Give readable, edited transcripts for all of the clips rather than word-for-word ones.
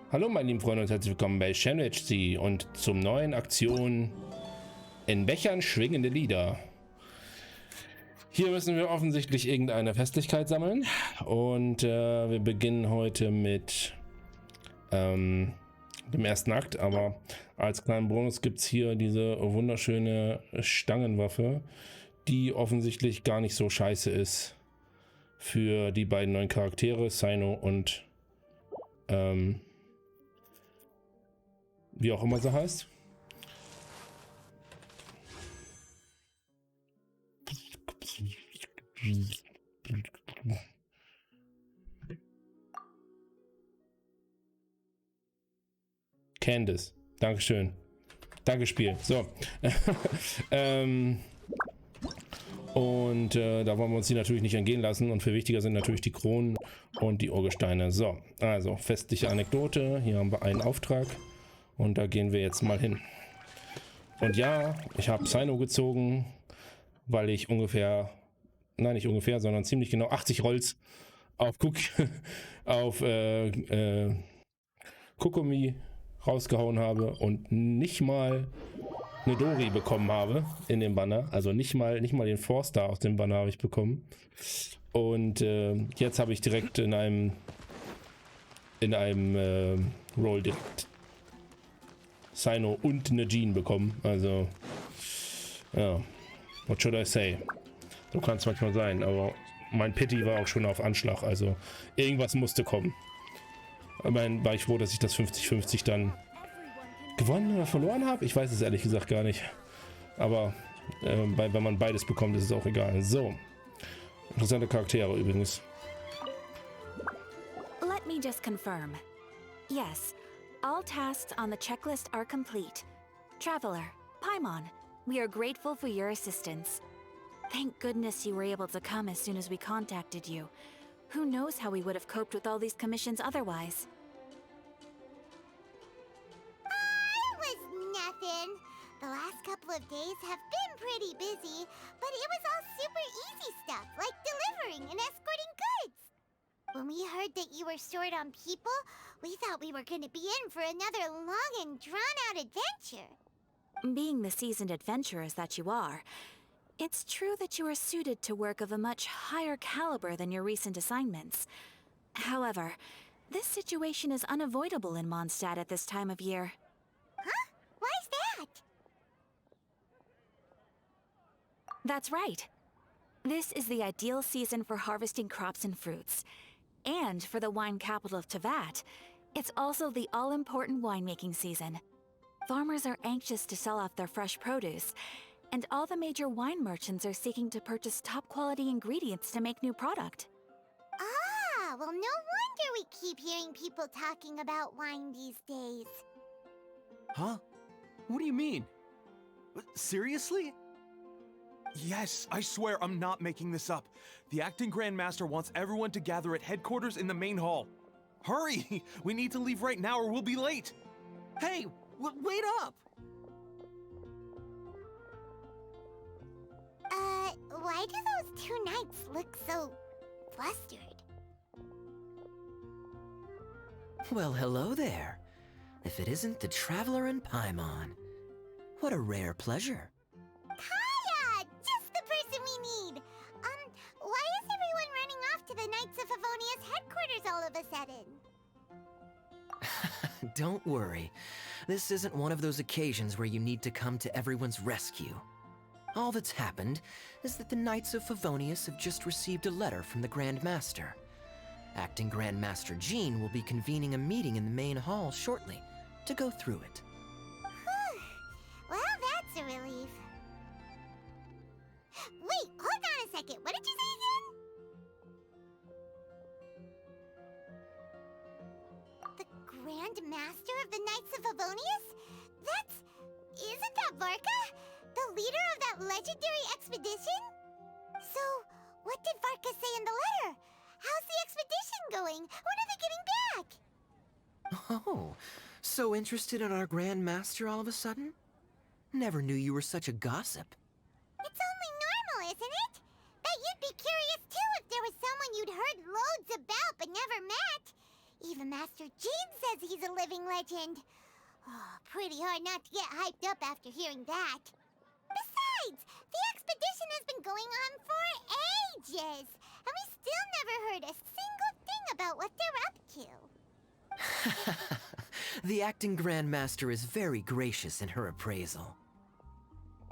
Hallo meine lieben Freunde und herzlich willkommen bei Herbstliche und zum neuen Aktion in Bechern schwingende Lieder. Hier müssen wir offensichtlich irgendeine Festlichkeit sammeln und wir beginnen heute mit dem ersten Akt, aber als kleinen Bonus gibt es hier diese wunderschöne Stangenwaffe, die offensichtlich gar nicht so scheiße ist für die beiden neuen Charaktere, Sino und wie auch immer sie heißt. Candice. Dankeschön. Danke, Spiel. So. Und da wollen wir uns die natürlich nicht entgehen lassen. Und viel wichtiger sind natürlich die Kronen und die Urgesteine. So, also festliche Anekdote. Hier haben wir einen Auftrag. Und da gehen wir jetzt mal hin. Und ja, ich habe Sino gezogen, weil ich ungefähr, nein nicht ungefähr, sondern ziemlich genau 80 Rolls auf Kokomi rausgehauen habe und nicht mal eine Dori bekommen habe in dem Banner. Also nicht mal den Forster aus dem Banner habe ich bekommen. Und jetzt habe ich direkt in einem Roll direkt Sino und eine Jean bekommen. Also, ja, what should I say? So kann es manchmal sein, aber mein Pity war auch schon auf Anschlag, also irgendwas musste kommen. Ich meine, war ich froh, dass ich das 50-50 dann gewonnen oder verloren habe? Ich weiß es ehrlich gesagt gar nicht. Aber wenn man beides bekommt, ist es auch egal. So, interessante Charaktere übrigens. Let me just confirm. Yes. All tasks on the checklist are complete. Traveler, Paimon, we are grateful for your assistance. Thank goodness you were able to come as soon as we contacted you. Who knows how we would have coped with all these commissions otherwise? It was nothing. The last couple of days have been pretty busy, but it was all super easy stuff, like delivering and escorting goods. When we heard that you were short on people, we thought we were going to be in for another long and drawn-out adventure. Being the seasoned adventurers that you are, it's true that you are suited to work of a much higher caliber than your recent assignments. However, this situation is unavoidable in Mondstadt at this time of year. Huh? Why's that? That's right. This is the ideal season for harvesting crops and fruits. And for the wine capital of Teyvat, it's also the all-important winemaking season. Farmers are anxious to sell off their fresh produce, and all the major wine merchants are seeking to purchase top-quality ingredients to make new product. Ah, well, no wonder we keep hearing people talking about wine these days. Huh? What do you mean? Seriously? Yes, I swear I'm not making this up. The acting Grand Master wants everyone to gather at headquarters in the main hall. Hurry! We need to leave right now or we'll be late. Hey, wait up! Why do those two knights look so flustered? Well, hello there. If it isn't the Traveler and Paimon. What a rare pleasure. Hiya! Just the person we need! Why is everyone running off to the Knights of Favonia's headquarters all of a sudden? Don't worry. This isn't one of those occasions where you need to come to everyone's rescue. All that's happened is that the Knights of Favonius have just received a letter from the Grand Master. Acting Grand Master Jean will be convening a meeting in the main hall shortly to go through it. Well, that's a relief. Wait, hold on a second. What did you say again? The Grand Master of the Knights of Favonius? Isn't that Varka? The leader of that legendary expedition? So, what did Varka say in the letter? How's the expedition going? When are they getting back? Oh, so interested in our Grand Master all of a sudden? Never knew you were such a gossip. It's only normal, isn't it? Bet you'd be curious too if there was someone you'd heard loads about but never met. Even Master Gene says he's a living legend. Oh, pretty hard not to get hyped up after hearing that. Besides, the expedition has been going on for ages, and we still never heard a single thing about what they're up to. The acting Grandmaster is very gracious in her appraisal.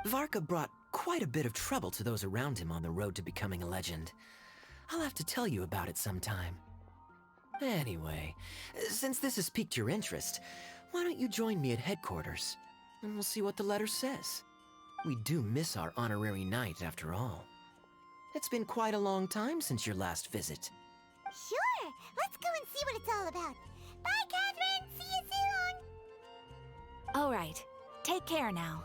Varka brought quite a bit of trouble to those around him on the road to becoming a legend. I'll have to tell you about it sometime. Anyway, since this has piqued your interest, why don't you join me at headquarters, and we'll see what the letter says. We do miss our honorary knight, after all. It's been quite a long time since your last visit. Sure, let's go and see what it's all about. Bye, Catherine! See you soon! All right, take care now.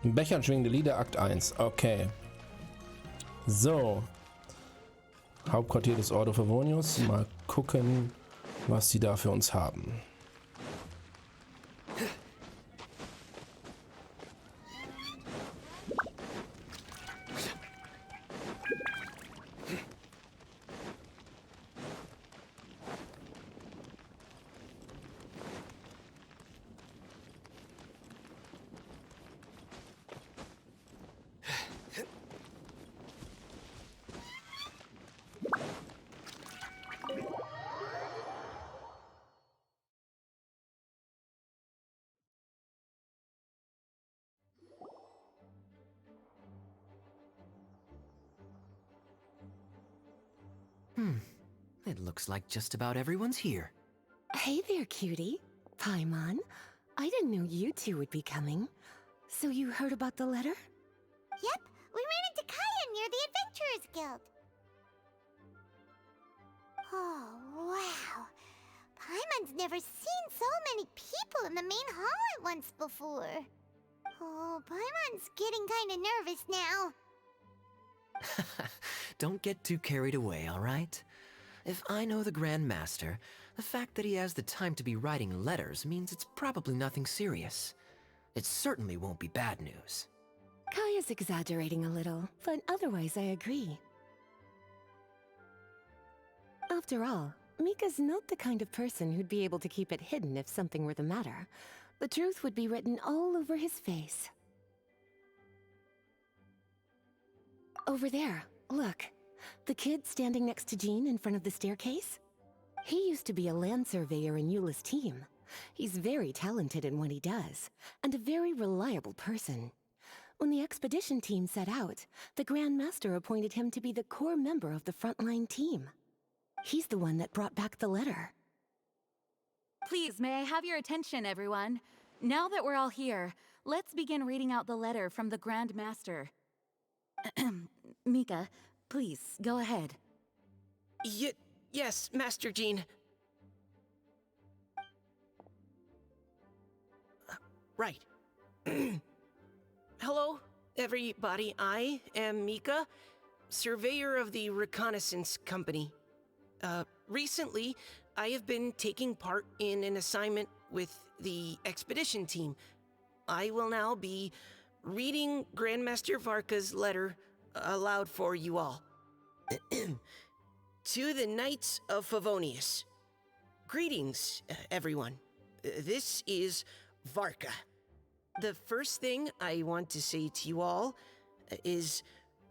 Bechern, schwingende Lieder, Akt 1. Okay. So. Hauptquartier des Ordo Favonius. Mal gucken, was sie da für uns haben. It looks like just about everyone's here. Hey there, cutie. Paimon. I didn't know you two would be coming. So you heard about the letter? Yep, we ran into Kaya near the Adventurers Guild. Oh, wow. Paimon's never seen so many people in the main hall at once before. Oh, Paimon's getting kinda nervous now. Don't get too carried away, all right? If I know the Grand Master, the fact that he has the time to be writing letters means it's probably nothing serious. It certainly won't be bad news. Kaya's exaggerating a little, but otherwise I agree. After all, Mika's not the kind of person who'd be able to keep it hidden if something were the matter. The truth would be written all over his face. Over there, look. The kid standing next to Jean in front of the staircase? He used to be a land surveyor in Eula's team. He's very talented in what he does, and a very reliable person. When the expedition team set out, the Grand Master appointed him to be the core member of the frontline team. He's the one that brought back the letter. Please, may I have your attention, everyone? Now that we're all here, let's begin reading out the letter from the Grand Master. Mika, please, go ahead. Yes, Master Jean. Right. Hello, everybody. I am Mika, surveyor of the Reconnaissance Company. Recently, I have been taking part in an assignment with the expedition team. I will now be reading Grandmaster Varka's letter aloud for you all. To the Knights of Favonius. Greetings, everyone. This is Varka. The first thing I want to say to you all is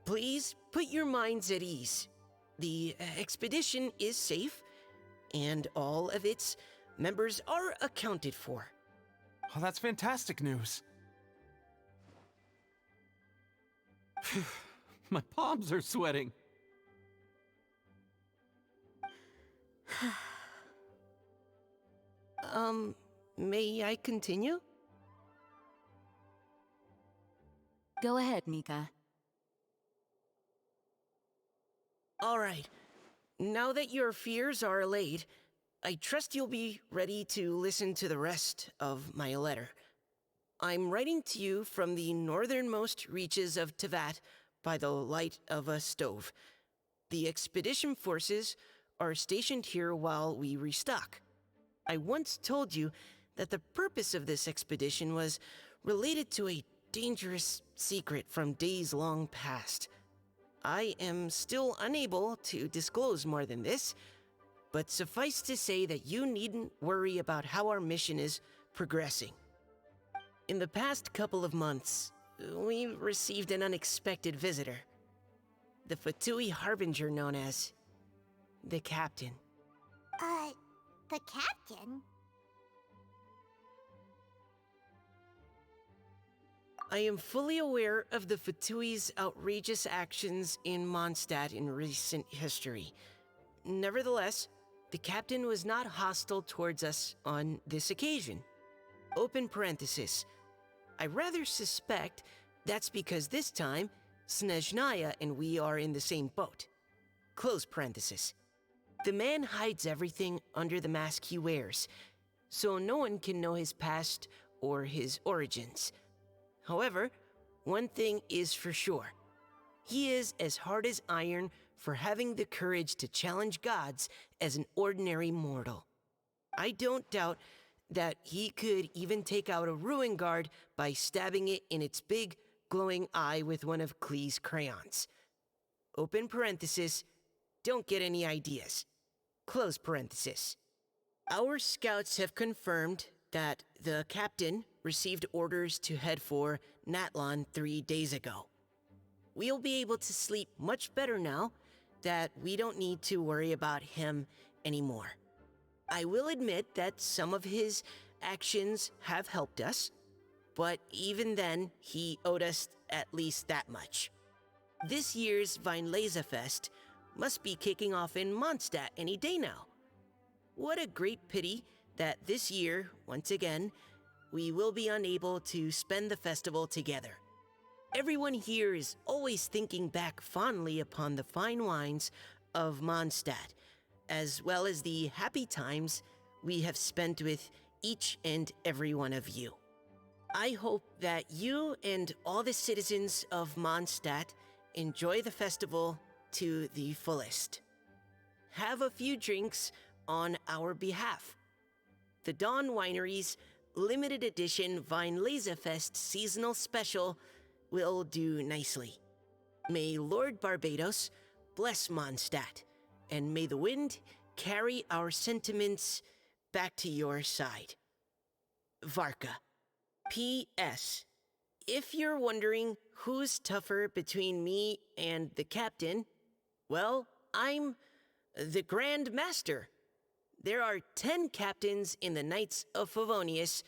please put your minds at ease. The expedition is safe, and all of its members are accounted for. Oh, that's fantastic news. My palms are sweating. May I continue? Go ahead, Mika. All right. Now that your fears are allayed, I trust you'll be ready to listen to the rest of my letter. I'm writing to you from the northernmost reaches of Tevat by the light of a stove. The expedition forces are stationed here while we restock. I once told you that the purpose of this expedition was related to a dangerous secret from days long past. I am still unable to disclose more than this, but suffice to say that you needn't worry about how our mission is progressing. In the past couple of months, we received an unexpected visitor. The Fatui Harbinger known as the Captain. The Captain? I am fully aware of the Fatui's outrageous actions in Mondstadt in recent history. Nevertheless, the Captain was not hostile towards us on this occasion. Open parenthesis. I rather suspect that's because this time, Snezhnaya and we are in the same boat. Close parenthesis. The man hides everything under the mask he wears, so no one can know his past or his origins. However, one thing is for sure. He is as hard as iron for having the courage to challenge gods as an ordinary mortal. I don't doubt that he could even take out a ruin guard by stabbing it in its big, glowing eye with one of Klee's crayons. Open parenthesis, don't get any ideas. Close parenthesis. Our scouts have confirmed that the Captain received orders to head for Natlan 3 days ago. We'll be able to sleep much better now that we don't need to worry about him anymore. I will admit that some of his actions have helped us, but even then, he owed us at least that much. This year's Weinlesefest must be kicking off in Mondstadt any day now. What a great pity that this year, once again, we will be unable to spend the festival together. Everyone here is always thinking back fondly upon the fine wines of Mondstadt, as well as the happy times we have spent with each and every one of you. I hope that you and all the citizens of Mondstadt enjoy the festival to the fullest. Have a few drinks on our behalf. The Dawn Winery's limited edition Weinlesefest seasonal special will do nicely. May Lord Barbados bless Mondstadt, and may the wind carry our sentiments back to your side. Varka. P.S. If you're wondering who's tougher between me and the Captain, well, I'm the Grand Master. There are 10 captains in the Knights of Favonius,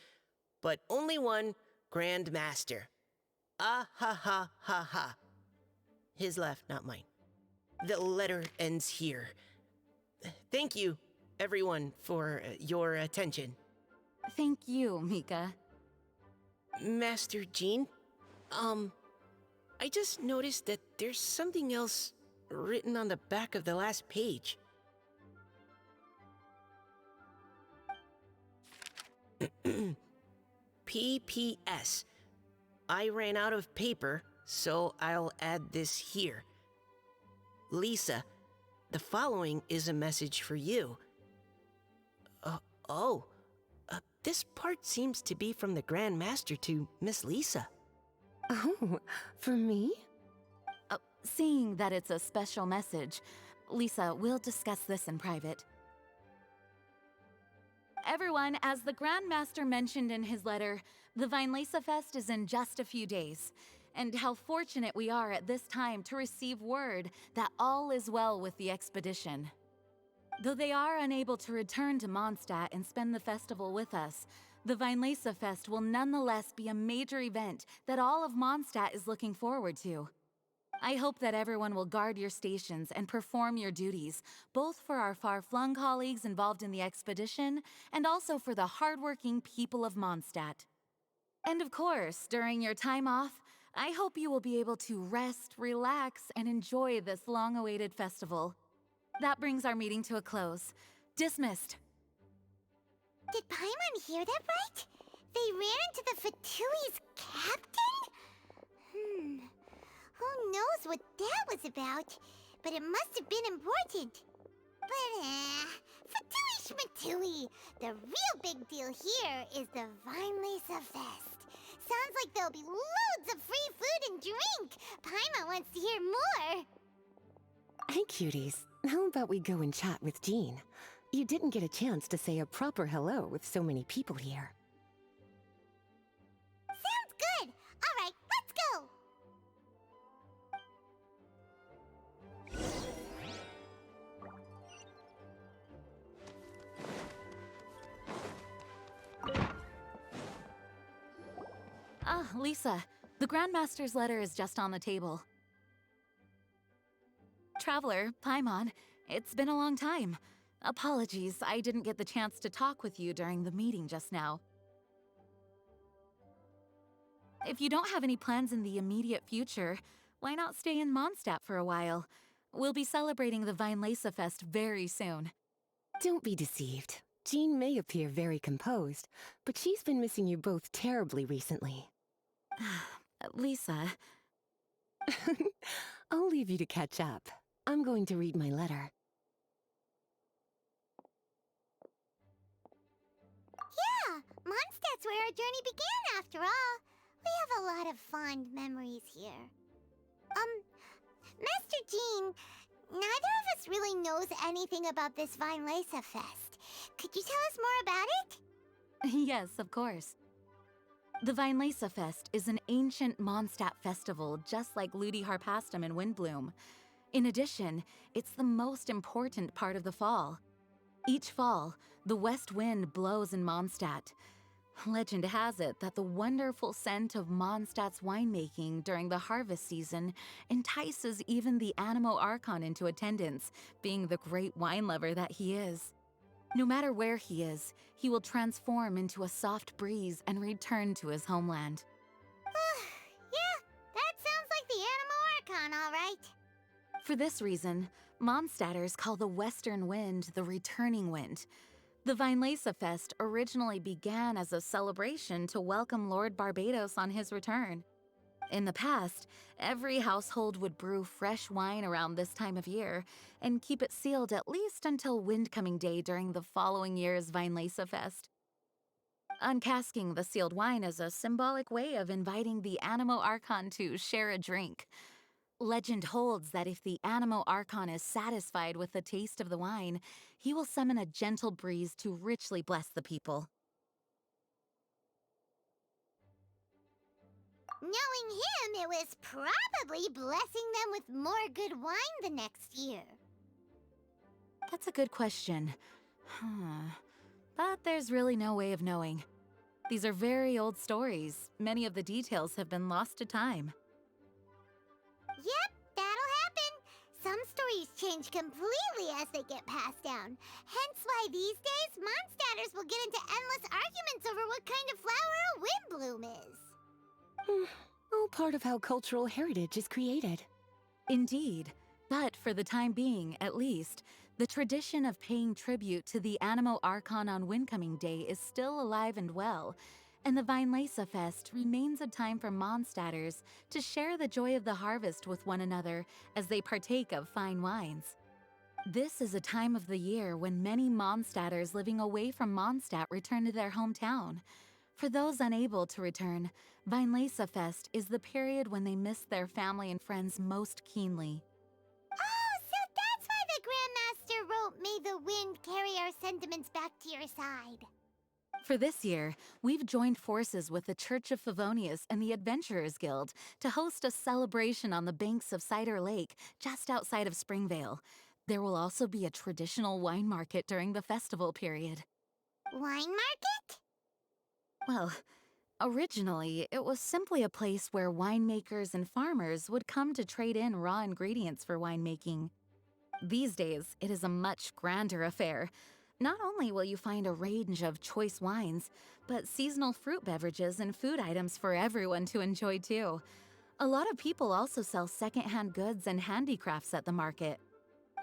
but only one Grand Master. Ah ha ha ha ha. His laugh, not mine. The letter ends here. Thank you, everyone, for your attention. Thank you, Mika. Master Jean, I just noticed that there's something else written on the back of the last page. P.P.S. I ran out of paper, so I'll add this here. Lisa, the following is a message for you. This part seems to be from the Grand Master to Miss Lisa. Oh, for me? Seeing that it's a special message, Lisa, we'll discuss this in private. Everyone, as the Grand Master mentioned in his letter, the Weinlesefest is in just a few days. And how fortunate we are at this time to receive word that all is well with the expedition. Though they are unable to return to Mondstadt and spend the festival with us, the Weinlesefest will nonetheless be a major event that all of Mondstadt is looking forward to. I hope that everyone will guard your stations and perform your duties, both for our far-flung colleagues involved in the expedition and also for the hardworking people of Mondstadt. And of course, during your time off, I hope you will be able to rest, relax, and enjoy this long-awaited festival. That brings our meeting to a close. Dismissed. Did Paimon hear that right? They ran into the Fatui's captain? Who knows what that was about? But it must have been important. But, Fatui Matui! The real big deal here is the Weinlese Fest. Sounds like there'll be loads of free food and drink. Paimon wants to hear more. Hey, cuties. How about we go and chat with Jean? You didn't get a chance to say a proper hello with so many people here. Sounds good. All right, let's go. Ah, Lisa, the Grandmaster's letter is just on the table. Traveler, Paimon, it's been a long time. Apologies, I didn't get the chance to talk with you during the meeting just now. If you don't have any plans in the immediate future, why not stay in Mondstadt for a while? We'll be celebrating the Weinlese Fest very soon. Don't be deceived. Jean may appear very composed, but she's been missing you both terribly recently. Lisa... I'll leave you to catch up. I'm going to read my letter. Yeah, Mondstadt's where our journey began after all. We have a lot of fond memories here. Master Jean, neither of us really knows anything about this Weinlese Fest. Could you tell us more about it? Yes, of course. The Weinlese Fest is an ancient Mondstadt festival just like Ludi Harpastum and Windbloom. In addition, it's the most important part of the fall. Each fall, the west wind blows in Mondstadt. Legend has it that the wonderful scent of Mondstadt's winemaking during the harvest season entices even the Anemo Archon into attendance, being the great wine lover that he is. No matter where he is, he will transform into a soft breeze and return to his homeland. Yeah, that sounds like the Anemo Archon, all right. For this reason, Mondstadters call the western wind the returning wind. The Weinlese Fest originally began as a celebration to welcome Lord Barbados on his return. In the past, every household would brew fresh wine around this time of year and keep it sealed at least until Windcoming Day during the following year's Weinlese Fest. Uncasking the sealed wine is a symbolic way of inviting the Anemo Archon to share a drink. Legend holds that if the Anemo Archon is satisfied with the taste of the wine, he will summon a gentle breeze to richly bless the people. Knowing him, it was probably blessing them with more good wine the next year. That's a good question. But there's really no way of knowing. These are very old stories. Many of the details have been lost to time. Yep, that'll happen. Some stories change completely as they get passed down. Hence why these days, Mondstadters will get into endless arguments over what kind of flower a windbloom is. All part of how cultural heritage is created. Indeed. But for the time being, at least, the tradition of paying tribute to the Anemo Archon on Windcoming Day is still alive and well, and the Weinlese Fest remains a time for Mondstadters to share the joy of the harvest with one another as they partake of fine wines. This is a time of the year when many Mondstadters living away from Mondstadt return to their hometown. For those unable to return, Weinlese Fest is the period when they miss their family and friends most keenly. Oh, so that's why the Grandmaster wrote, "May the wind carry our sentiments back to your side." For this year, we've joined forces with the Church of Favonius and the Adventurers Guild to host a celebration on the banks of Cider Lake, just outside of Springvale. There will also be a traditional wine market during the festival period. Wine market? Well, originally, it was simply a place where winemakers and farmers would come to trade in raw ingredients for winemaking. These days, it is a much grander affair. Not only will you find a range of choice wines, but seasonal fruit beverages and food items for everyone to enjoy too. A lot of people also sell secondhand goods and handicrafts at the market.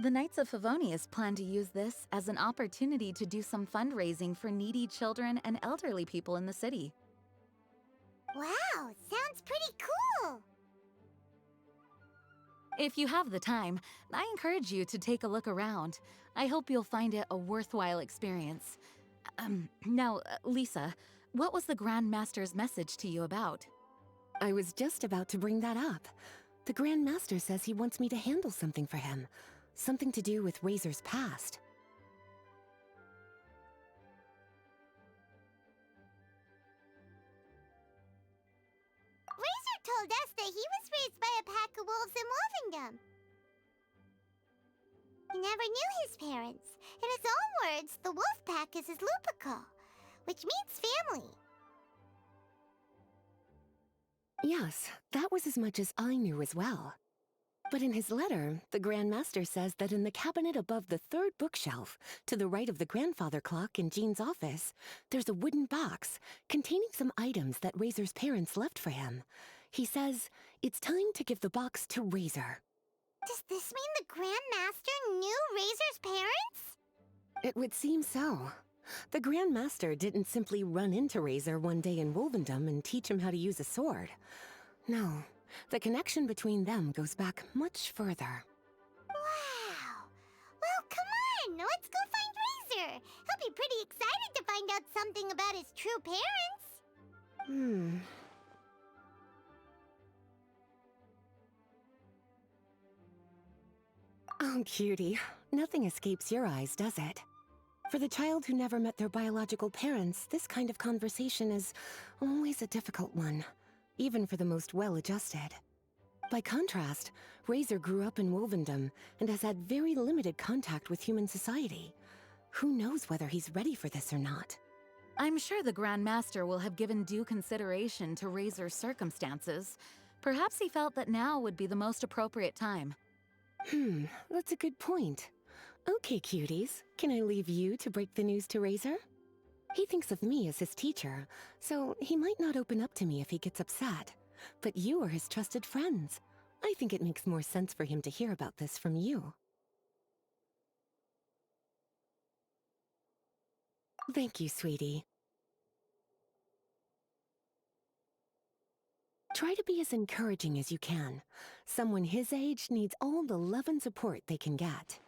The Knights of Favonius plan to use this as an opportunity to do some fundraising for needy children and elderly people in the city. Wow, sounds pretty cool. If you have the time, I encourage you to take a look around. I hope you'll find it a worthwhile experience. Now, Lisa, what was the Grand Master's message to you about? I was just about to bring that up. The Grand Master says he wants me to handle something for him. Something to do with Razor's past. Razor told us that he was raised by a pack of wolves in Wolvendom. He never knew his parents. In his own words, the wolf pack is his lupical, which means family. Yes, that was as much as I knew as well. But in his letter, the Grand Master says that in the cabinet above the third bookshelf, to the right of the grandfather clock in Jean's office, there's a wooden box containing some items that Razor's parents left for him. He says it's time to give the box to Razor. Does this mean the Grand Master knew Razor's parents? It would seem so. The Grand Master didn't simply run into Razor one day in Wolvendom and teach him how to use a sword. No, the connection between them goes back much further. Wow! Well, come on! Let's go find Razor! He'll be pretty excited to find out something about his true parents! Oh, cutie. Nothing escapes your eyes, does it? For the child who never met their biological parents, this kind of conversation is always a difficult one, even for the most well-adjusted. By contrast, Razor grew up in Wolvendom and has had very limited contact with human society. Who knows whether he's ready for this or not? I'm sure the Grand Master will have given due consideration to Razor's circumstances. Perhaps he felt that now would be the most appropriate time. That's a good point. Okay, cuties, can I leave you to break the news to Razor? He thinks of me as his teacher, so he might not open up to me if he gets upset. But you are his trusted friends. I think it makes more sense for him to hear about this from you. Thank you, sweetie. Try to be as encouraging as you can. Someone his age needs all the love and support they can get.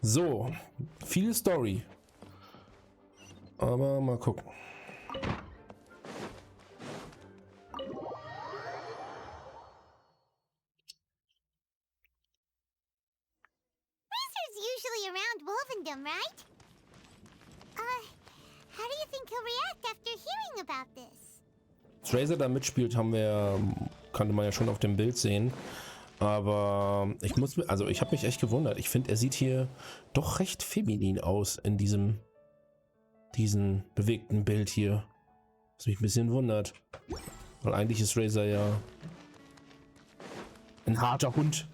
So, viel Story. Aber mal gucken. Usually around Wolvendom, right? How do you think he'll react after hearing about this? Dass Razor da mitspielt, konnte man ja schon auf dem Bild sehen. Aber ich habe mich echt gewundert. Ich finde, er sieht hier doch recht feminin aus in diesem bewegten Bild hier. Was mich ein bisschen wundert. Weil eigentlich ist Razor ja ein harter Hund.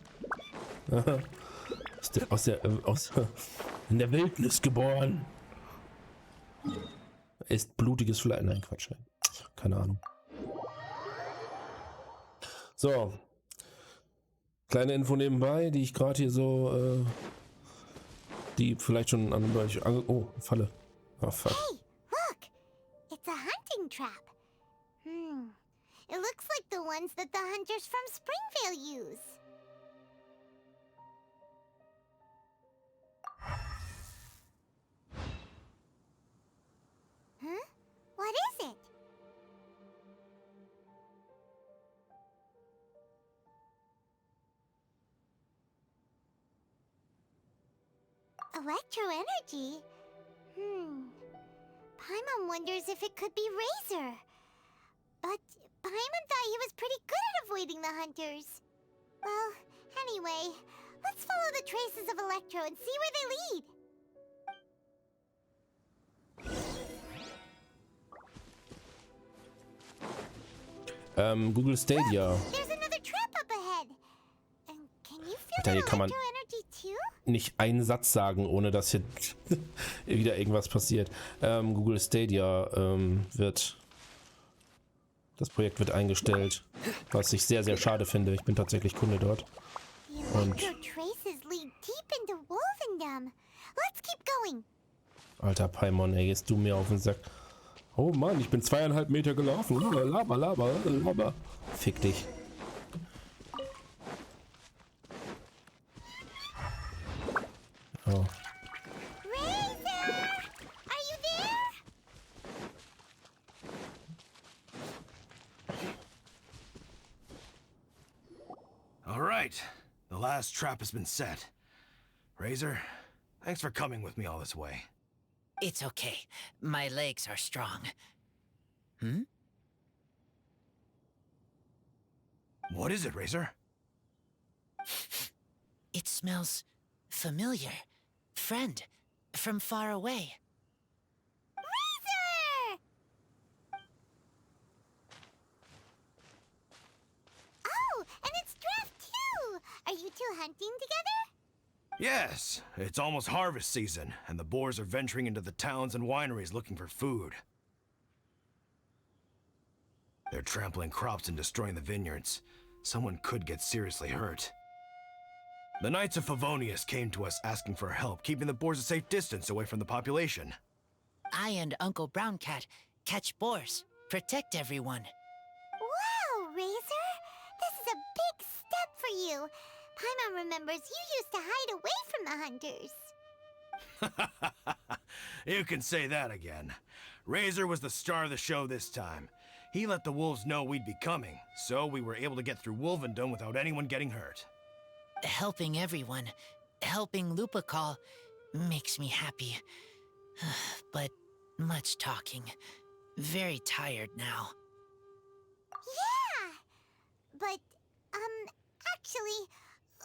In der Wildnis geboren. Ist blutiges Fleisch. Nein, Quatsch. Keine Ahnung. So. Kleine Info nebenbei, die ich gerade hier so, die vielleicht schon an euch oh, Falle. Oh, fuck. Hey, look! It's a hunting trap. It looks like the ones that the hunters from Springvale use. Huh? What is it? Electro-energy? Paimon wonders if it could be Razor. But Paimon thought he was pretty good at avoiding the hunters. Well, anyway, let's follow the traces of Electro and see where they lead. Google Stadia. There's another trap up ahead. And can you feel Alter, hier that kann man electro-energy too? nicht einen Satz sagen, ohne dass hier wieder irgendwas passiert. Google Stadia das Projekt wird eingestellt, was ich sehr, sehr schade finde. Ich bin tatsächlich Kunde dort. The electro traces lead deep into Wolvendom. Let's keep going. Alter Paimon, ey, gehst du mir auf den Sack. Oh Mann, ich bin 2,5 Meter gelaufen. Laber, laber, laber. Fick dich. Oh. Razor! Are you there? All right. The last trap has been set. Razor, thanks for coming with me all this way. It's okay. My legs are strong. What is it, Razor? It smells familiar. Friend, from far away. Razor! Oh, and it's Draft too! Are you two hunting together? Yes, it's almost harvest season, and the boars are venturing into the towns and wineries looking for food. They're trampling crops and destroying the vineyards. Someone could get seriously hurt. The Knights of Favonius came to us asking for help, keeping the boars a safe distance away from the population. I and Uncle Brown Cat catch boars, protect everyone. Wow, Razor! This is a big step for you. Paimon remembers you used to hide away from the hunters. You can say that again. Razor was the star of the show this time. He let the wolves know we'd be coming, so we were able to get through Wolvendom without anyone getting hurt. Helping everyone, helping Lupical, makes me happy. But much talking. Very tired now. Yeah! But, actually,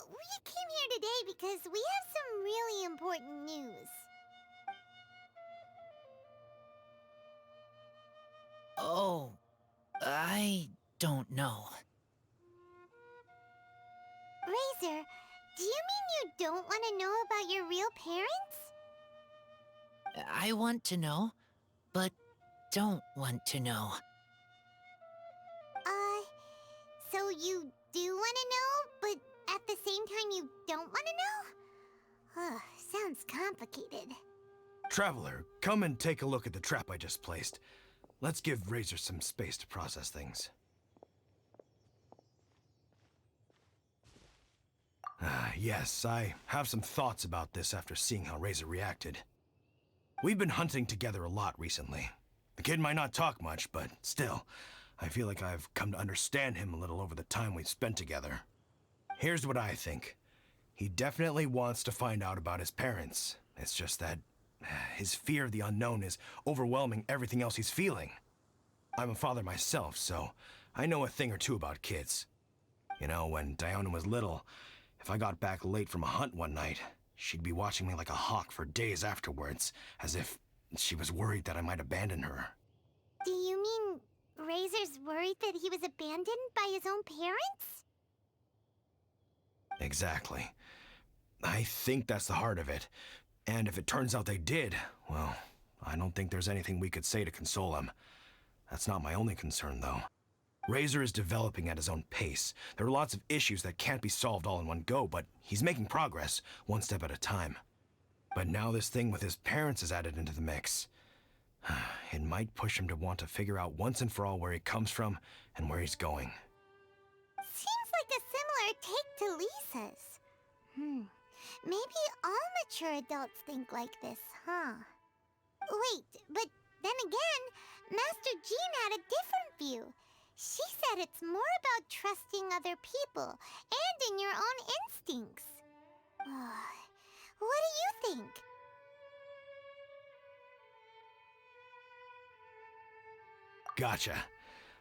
we came here today because we have some really important news. Oh, I don't know. Razor, do you mean you don't want to know about your real parents? I want to know, but don't want to know. So you do want to know, but at the same time you don't want to know? Sounds complicated. Traveler, come and take a look at the trap I just placed. Let's give Razor some space to process things. Yes, I have some thoughts about this after seeing how Razor reacted. We've been hunting together a lot recently. The kid might not talk much, but still, I feel like I've come to understand him a little over the time we've spent together. Here's what I think. He definitely wants to find out about his parents. It's just that his fear of the unknown is overwhelming everything else he's feeling. I'm a father myself, so I know a thing or two about kids. You know, when Diana was little, if I got back late from a hunt one night, she'd be watching me like a hawk for days afterwards, as if she was worried that I might abandon her. Do you mean Razor's worried that he was abandoned by his own parents? Exactly. I think that's the heart of it. And if it turns out they did, well, I don't think there's anything we could say to console him. That's not my only concern, though. Razor is developing at his own pace. There are lots of issues that can't be solved all in one go, but he's making progress, one step at a time. But now this thing with his parents is added into the mix. It might push him to want to figure out once and for all where he comes from and where he's going. Seems like a similar take to Lisa's. Maybe all mature adults think like this, huh? Wait, but then again, Master Jean had a different view. She said it's more about trusting other people and in your own instincts. What do you think? Gotcha.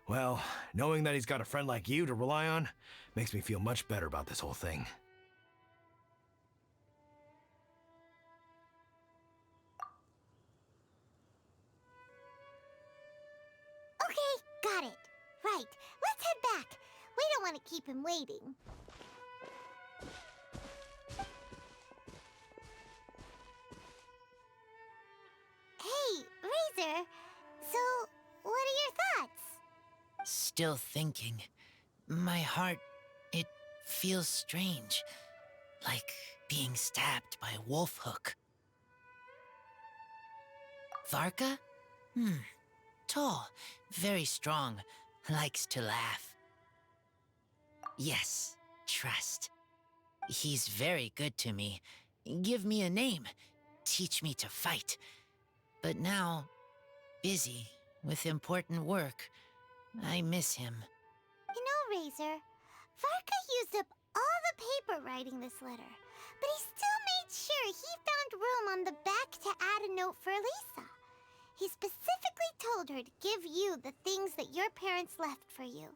Well, knowing that he's got a friend like you to rely on makes me feel much better about this whole thing. Okay, got it. Right, let's head back. We don't want to keep him waiting. Hey, Razor. So, what are your thoughts? Still thinking. My heart, it feels strange. Like being stabbed by a wolf hook. Varka? Tall, very strong, likes to laugh. Yes, trust. He's very good to me. Give me a name. Teach me to fight. But now, busy with important work. I miss him. You know, Razor, Varka used up all the paper writing this letter, but he still made sure he found room on the back to add a note for Lisa. He specifically told her to give you the things that your parents left for you.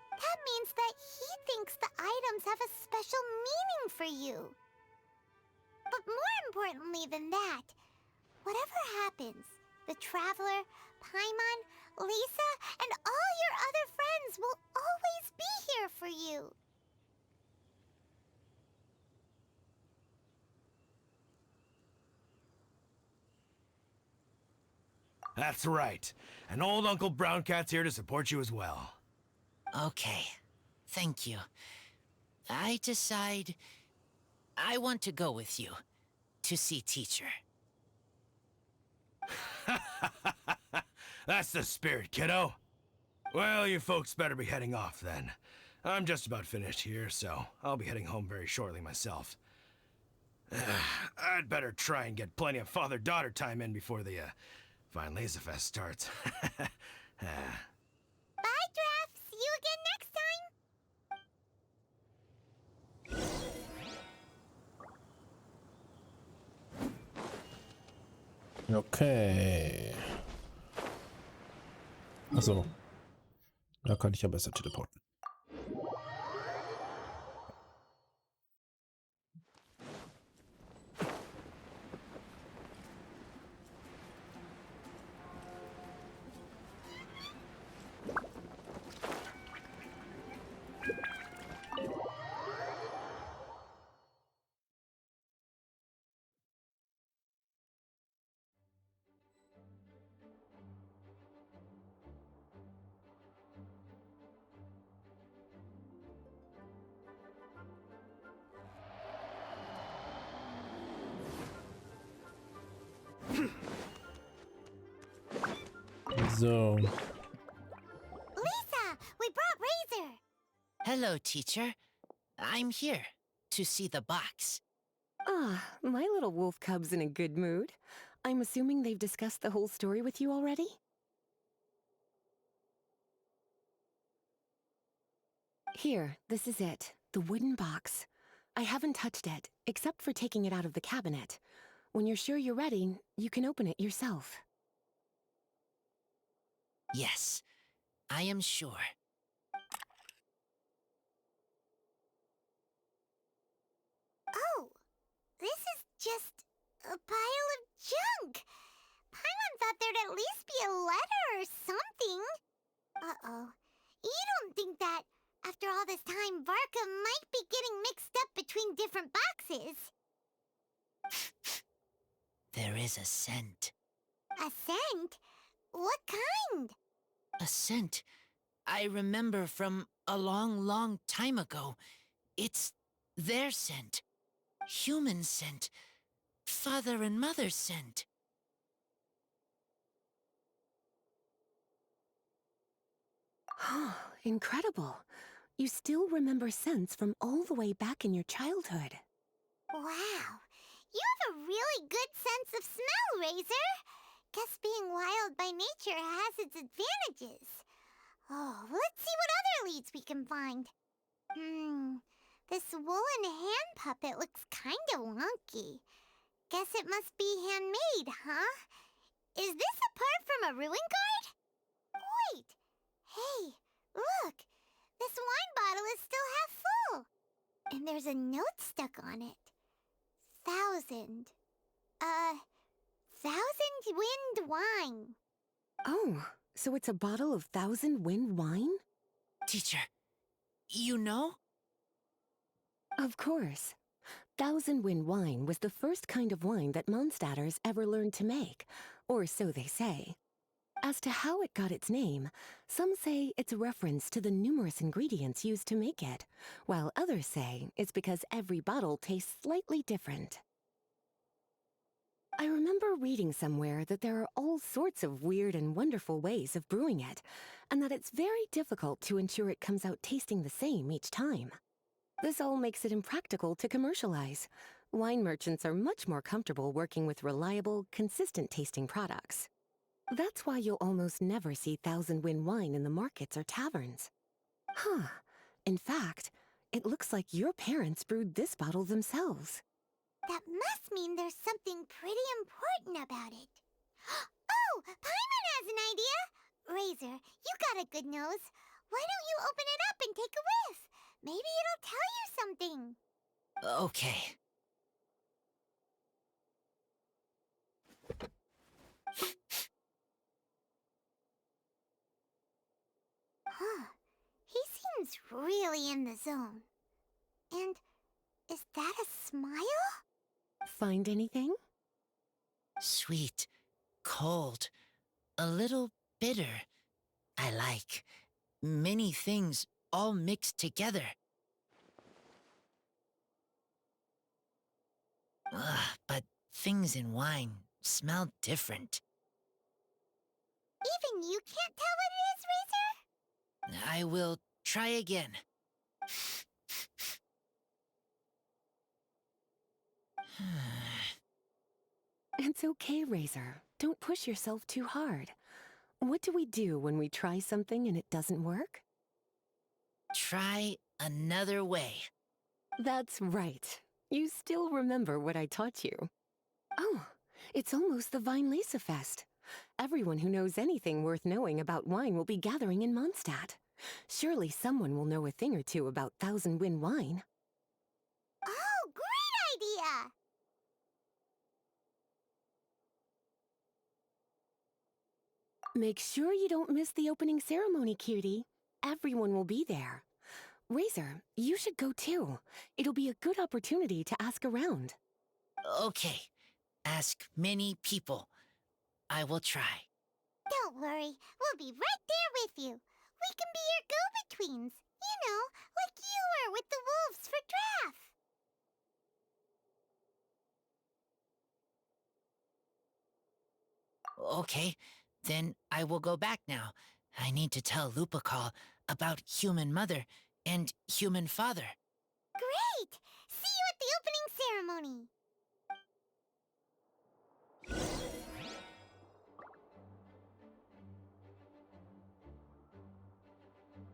That means that he thinks the items have a special meaning for you. But more importantly than that, whatever happens, the Traveler, Paimon, Lisa, and all your other friends will always be here for you. That's right. And old Uncle Brown Cat's here to support you as well. Okay, thank you. I decide I want to go with you to see teacher. That's the spirit, kiddo. Well, you folks better be heading off then. I'm just about finished here, so I'll be heading home very shortly myself. I'd better try and get plenty of father-daughter time in before the Fine Laser Fest starts. Bye, Draft. See you again next time. Okay. Achso. Da kann ich ja besser teleporten. So. Lisa, we brought Razor. Hello, teacher. I'm here to see the box. Ah, my little wolf cub's in a good mood. I'm assuming they've discussed the whole story with you already? Here, this is it. The wooden box. I haven't touched it, except for taking it out of the cabinet. When you're sure you're ready, you can open it yourself. Yes, I am sure. Oh, this is just a pile of junk. Paimon thought there'd at least be a letter or something. Uh-oh. You don't think that, after all this time, Varka might be getting mixed up between different boxes? There is a scent. A scent? What kind? A scent I remember from a long, long time ago. It's their scent. Human scent. Father and mother scent. Incredible. You still remember scents from all the way back in your childhood. Wow. You have a really good sense of smell, Razor. Guess being wild by nature has its advantages. Oh, let's see what other leads we can find. This woolen hand puppet looks kinda wonky. Guess it must be handmade, huh? Is this a part from a ruin guard? Wait! Hey, look! This wine bottle is still half full. And there's a note stuck on it. 1,000 wind wine. Oh, so it's a bottle of 1,000 wind wine? Teacher, you know? Of course. 1,000 wind wine was the first kind of wine that Mondstadters ever learned to make, or so they say. As to how it got its name, some say it's a reference to the numerous ingredients used to make it, while others say it's because every bottle tastes slightly different. I remember remember reading somewhere that there are all sorts of weird and wonderful ways of brewing it, and that it's very difficult to ensure it comes out tasting the same each time. This all makes it impractical to commercialize. Wine merchants are much more comfortable working with reliable, consistent-tasting products. That's why you'll almost never see Thousand Wind wine in the markets or taverns. Huh. In fact, it looks like your parents brewed this bottle themselves. That must mean there's something pretty important about it. Oh, Paimon has an idea! Razor, you got a good nose. Why don't you open it up and take a whiff? Maybe it'll tell you something. Okay. Huh. He seems really in the zone. And is that a smile? Find anything? Sweet, cold, a little bitter. I like many things all mixed together. But things in wine smell different. Even you can't tell what it is, Razor? I will try again. It's okay, Razor. Don't push yourself too hard. What do we do when we try something and it doesn't work? Try another way. That's right. You still remember what I taught you. Oh, it's almost the Weinlese Fest. Everyone who knows anything worth knowing about wine will be gathering in Mondstadt. Surely someone will know a thing or two about Thousand Wind wine. Oh, great idea! Make sure you don't miss the opening ceremony, cutie. Everyone will be there. Razor, you should go too. It'll be a good opportunity to ask around. Okay. Ask many people. I will try. Don't worry, we'll be right there with you. We can be your go-betweens. You know, like you were with the wolves for Draff. Okay, then I will go back now. I need to tell Lupacall about Human Mother and Human Father. Great! See you at the opening ceremony.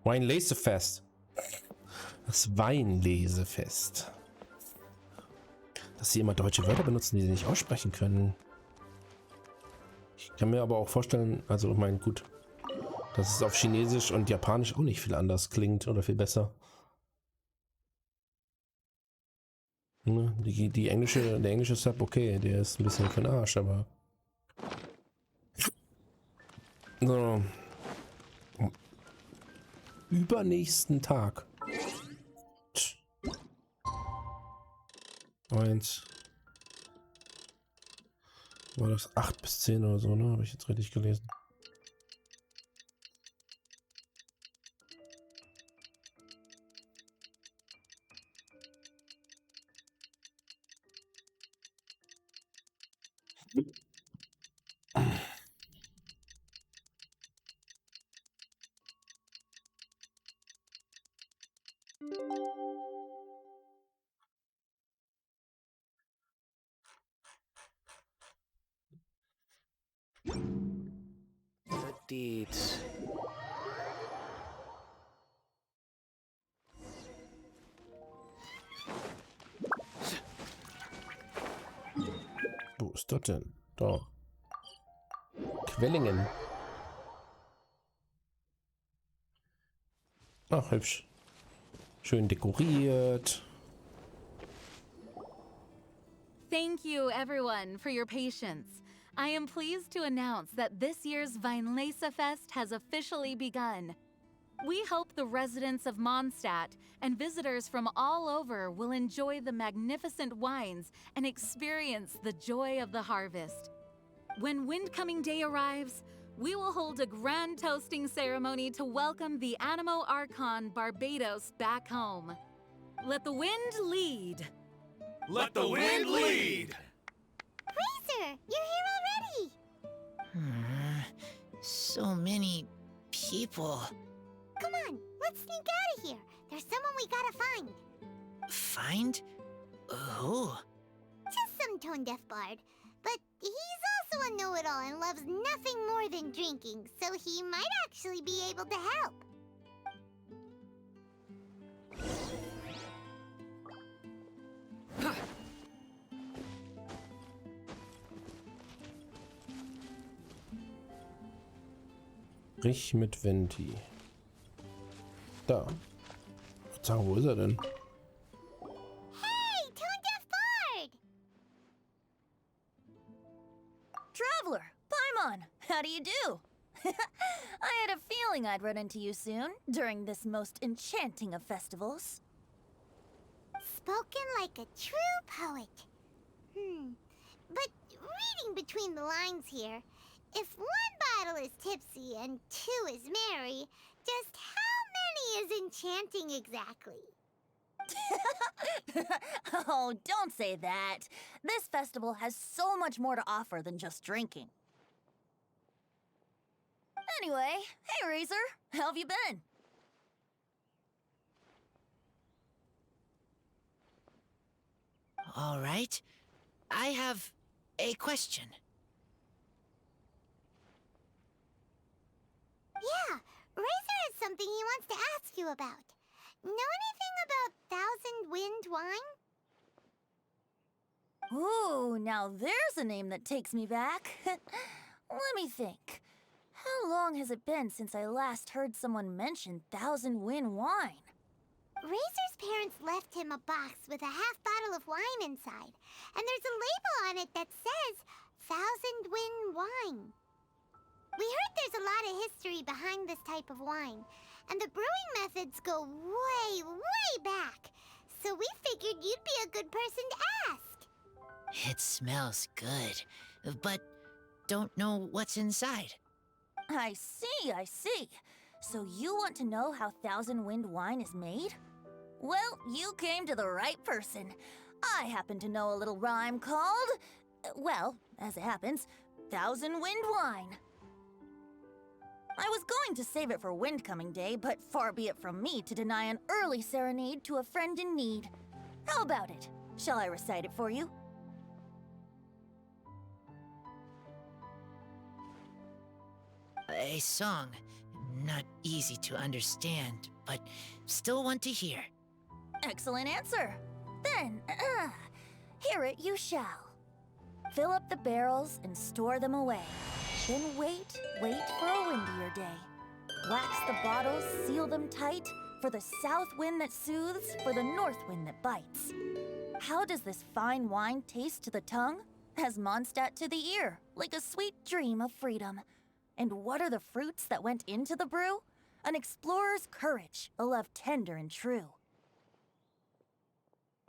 Weinlesefest. Das Weinlesefest. Dass sie immer deutsche Wörter benutzen, die sie nicht aussprechen können. Ich kann mir aber auch vorstellen, also ich meine, gut, dass es auf Chinesisch und Japanisch auch nicht viel anders klingt oder viel besser. Der englische Sub, okay, der ist ein bisschen für den Arsch, aber so. Übernächsten Tag. 1. War das 8 bis 10 oder so, ne? Habe ich jetzt richtig gelesen. Deeds. Wo ist das denn? Da. Quellingen. Ach, hübsch. Schön dekoriert. Thank you, everyone, for your patience. I am pleased to announce that this year's Weinlese Fest has officially begun. We hope the residents of Mondstadt and visitors from all over will enjoy the magnificent wines and experience the joy of the harvest. When Windcoming Day arrives, we will hold a grand toasting ceremony to welcome the Animo Archon Barbados back home. Let the wind lead. Let the wind lead! Razor, here! You're here already! So many people. Come on, let's sneak out of here. There's someone we gotta find. Find? Who? Just some tone-deaf bard. But he's also a know-it-all and loves nothing more than drinking, so he might actually be able to help. Sprich mit Venti. Da. Ich würde sagen, wo ist er denn? Hey, tone-deaf bard! Traveler, Paimon, how do you do? I had a feeling I'd run into you soon, during this most enchanting of festivals. Spoken like a true poet. But reading between the lines here, if one bottle is tipsy and two is merry, just how many is enchanting exactly? Oh, don't say that. This festival has so much more to offer than just drinking. Anyway, hey Razor, how have you been? All right. I have a question. Yeah, Razor has something he wants to ask you about. Know anything about Thousand Wind wine? Ooh, now there's a name that takes me back. Let me think. How long has it been since I last heard someone mention Thousand Wind wine? Razor's parents left him a box with a half bottle of wine inside, and there's a label on it that says Thousand Wind wine. We heard there's a lot of history behind this type of wine, and the brewing methods go way, way back, so we figured you'd be a good person to ask. It smells good, but don't know what's inside. I see. So you want to know how Thousand Wind wine is made? Well, you came to the right person. I happen to know a little rhyme called, well, as it happens, Thousand Wind wine. I was going to save it for Windcoming Day, but far be it from me to deny an early serenade to a friend in need. How about it? Shall I recite it for you? A song. Not easy to understand, but still want to hear. Excellent answer. Then, hear it you shall. Fill up the barrels and store them away. Then wait for a windier day. Wax the bottles, seal them tight, for the south wind that soothes, for the north wind that bites. How does this fine wine taste to the tongue? As Mondstadt to the ear, like a sweet dream of freedom. And what are the fruits that went into the brew? An explorer's courage, a love tender and true.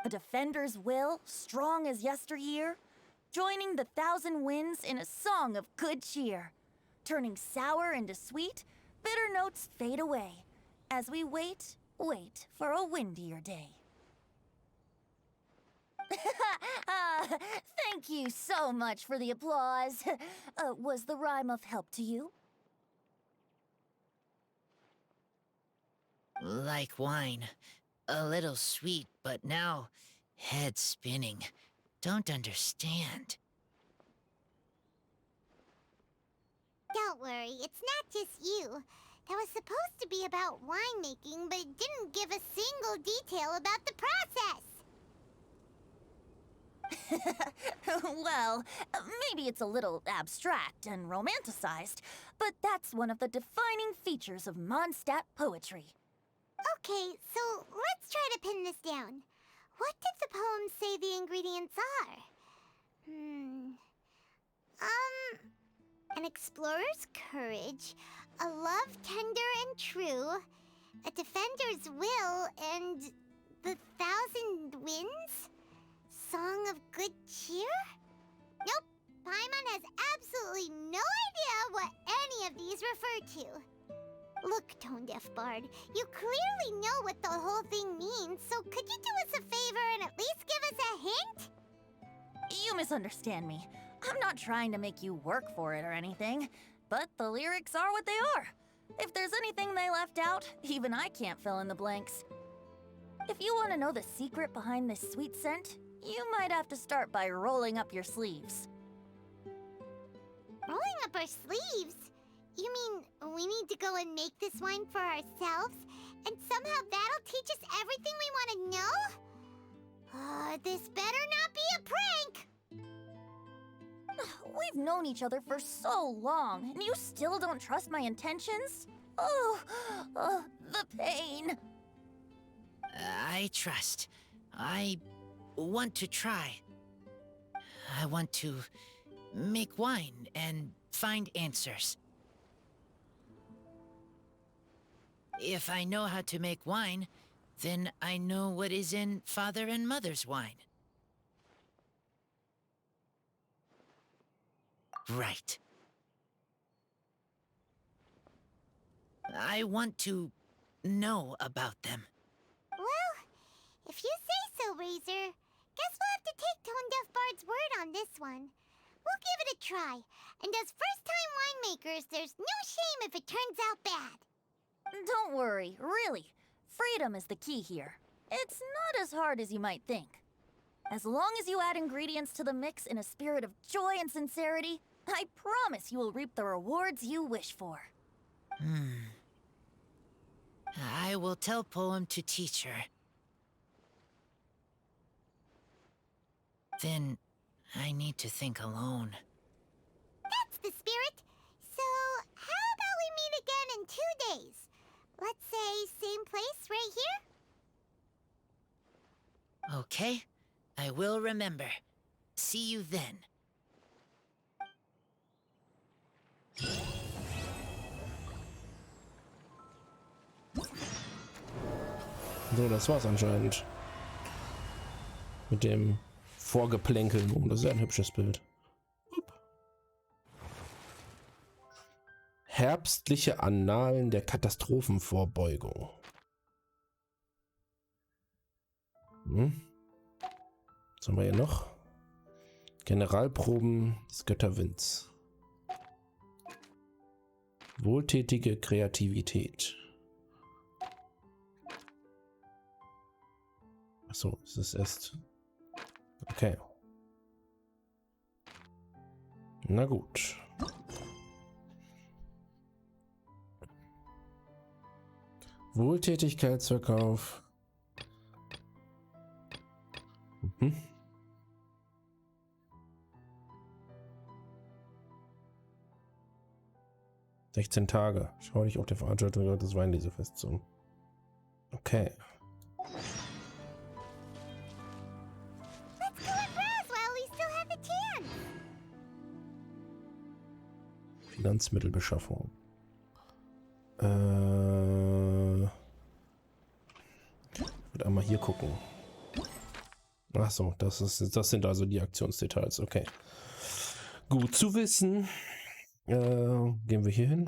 A defender's will, strong as yesteryear, joining the thousand winds in a song of good cheer. Turning sour into sweet, bitter notes fade away, as we wait for a windier day. Thank you so much for the applause. Was the rhyme of help to you? Like wine. A little sweet, but now head spinning. Don't understand. Don't worry, it's not just you. That was supposed to be about winemaking, but it didn't give a single detail about the process. Well, maybe it's a little abstract and romanticized, but that's one of the defining features of Mondstadt poetry. Okay, so let's try to pin this down. What did the poem say the ingredients are? An explorer's courage, a love tender and true, a defender's will, and the thousand winds? Song of good cheer? Nope, Paimon has absolutely no idea what any of these refer to. Look, Tone-Deaf Bard, you clearly know what the whole thing means, so could you do us a favor and at least give us a hint? You misunderstand me. I'm not trying to make you work for it or anything, but the lyrics are what they are. If there's anything they left out, even I can't fill in the blanks. If you want to know the secret behind this sweet scent, you might have to start by rolling up your sleeves. Rolling up our sleeves? You mean we need to go and make this wine for ourselves? And somehow that'll teach us everything we want to know? This better not be a prank! We've known each other for so long, and you still don't trust my intentions? Oh, the pain. I trust. I want to try. I want to make wine and find answers. If I know how to make wine, then I know what is in Father and Mother's wine. Right. I want to know about them. Well, if you say so, Razor, guess we'll have to take Tone Deaf Bard's word on this one. We'll give it a try, and as first-time winemakers, there's no shame if it turns out bad. Don't worry, really. Freedom is the key here. It's not as hard as you might think. As long as you add ingredients to the mix in a spirit of joy and sincerity, I promise you will reap the rewards you wish for. I will tell Poem to teach her. Then I need to think alone. That's the spirit. So, how about we meet again in 2 days? Let's say same place right here? Okay, I will remember. See you then. So, das war's anscheinend. Mit dem Vorgeplänkeln. Oh, das ist ja ein hübsches Bild. Herbstliche Annalen der Katastrophenvorbeugung. Was haben wir hier noch? Generalproben des Götterwinds. Wohltätige Kreativität. Achso, es ist erst... Okay. Na gut. Wohltätigkeitsverkauf. 16 Tage. Schau dich auf der Veranstaltung des Weinlesefests um. Okay. Let's go and browse while we still have the chance. Finanzmittelbeschaffung. Ich würde einmal hier gucken. Ach so, das sind also die Aktionsdetails. Okay. Gut zu wissen. Gehen wir hier hin.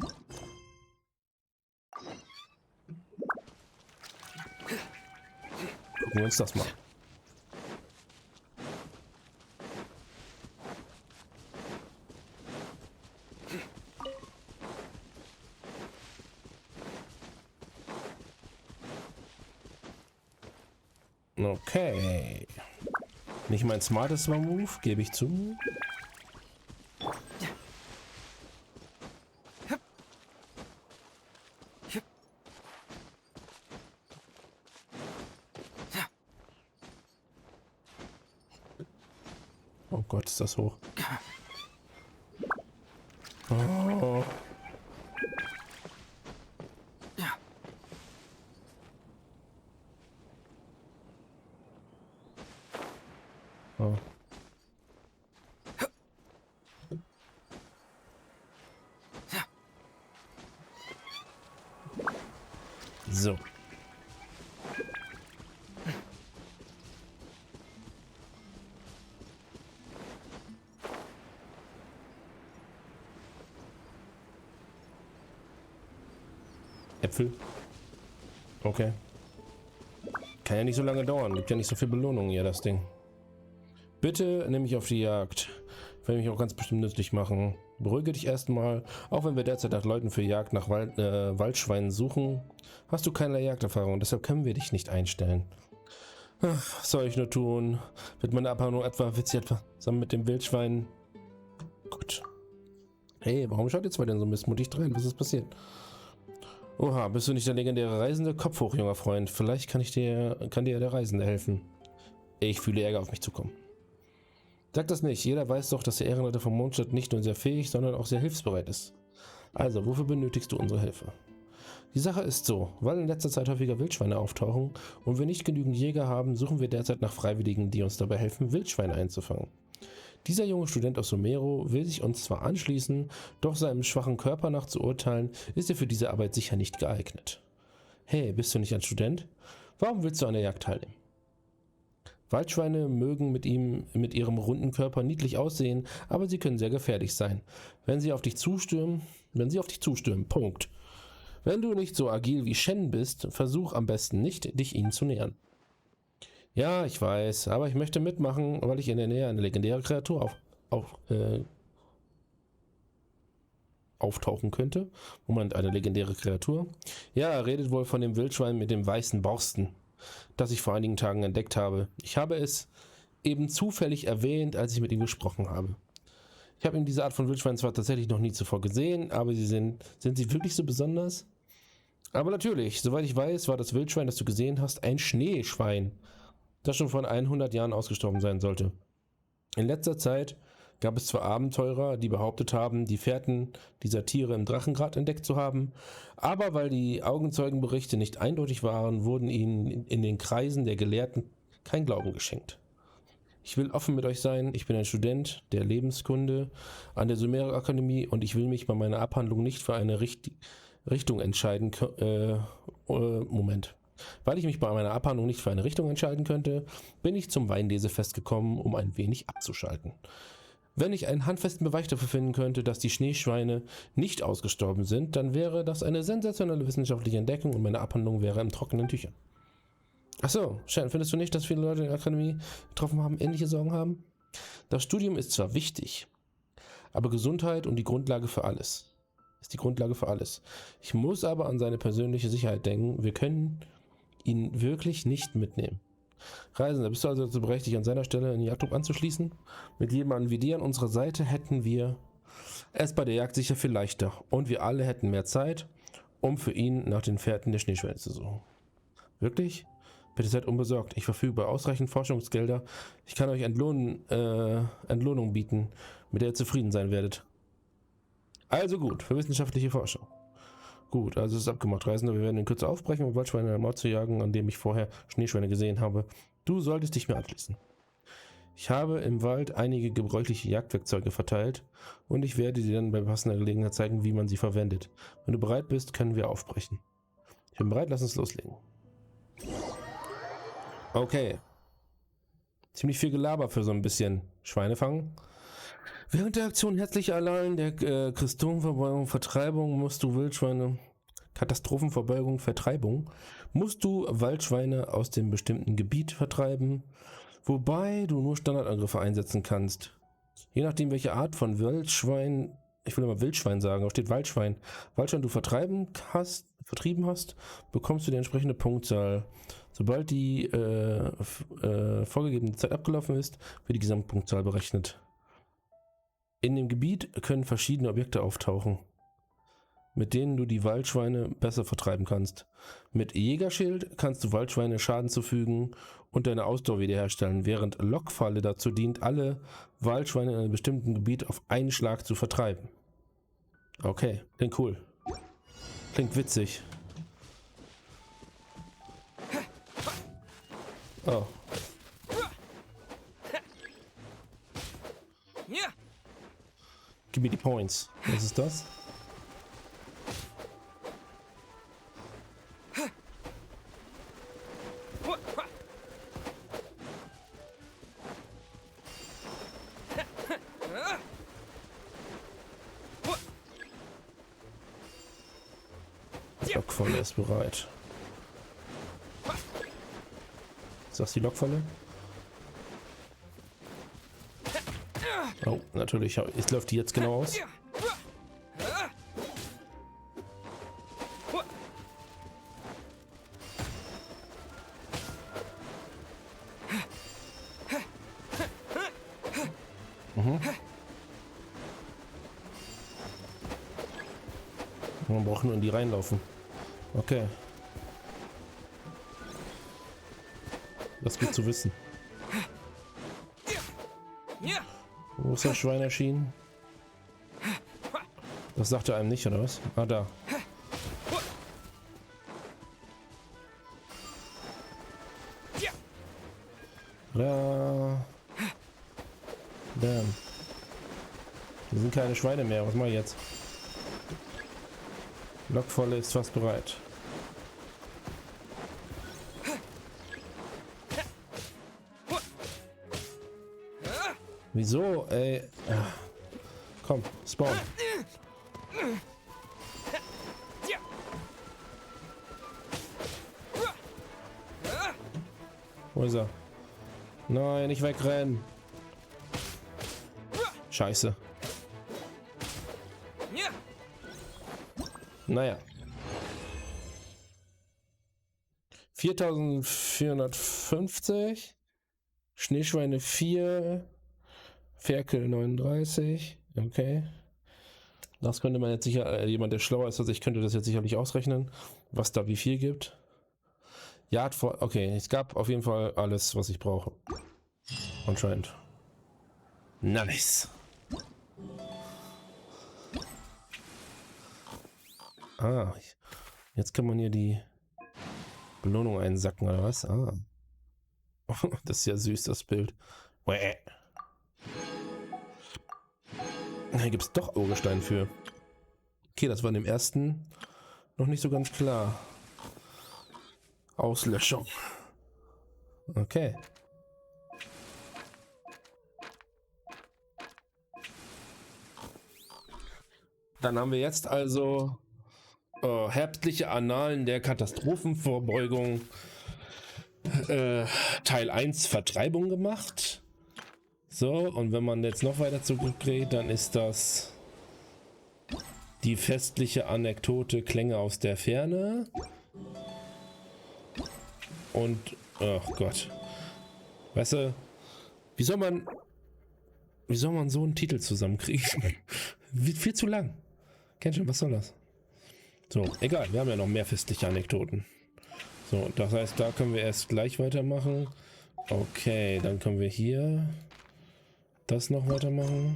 Gucken wir uns das mal. Okay. Nicht mein smartest Move, gebe ich zu. Oh Gott, ist das hoch. Oh. Oh. So. Äpfel. Okay. Kann ja nicht so lange dauern. Gibt ja nicht so viel Belohnung hier, das Ding. Bitte nimm mich auf die Jagd. Werde mich auch ganz bestimmt nützlich machen. Beruhige dich erstmal. Auch wenn wir derzeit nach Leuten für Jagd nach Waldschweinen suchen, hast du keinerlei Jagderfahrung. Deshalb können wir dich nicht einstellen. Ach, was soll ich nur tun? Wird meine Abhandlung wird sie etwa zusammen mit dem Wildschwein? Gut. Hey, warum schaut ihr zwei denn so missmutig rein? Was ist passiert? Oha, bist du nicht der legendäre Reisende? Kopf hoch, junger Freund. Vielleicht kann dir der Reisende helfen. Ich fühle Ärger auf mich zukommen. Sag das nicht. Jeder weiß doch, dass der Ehrenleiter von Mondstadt nicht nur sehr fähig, sondern auch sehr hilfsbereit ist. Also, wofür benötigst du unsere Hilfe? Die Sache ist so, weil in letzter Zeit häufiger Wildschweine auftauchen und wir nicht genügend Jäger haben, suchen wir derzeit nach Freiwilligen, die uns dabei helfen, Wildschweine einzufangen. Dieser junge Student aus Somero will sich uns zwar anschließen, doch seinem schwachen Körper nach zu urteilen, ist er für diese Arbeit sicher nicht geeignet. Hey, bist du nicht ein Student? Warum willst du an der Jagd teilnehmen? Waldschweine mögen mit ihrem runden Körper niedlich aussehen, aber sie können sehr gefährlich sein, wenn sie auf dich zustürmen. Punkt. Wenn du nicht so agil wie Shen bist, versuch am besten nicht, dich ihnen zu nähern. Ja, ich weiß, aber ich möchte mitmachen, weil ich in der Nähe eine legendäre Kreatur auftauchen könnte. Moment, eine legendäre Kreatur? Ja, er redet wohl von dem Wildschwein mit dem weißen Borsten, das ich vor einigen Tagen entdeckt habe. Ich habe es eben zufällig erwähnt, als ich mit ihm gesprochen habe. Ich habe ihm diese Art von Wildschwein zwar tatsächlich noch nie zuvor gesehen, aber sind sie wirklich so besonders? Aber natürlich, soweit ich weiß, war das Wildschwein, das du gesehen hast, ein Schneeschwein, das schon vor 100 Jahren ausgestorben sein sollte. In letzter Zeit gab es zwar Abenteurer, die behauptet haben, die Fährten dieser Tiere im Drachengrad entdeckt zu haben, aber weil die Augenzeugenberichte nicht eindeutig waren, wurden ihnen in den Kreisen der Gelehrten kein Glauben geschenkt. Ich will offen mit euch sein, ich bin ein Student der Lebenskunde an der Sumerer Akademie und ich will mich bei meiner Abhandlung nicht für eine Richtung entscheiden Weil ich mich bei meiner Abhandlung nicht für eine Richtung entscheiden könnte, bin ich zum Weinlesefest gekommen, um ein wenig abzuschalten. Wenn ich einen handfesten Beweis dafür finden könnte, dass die Schneeschweine nicht ausgestorben sind, dann wäre das eine sensationelle wissenschaftliche Entdeckung und meine Abhandlung wäre in trockenen Tüchern. Achso, Shan, findest du nicht, dass viele Leute in der Akademie getroffen haben, ähnliche Sorgen haben? Das Studium ist zwar wichtig, aber Gesundheit und die Grundlage für alles. Ist die Grundlage für alles. Ich muss aber an seine persönliche Sicherheit denken. Wir können ihn wirklich nicht mitnehmen. Reisender, bist du also dazu berechtigt, an seiner Stelle einen Jagdtrupp anzuschließen? Mit jemandem wie dir an unserer Seite hätten wir es bei der Jagd sicher viel leichter. Und wir alle hätten mehr Zeit, um für ihn nach den Fährten der Schneeschweine zu suchen. Wirklich? Bitte seid unbesorgt. Ich verfüge über ausreichend Forschungsgelder. Ich kann euch Entlohnung bieten, mit der ihr zufrieden sein werdet. Also gut, für wissenschaftliche Forschung. Gut, also es ist abgemacht. Reisender, wir werden in Kürze aufbrechen, um Waldschweine in einem Ort zu jagen, an dem ich vorher Schneeschweine gesehen habe. Du solltest dich mir anschließen. Ich habe im Wald einige gebräuchliche Jagdwerkzeuge verteilt und ich werde dir dann bei passender Gelegenheit zeigen, wie man sie verwendet. Wenn du bereit bist, können wir aufbrechen. Ich bin bereit, lass uns loslegen. Okay. Ziemlich viel Gelaber für so ein bisschen Schweinefangen. Während der Aktion Herbstliche Annalen der Katastrophenvorbeugung, Vertreibung musst du Wildschweine, Katastrophenvorbeugung, Vertreibung, musst du Waldschweine aus dem bestimmten Gebiet vertreiben, wobei du nur Standardangriffe einsetzen kannst. Je nachdem, welche Art von Wildschwein, ich will immer Wildschwein sagen, da steht Waldschwein. Waldschwein du vertrieben hast, bekommst du die entsprechende Punktzahl. Sobald die vorgegebene Zeit abgelaufen ist, wird die Gesamtpunktzahl berechnet. In dem Gebiet können verschiedene Objekte auftauchen, mit denen du die Waldschweine besser vertreiben kannst. Mit Jägerschild kannst du Waldschweine Schaden zufügen und deine Ausdauer wiederherstellen, während Lockfalle dazu dient, alle Waldschweine in einem bestimmten Gebiet auf einen Schlag zu vertreiben. Okay, klingt cool. Klingt witzig. Oh. Gib mir die Points. Was ist das? Lockfalle ist bereit. Ist das die Lockfalle? Oh, natürlich. Es läuft die jetzt genau aus. Man braucht nur in die reinlaufen. Okay. Das gut zu wissen. Wo ist das Schwein erschienen? Das sagt er einem nicht, oder was? Ah, da. Da. Damn. Hier sind keine Schweine mehr. Was mache ich jetzt? Lokvolle ist fast bereit. Wieso, ey? Ach. Komm, spawn. Wo ist er? Nein, nicht wegrennen. Scheiße. Naja. 4450. Schneeschweine 4. Ferkel 39. Okay. Das könnte man jetzt sicher, jemand, der schlauer ist als ich, könnte das jetzt sicherlich ausrechnen, was da wie viel gibt. Ja, okay, es gab auf jeden Fall alles, was ich brauche. Anscheinend. Nice. Ah, jetzt kann man hier die Belohnung einsacken, oder was? Ah. Das ist ja süß, das Bild. Hier gibt es doch Urgestein für. Okay, das war in dem ersten noch nicht so ganz klar. Auslöschung. Okay. Dann haben wir jetzt also Herbstliche Annalen der Katastrophenvorbeugung Teil 1 Vertreibung gemacht. So, und wenn man jetzt noch weiter zurückgeht, dann ist das die Festliche Anekdote Klänge aus der Ferne. Und, oh Gott. Weißt du, wie soll man so einen Titel zusammenkriegen? Viel zu lang. Genshin, was soll das? So, egal, wir haben ja noch mehr festliche Anekdoten. So, das heißt, da können wir erst gleich weitermachen. Okay, dann können wir hier das noch weitermachen.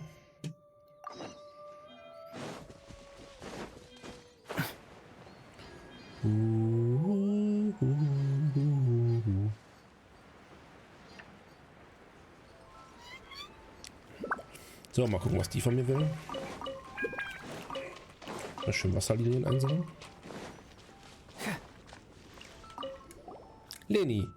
So, mal gucken, was die von mir will. Mal schön Wasserlilien einsammeln. Leni,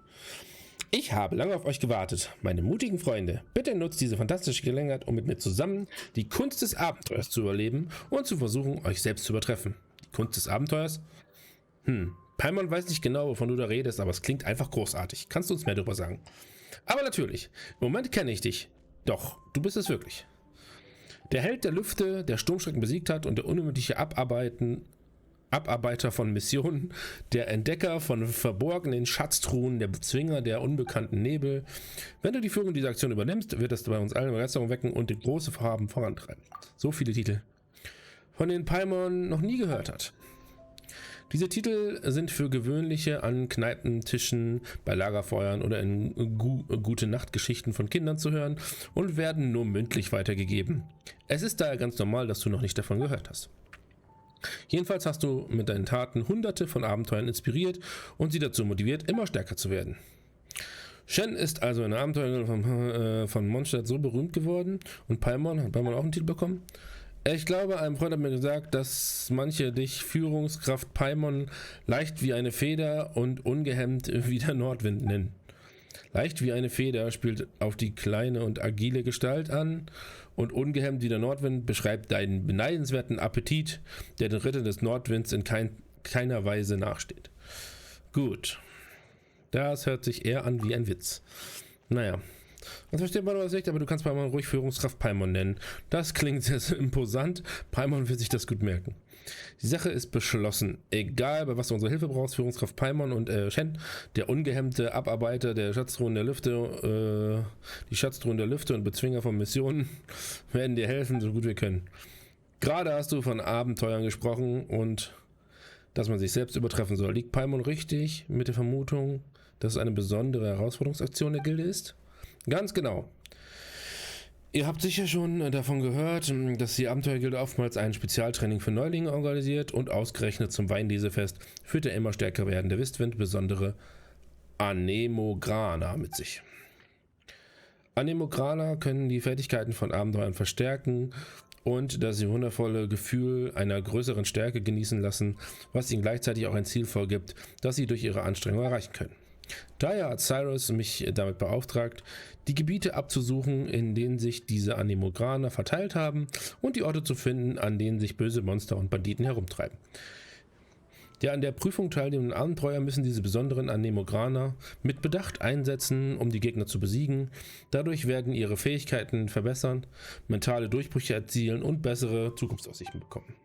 ich habe lange auf euch gewartet, meine mutigen Freunde. Bitte nutzt diese fantastische Gelegenheit, um mit mir zusammen die Kunst des Abenteuers zu überleben und zu versuchen, euch selbst zu übertreffen. Die Kunst des Abenteuers? Paimon weiß nicht genau, wovon du da redest, aber es klingt einfach großartig. Kannst du uns mehr darüber sagen? Aber natürlich, im Moment kenne ich dich. Doch, du bist es wirklich. Der Held der Lüfte, der Sturmschrecken besiegt hat und der unermüdliche Abarbeiter von Missionen, der Entdecker von verborgenen Schatztruhen, der Bezwinger der unbekannten Nebel. Wenn du die Führung dieser Aktion übernimmst, wird es bei uns allen Begeisterung wecken und die große Vorhaben vorantreiben. So viele Titel, von denen Paimon noch nie gehört hat. Diese Titel sind für gewöhnliche an Kneipentischen, bei Lagerfeuern oder in Gute-Nacht-Geschichten von Kindern zu hören und werden nur mündlich weitergegeben. Es ist daher ganz normal, dass du noch nicht davon gehört hast. Jedenfalls hast du mit deinen Taten hunderte von Abenteuern inspiriert und sie dazu motiviert, immer stärker zu werden. Shen ist also in Abenteuer von Mondstadt so berühmt geworden und Paimon, hat Paimon auch einen Titel bekommen? Ich glaube, ein Freund hat mir gesagt, dass manche dich Führungskraft Paimon leicht wie eine Feder und ungehemmt wie der Nordwind nennen. Leicht wie eine Feder spielt auf die kleine und agile Gestalt an und ungehemmt wie der Nordwind beschreibt deinen beneidenswerten Appetit, der den Ritter des Nordwinds in keiner Weise nachsteht. Gut. Das hört sich eher an wie ein Witz. Naja. Das versteht man aber nicht, aber du kannst Paimon ruhig Führungskraft Paimon nennen. Das klingt sehr, sehr imposant. Paimon wird sich das gut merken. Die Sache ist beschlossen. Egal, bei was du unsere Hilfe brauchst, Führungskraft Paimon und Shen, der ungehemmte Abarbeiter der Schatztruhen der Lüfte, die Schatztruhen der Lüfte und Bezwinger von Missionen werden dir helfen, so gut wir können. Gerade hast du von Abenteuern gesprochen und dass man sich selbst übertreffen soll. Liegt Paimon richtig mit der Vermutung, dass es eine besondere Herausforderungsaktion der Gilde ist? Ganz genau. Ihr habt sicher schon davon gehört, dass die Abenteuergilde oftmals ein Spezialtraining für Neulinge organisiert und ausgerechnet zum Weinlesefest führt der immer stärker werdende Westwind besondere Anemograner mit sich. Anemograner können die Fertigkeiten von Abenteuern verstärken und das wundervolle Gefühl einer größeren Stärke genießen lassen, was ihnen gleichzeitig auch ein Ziel vorgibt, das sie durch ihre Anstrengung erreichen können. Daher hat Cyrus mich damit beauftragt, die Gebiete abzusuchen, in denen sich diese Anemograner verteilt haben und die Orte zu finden, an denen sich böse Monster und Banditen herumtreiben. Die an der Prüfung teilnehmenden Abenteurer müssen diese besonderen Anemograner mit Bedacht einsetzen, um die Gegner zu besiegen. Dadurch werden ihre Fähigkeiten verbessern, mentale Durchbrüche erzielen und bessere Zukunftsaussichten bekommen.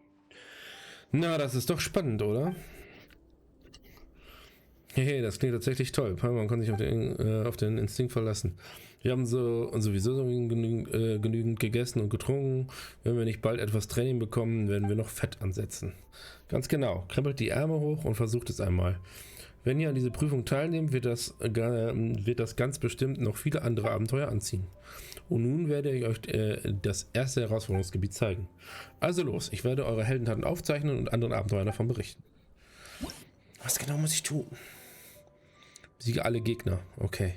Na, das ist doch spannend, oder? Hey, das klingt tatsächlich toll. Man kann sich auf den Instinkt verlassen. Wir haben sowieso genügend gegessen und getrunken. Wenn wir nicht bald etwas Training bekommen, werden wir noch Fett ansetzen. Ganz genau. Krempelt die Ärmel hoch und versucht es einmal. Wenn ihr an diese Prüfung teilnehmt, wird das ganz bestimmt noch viele andere Abenteuer anziehen. Und nun werde ich euch das erste Herausforderungsgebiet zeigen. Also los, ich werde eure Heldentaten aufzeichnen und anderen Abenteuern davon berichten. Was genau muss ich tun? Besiege alle Gegner. Okay.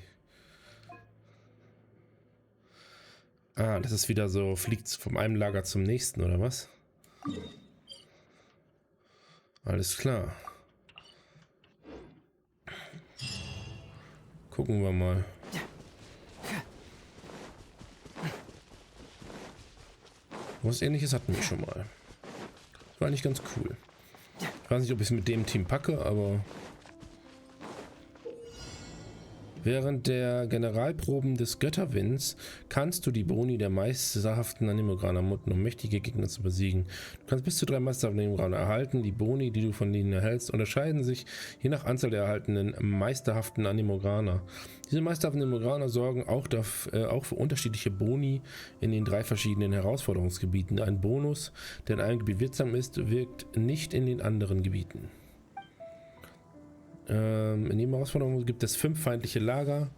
Ah, das ist wieder so, fliegt vom einem Lager zum nächsten, oder was? Alles klar. Gucken wir mal. Was Ähnliches hatten wir schon mal. Das war eigentlich ganz cool. Ich weiß nicht, ob ich es mit dem Team packe, aber... Während der Generalproben des Götterwinds kannst du die Boni der meisterhaften Anemograner mutten, um mächtige Gegner zu besiegen. Du kannst bis zu 3 meisterhafte Anemograner erhalten. Die Boni, die du von ihnen erhältst, unterscheiden sich je nach Anzahl der erhaltenen meisterhaften Anemograner. Diese meisterhaften Anemograner sorgen auch für unterschiedliche Boni in den 3 verschiedenen Herausforderungsgebieten. Ein Bonus, der in einem Gebiet wirksam ist, wirkt nicht in den anderen Gebieten. In jedem Herausforderung gibt es 5 feindliche Lager.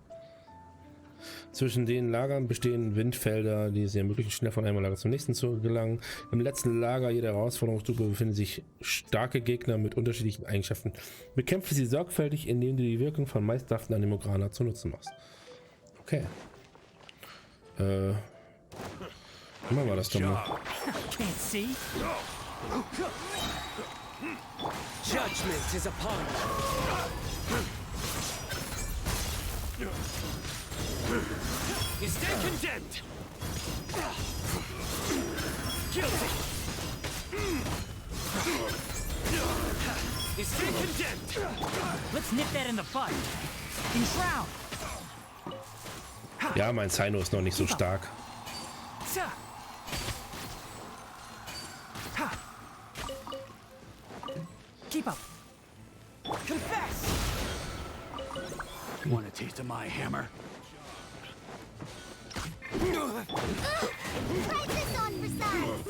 Zwischen den Lagern bestehen Windfelder, die es ermöglichen, schnell von einem Lager zum nächsten zu gelangen. Im letzten Lager jeder Herausforderungsstufe befinden sich starke Gegner mit unterschiedlichen Eigenschaften. Bekämpfe sie sorgfältig, indem du die Wirkung von meisterhaften Anemograner zunutze machst. Okay. Machen wir das doch mal. Judgment is upon you. You stand condemned. Guilty. You stand condemned. Let's nip that in the bud. Enshroud. Ja, mein Sino ist noch nicht so stark. Keep up. Confess. Want a taste of my hammer? Try this on for size.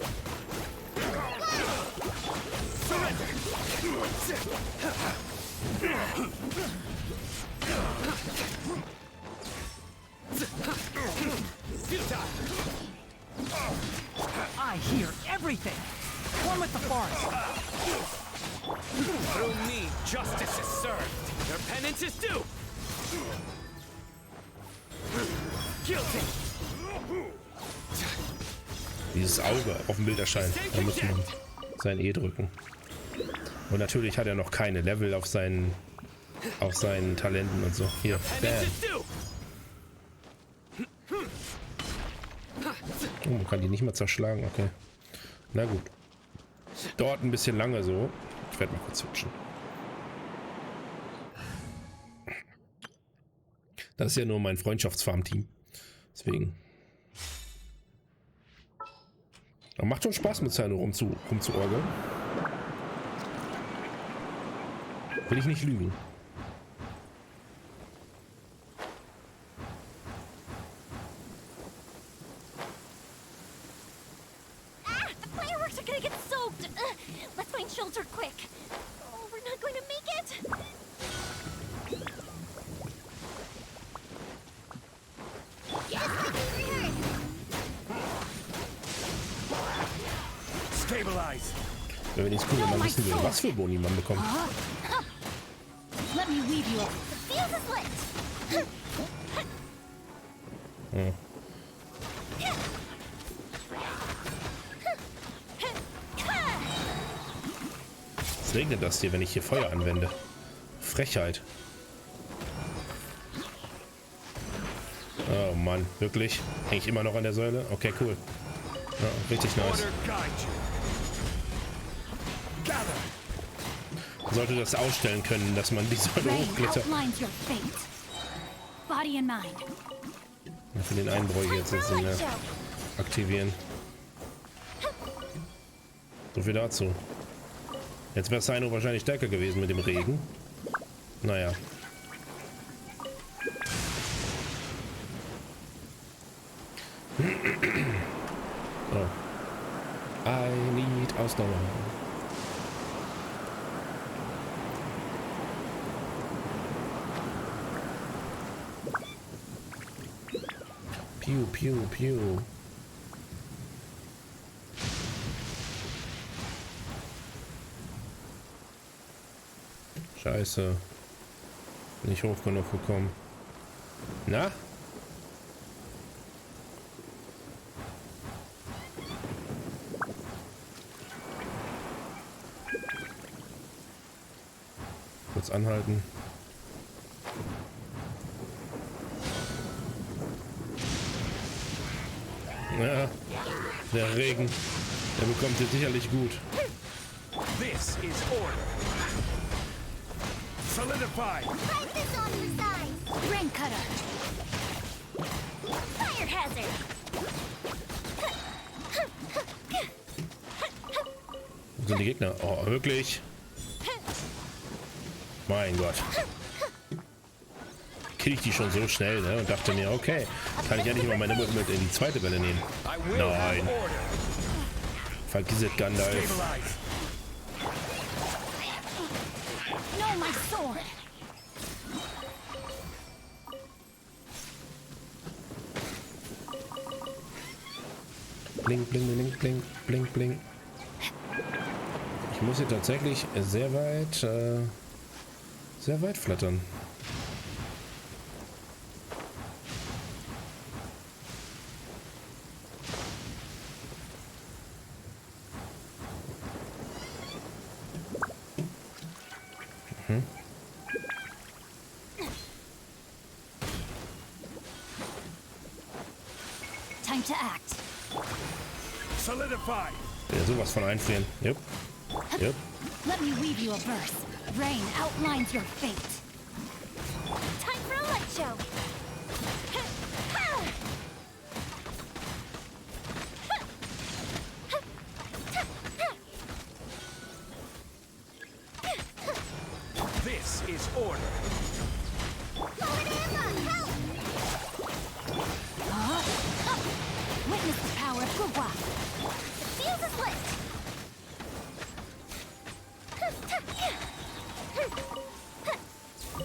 Surrender. I hear everything. One with the forest. Through me, justice is served. Their penance is due. Guilty. Dieses Auge auf dem Bild erscheint. Da muss man sein E drücken. Und natürlich hat er noch keine Level auf seinen Talenten und so. Hier, bam. Oh, man kann die nicht mal zerschlagen, okay. Na gut. Dauert ein bisschen lange so. Ich werde mal kurz switchen. Das ist ja nur mein Freundschaftsfarm-Team. Deswegen. Aber macht schon Spaß mit Zeile rumzuorgeln. Will ich nicht lügen. The fireworks are gonna get soaked. Let's find shelter quick. Oh, we're not going to make it. Stabilize. Wenn wir nicht cool, wenn man wissen will, was für Boni man bekommt. Let me weave you up. The fuse is lit. Ja. Es regnet das hier, wenn ich hier Feuer anwende. Frechheit. Oh Mann, wirklich? Häng ich immer noch an der Säule? Okay, cool. Ja, richtig nice. Man sollte das ausstellen können, dass man die Säule hochklettert. Ja, für den einen brauche ich jetzt das aktivieren. So viel dazu. Jetzt wäre Sino wahrscheinlich stärker gewesen mit dem Regen. Naja. Oh. I need Ausdauer. Piu, piu, piu. Scheiße. Nicht hoch genug gekommen. Na? Kurz anhalten. Ja, der Regen, der bekommt jetzt sicherlich gut. This is order. Solidify. Fight this on your side. Rain cutter. Fire hazard. Wo sind die Gegner? Oh, wirklich? Mein Gott. Kill ich die schon so schnell, ne? Und dachte mir, okay, kann ich ja nicht mal meine Mutter mit in die zweite Welle nehmen. Nein. Vergiss es, Gandalf. Bling, bling, bling, bling, bling, bling. Ich muss hier tatsächlich sehr weit flattern. Time to act. Solidify. Ja, sowas von einfrieren. Yep. Yep. Let me weave you a verse. Rain outlines your fate. Time for a light show. This is order. Witness the power of Gugwa. The fuse is lit.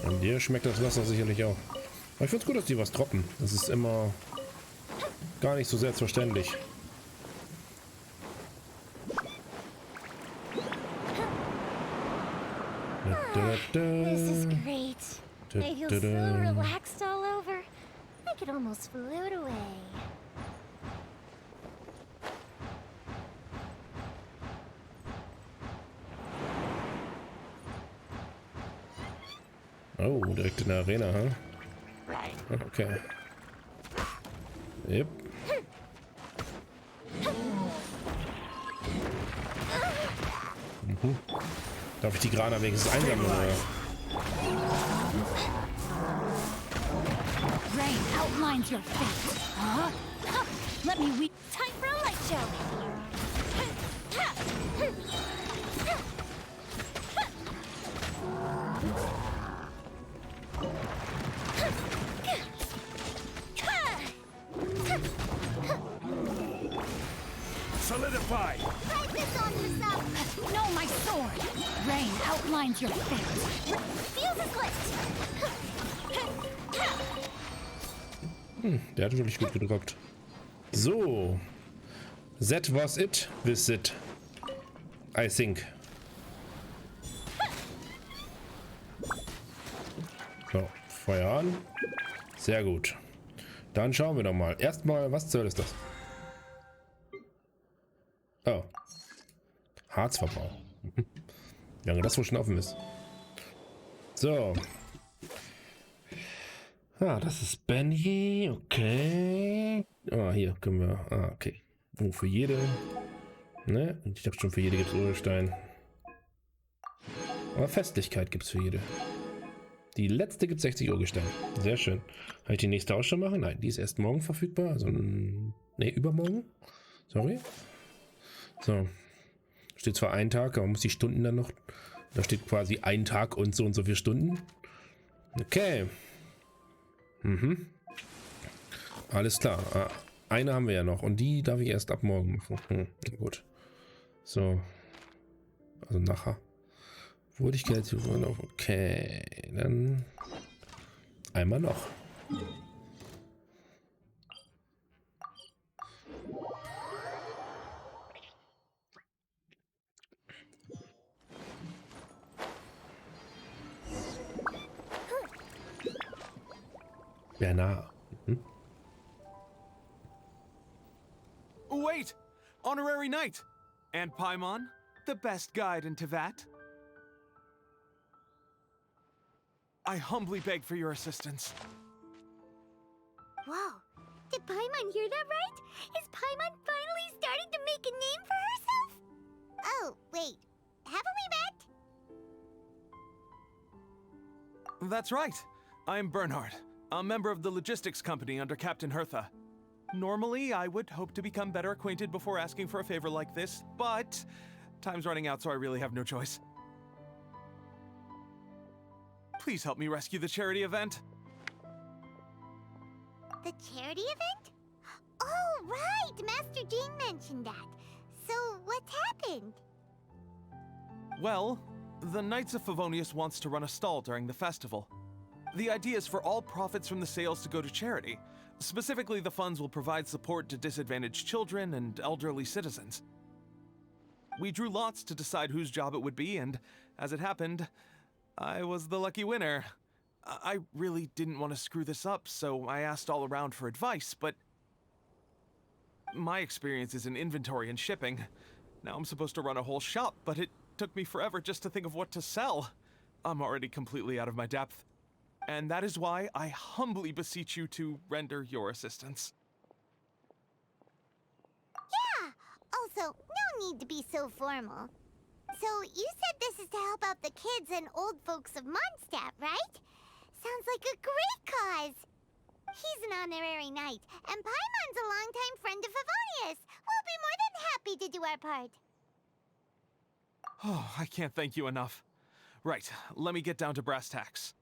An dir schmeckt das Wasser sicherlich auch. Aber ich finde es gut, dass die was droppen. Das ist immer gar nicht so selbstverständlich. This is great. I feel so relaxed all over. I could almost float away. Oh, direkt in der Arena, huh? Okay. Yep. Mhm. Darf ich die Grana wenigstens einsammeln, oder? Rain outlines your fate. Huh? Huh. Let me weep. Time for a light show. Solidify! Fight this on yourself! No, my sword! Rain outlines your fate. Fuse is lit. Der hat wirklich gut gedrückt. So. That was it with it. I think. So, Feuer an. Sehr gut. Dann schauen wir doch mal. Erstmal, was zur Hölle ist das? Oh. Harzverbrauch. Wie lange das wohl schon offen ist. So. Ah, das ist Benny. Okay. Ah, hier können wir. Ah, okay. Oh, für jede. Ne? Ich dachte schon, für jede gibt es Urstein. Aber Festlichkeit gibt es für jede. Die letzte gibt 60 Urgestein. Sehr schön. Kann ich die nächste auch schon machen? Nein, die ist erst morgen verfügbar. Also, ne, übermorgen. Sorry. So. Steht zwar ein Tag, aber man muss die Stunden dann noch. Da steht quasi ein Tag und so viele Stunden. Okay. Mhm. Alles klar. Ah, eine haben wir ja noch. Und die darf ich erst ab morgen machen. Gut. So. Also nachher. Wohltätigkeitsverkauf. Okay. Dann einmal noch. Bernard. Wait! Honorary Knight! And Paimon, the best guide in Tevat. I humbly beg for your assistance. Whoa. Did Paimon hear that right? Is Paimon finally starting to make a name for herself? Oh, wait. Haven't we met? That's right. I'm Bernhard, a member of the logistics company under Captain Hertha. Normally, I would hope to become better acquainted before asking for a favor like this, but time's running out, so I really have no choice. Please help me rescue the charity event. The charity event? Oh, right! Master Jean mentioned that. So, what's happened? Well, the Knights of Favonius wants to run a stall during the festival. The idea is for all profits from the sales to go to charity. Specifically, the funds will provide support to disadvantaged children and elderly citizens. We drew lots to decide whose job it would be, and as it happened, I was the lucky winner. I really didn't want to screw this up, so I asked all around for advice, but my experience is in inventory and shipping. Now I'm supposed to run a whole shop, but it took me forever just to think of what to sell. I'm already completely out of my depth. And that is why I humbly beseech you to render your assistance. Yeah! Also, no need to be so formal. So, you said this is to help out the kids and old folks of Mondstadt, right? Sounds like a great cause! He's an honorary knight, and Paimon's a longtime friend of Favonius. We'll be more than happy to do our part. Oh, I can't thank you enough. Right, let me get down to brass tacks.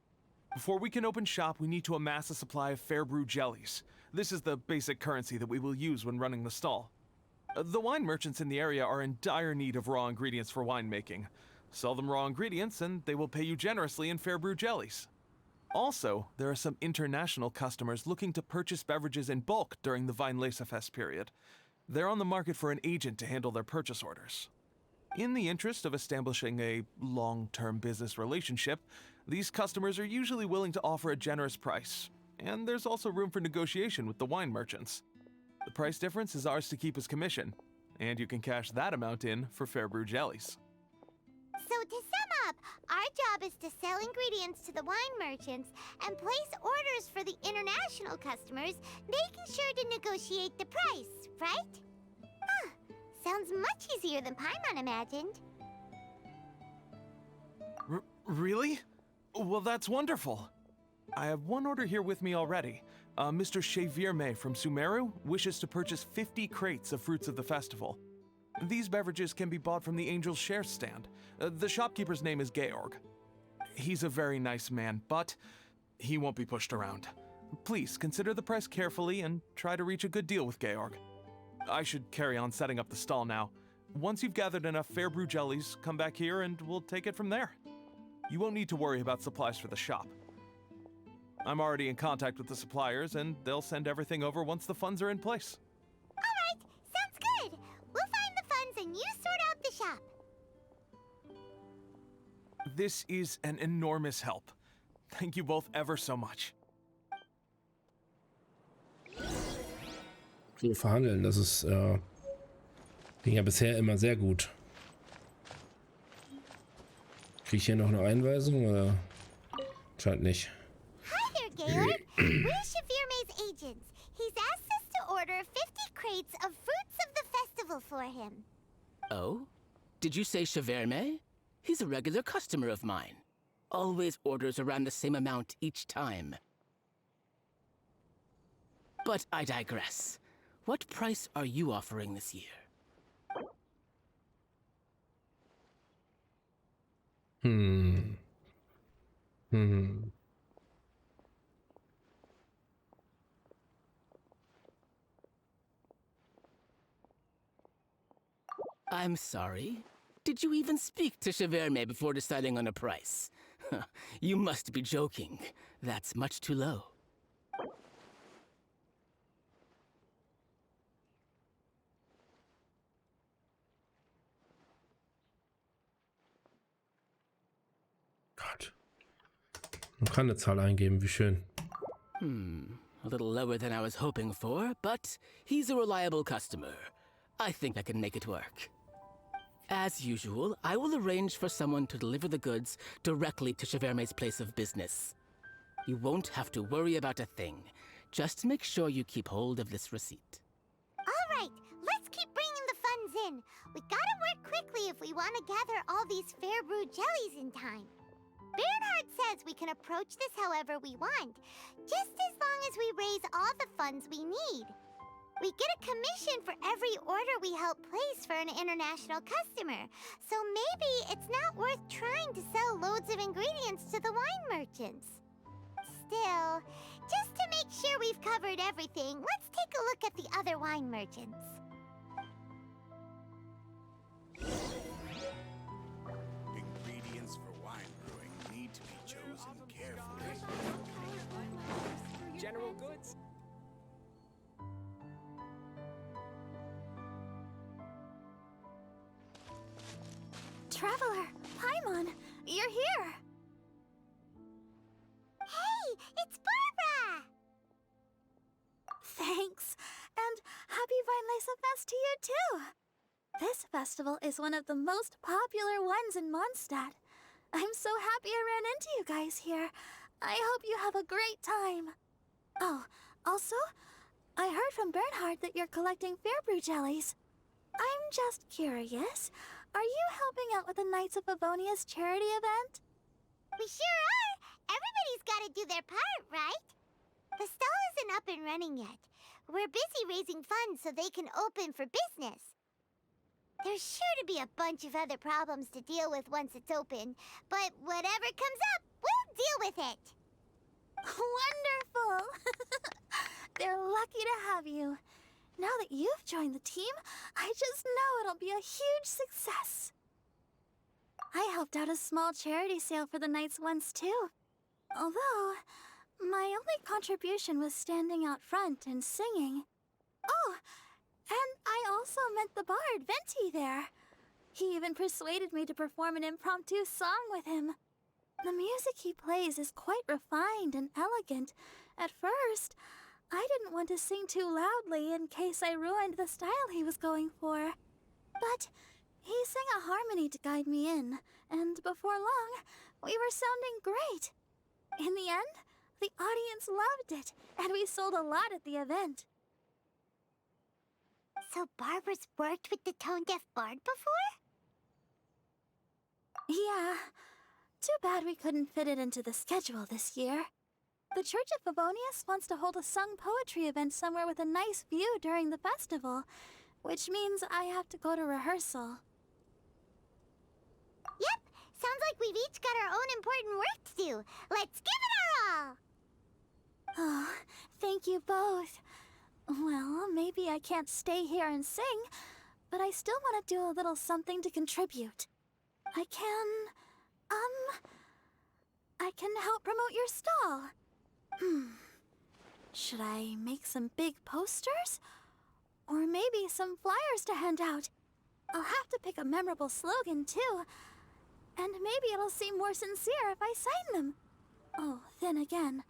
Before we can open shop, we need to amass a supply of fair brew jellies. This is the basic currency that we will use when running the stall. The wine merchants in the area are in dire need of raw ingredients for winemaking. Sell them raw ingredients and they will pay you generously in fair brew jellies. Also, there are some international customers looking to purchase beverages in bulk during the Weinlesefest period. They're on the market for an agent to handle their purchase orders. In the interest of establishing a long-term business relationship, these customers are usually willing to offer a generous price, and there's also room for negotiation with the wine merchants. The price difference is ours to keep as commission, and you can cash that amount in for fair brew jellies. So to sum up, our job is to sell ingredients to the wine merchants and place orders for the international customers, making sure to negotiate the price, right? Huh, sounds much easier than Paimon imagined. Really? Well, that's wonderful. I have one order here with me already. Mr. Chevirme from Sumeru wishes to purchase 50 crates of fruits of the festival. These beverages can be bought from the Angel's Share stand. The shopkeeper's name is Georg. He's a very nice man, but he won't be pushed around. Please consider the price carefully and try to reach a good deal with Georg. I should carry on setting up the stall now. Once you've gathered enough fair brew jellies, come back here and we'll take it from there. You won't need to worry about supplies for the shop. I'm already in contact with the suppliers, and they'll send everything over once the funds are in place. All right, sounds good. We'll find the funds and you sort out the shop. This is an enormous help. Thank you both ever so much. So verhandeln, das ist ging ja bisher immer sehr gut. Kriege ich hier noch eine Einweisung oder scheint nicht? Hi there, Georg. We're Chevirme's agents. He's asked us to order 50 crates of fruits of the festival for him. Oh? Did you say Chevirme? He's a regular customer of mine. Always orders around the same amount each time. But I digress. What price are you offering this year? I'm sorry. Did you even speak to Chevirme before deciding on a price? You must be joking. That's much too low. Gott. Man kann eine Zahl eingeben, wie schön. A little lower than I was hoping for, but he's a reliable customer. I think I can make it work. As usual, I will arrange for someone to deliver the goods directly to Chevirme's place of business. You won't have to worry about a thing. Just make sure you keep hold of this receipt. All right, let's keep bringing the funds in. We gotta work quickly if we want to gather all these fair brew jellies in time. Bernhard says we can approach this however we want, just as long as we raise all the funds we need. We get a commission for every order we help place for an international customer, so maybe it's not worth trying to sell loads of ingredients to the wine merchants. Still, just to make sure we've covered everything, let's take a look at the other wine merchants. Ingredients for wine brewing need to be chosen carefully. General goods? Traveler, Paimon, you're here. Hey, it's Barbara! Thanks, and happy Weinlese Fest to you too. This festival is one of the most popular ones in Mondstadt. I'm so happy I ran into you guys here. I hope you have a great time. Oh, also, I heard from Bernhard that you're collecting fair brew jellies. I'm just curious. Are you helping out with the Knights of Favonia's charity event? We sure are! Everybody's gotta do their part, right? The stall isn't up and running yet. We're busy raising funds so they can open for business. There's sure to be a bunch of other problems to deal with once it's open, but whatever comes up, we'll deal with it. Wonderful! They're lucky to have you. Now that you've joined the team, I just know it'll be a huge success. I helped out a small charity sale for the Knights once too. Although, my only contribution was standing out front and singing. Oh, and I also met the bard, Venti, there. He even persuaded me to perform an impromptu song with him. The music he plays is quite refined and elegant. At first, I didn't want to sing too loudly in case I ruined the style he was going for. But he sang a harmony to guide me in, and before long, we were sounding great. In the end, the audience loved it, and we sold a lot at the event. So Barbara's worked with the tone-deaf bard before? Yeah. Too bad we couldn't fit it into the schedule this year. The Church of Favonius wants to hold a sung poetry event somewhere with a nice view during the festival, which means I have to go to rehearsal. Yep, sounds like we've each got our own important work to do. Let's give it our all! Oh, thank you both. Well, maybe I can't stay here and sing, but I still want to do a little something to contribute. I can help promote your stall. Should I make some big posters? Or maybe some flyers to hand out? I'll have to pick a memorable slogan, too. And maybe it'll seem more sincere if I sign them. Oh, then again,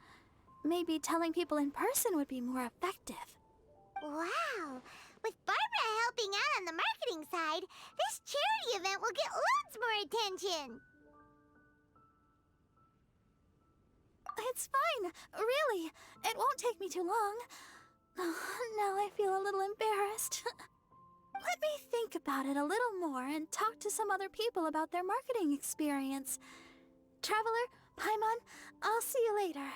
maybe telling people in person would be more effective. Wow! With Barbara helping out on the marketing side, this charity event will get loads more attention! It's fine, really. It won't take me too long. Oh, now I feel a little embarrassed. Let me think about it a little more and talk to some other people about their marketing experience. Traveler, Paimon, I'll see you later.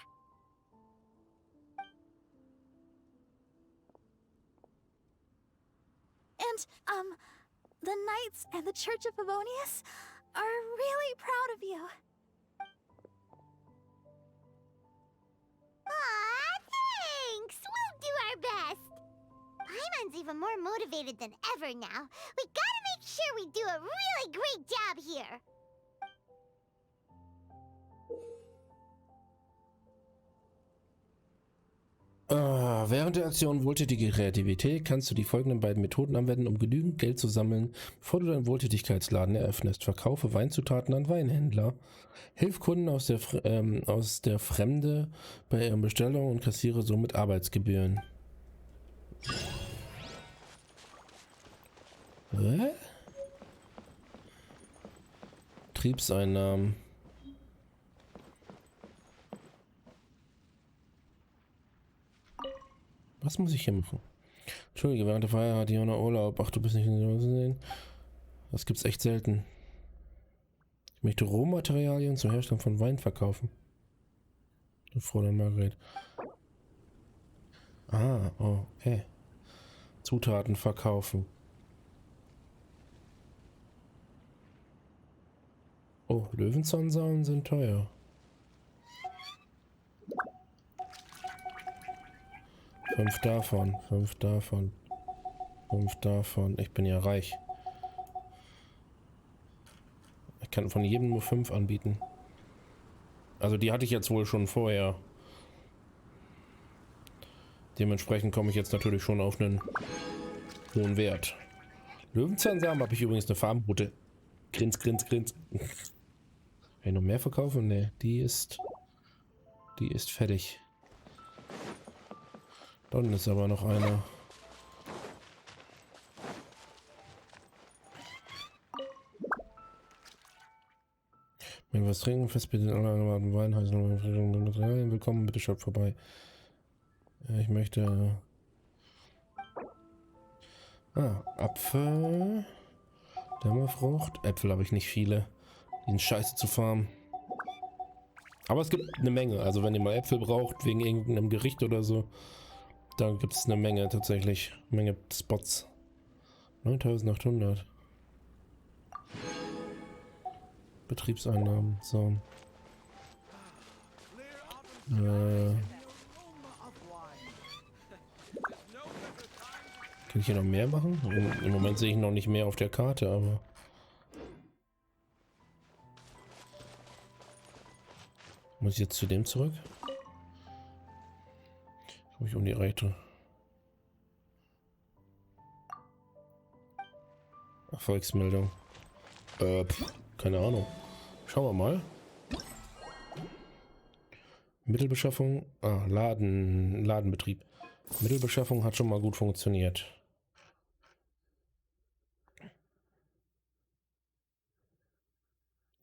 And, the Knights and the Church of Favonius are really proud of you. Aw, thanks! We'll do our best! Paimon's even more motivated than ever now. We gotta make sure we do a really great job here! Während der Aktion Wohltätige Kreativität kannst du die folgenden beiden Methoden anwenden, um genügend Geld zu sammeln, bevor du deinen Wohltätigkeitsladen eröffnest. Verkaufe Weinzutaten an Weinhändler. Hilf Kunden aus der Fremde bei ihren Bestellungen und kassiere somit Arbeitsgebühren. Betriebseinnahmen. Was muss ich hier machen? Entschuldige, während der Feier hat Jona Urlaub. Ach, du bist nicht in den sehen. Das gibt's echt selten. Ich möchte Rohmaterialien zur Herstellung von Wein verkaufen. Fräulein Margret. Ah, okay. Zutaten verkaufen. Oh, Löwenzahnsamen sind teuer. 5 davon, 5 davon, 5 davon. Ich bin ja reich. Ich kann von jedem nur 5 anbieten. Also die hatte ich jetzt wohl schon vorher. Dementsprechend komme ich jetzt natürlich schon auf einen hohen Wert. Löwenzahnsamen habe ich übrigens eine Farmroute. Grins, grins, grins. Kann ich noch mehr verkaufen? Ne, die ist fertig. Da unten ist aber noch einer. Wenn wir was trinken, fest bitte alle erwarten Wein, heißen Materialien. Willkommen, bitte schaut vorbei. Ich möchte. Apfel. Dämmerfrucht. Äpfel habe ich nicht viele. Die sind scheiße zu farmen. Aber es gibt eine Menge. Also wenn ihr mal Äpfel braucht, wegen irgendeinem Gericht oder so, da gibt es eine Menge tatsächlich. Eine Menge Spots. 9800. Betriebseinnahmen. So. Kann ich hier noch mehr machen? Im Moment sehe ich noch nicht mehr auf der Karte, aber... Muss ich jetzt zu dem zurück? Komme ich um die Rechte. Erfolgsmeldung. Keine Ahnung. Schauen wir mal. Mittelbeschaffung. Ladenbetrieb. Mittelbeschaffung hat schon mal gut funktioniert.